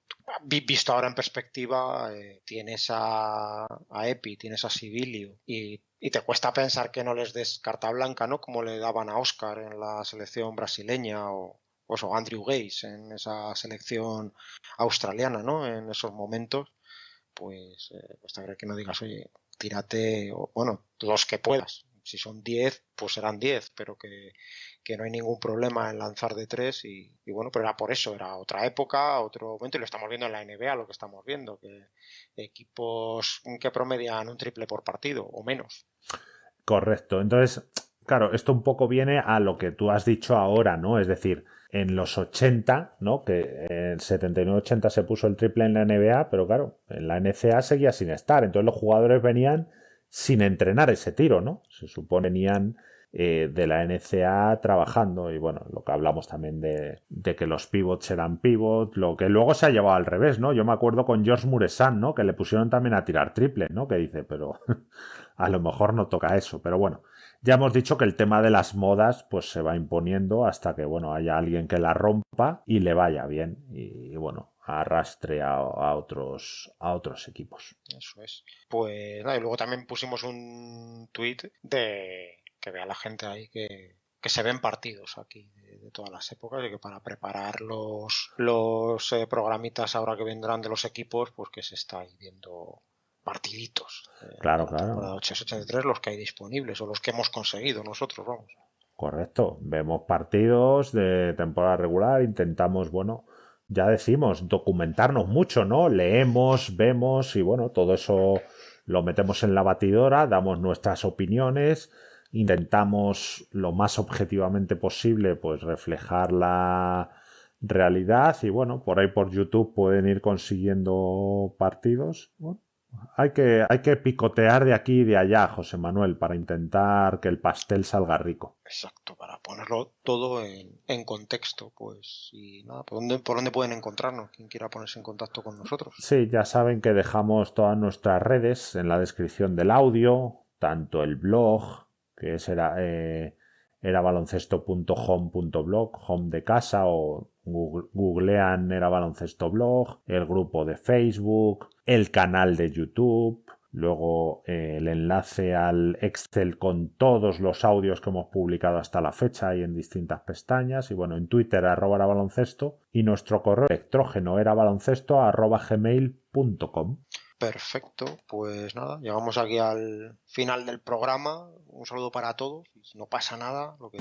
visto ahora en perspectiva, tienes a Epi, tienes a Sibilio y te cuesta pensar que no les des carta blanca, ¿no? Como le daban a Oscar en la selección brasileña pues, o Andrew Gaze en esa selección australiana, ¿no? En esos momentos, pues está bien que no digas, oye, tírate, o, bueno, los que puedas. Si son 10, pues serán 10, pero que no hay ningún problema en lanzar de 3 y bueno, pero era por eso, era otra época, otro momento, y lo estamos viendo en la NBA, lo que estamos viendo, que equipos que promedian un triple por partido o menos. Correcto. Entonces, claro, esto un poco viene a lo que tú has dicho ahora, ¿no? Es decir, en los 80, ¿no? Que en 79-80 se puso el triple en la NBA, pero claro, en la NCAA seguía sin estar. Entonces los jugadores venían sin entrenar ese tiro, ¿no? Se supone venían de la NCAA trabajando y bueno, lo que hablamos también de que los pivots eran pivots, lo que luego se ha llevado al revés, ¿no? Yo me acuerdo con George Muresan, ¿no? Que le pusieron también a tirar triple, ¿no? Que dice, pero a lo mejor no toca eso, pero bueno, ya hemos dicho que el tema de las modas pues se va imponiendo hasta que bueno haya alguien que la rompa y le vaya bien y bueno arrastre a otros equipos. Eso es. Pues nada, y luego también pusimos un tuit de que vea la gente ahí que se ven partidos aquí de todas las épocas y que para preparar los programitas ahora que vendrán de los equipos, pues que se está ahí viendo partiditos Claro, de la temporada claro. 83, los que hay disponibles o los que hemos conseguido nosotros, vamos. Correcto. Vemos partidos de temporada regular, intentamos, bueno, ya decimos, documentarnos mucho, ¿no? Leemos, vemos y bueno, todo eso lo metemos en la batidora, damos nuestras opiniones, intentamos lo más objetivamente posible, pues reflejar la realidad y bueno, por ahí por YouTube pueden ir consiguiendo partidos. Bueno, hay que picotear de aquí y de allá, José Manuel, para intentar que el pastel salga rico. Exacto, para ponerlo todo en contexto, pues, y nada, ¿por dónde pueden encontrarnos? Quien quiera ponerse en contacto con nosotros. Sí, ya saben que dejamos todas nuestras redes en la descripción del audio, tanto el blog, que era baloncesto.home.blog, home de casa, o googlean era baloncesto blog, el grupo de Facebook, el canal de YouTube, luego el enlace al Excel con todos los audios que hemos publicado hasta la fecha y en distintas pestañas, y bueno, en Twitter @ era baloncesto y nuestro correo electrógeno era baloncesto @gmail.com. Perfecto, pues nada, llegamos aquí al final del programa. Un saludo para todos. No pasa nada, lo que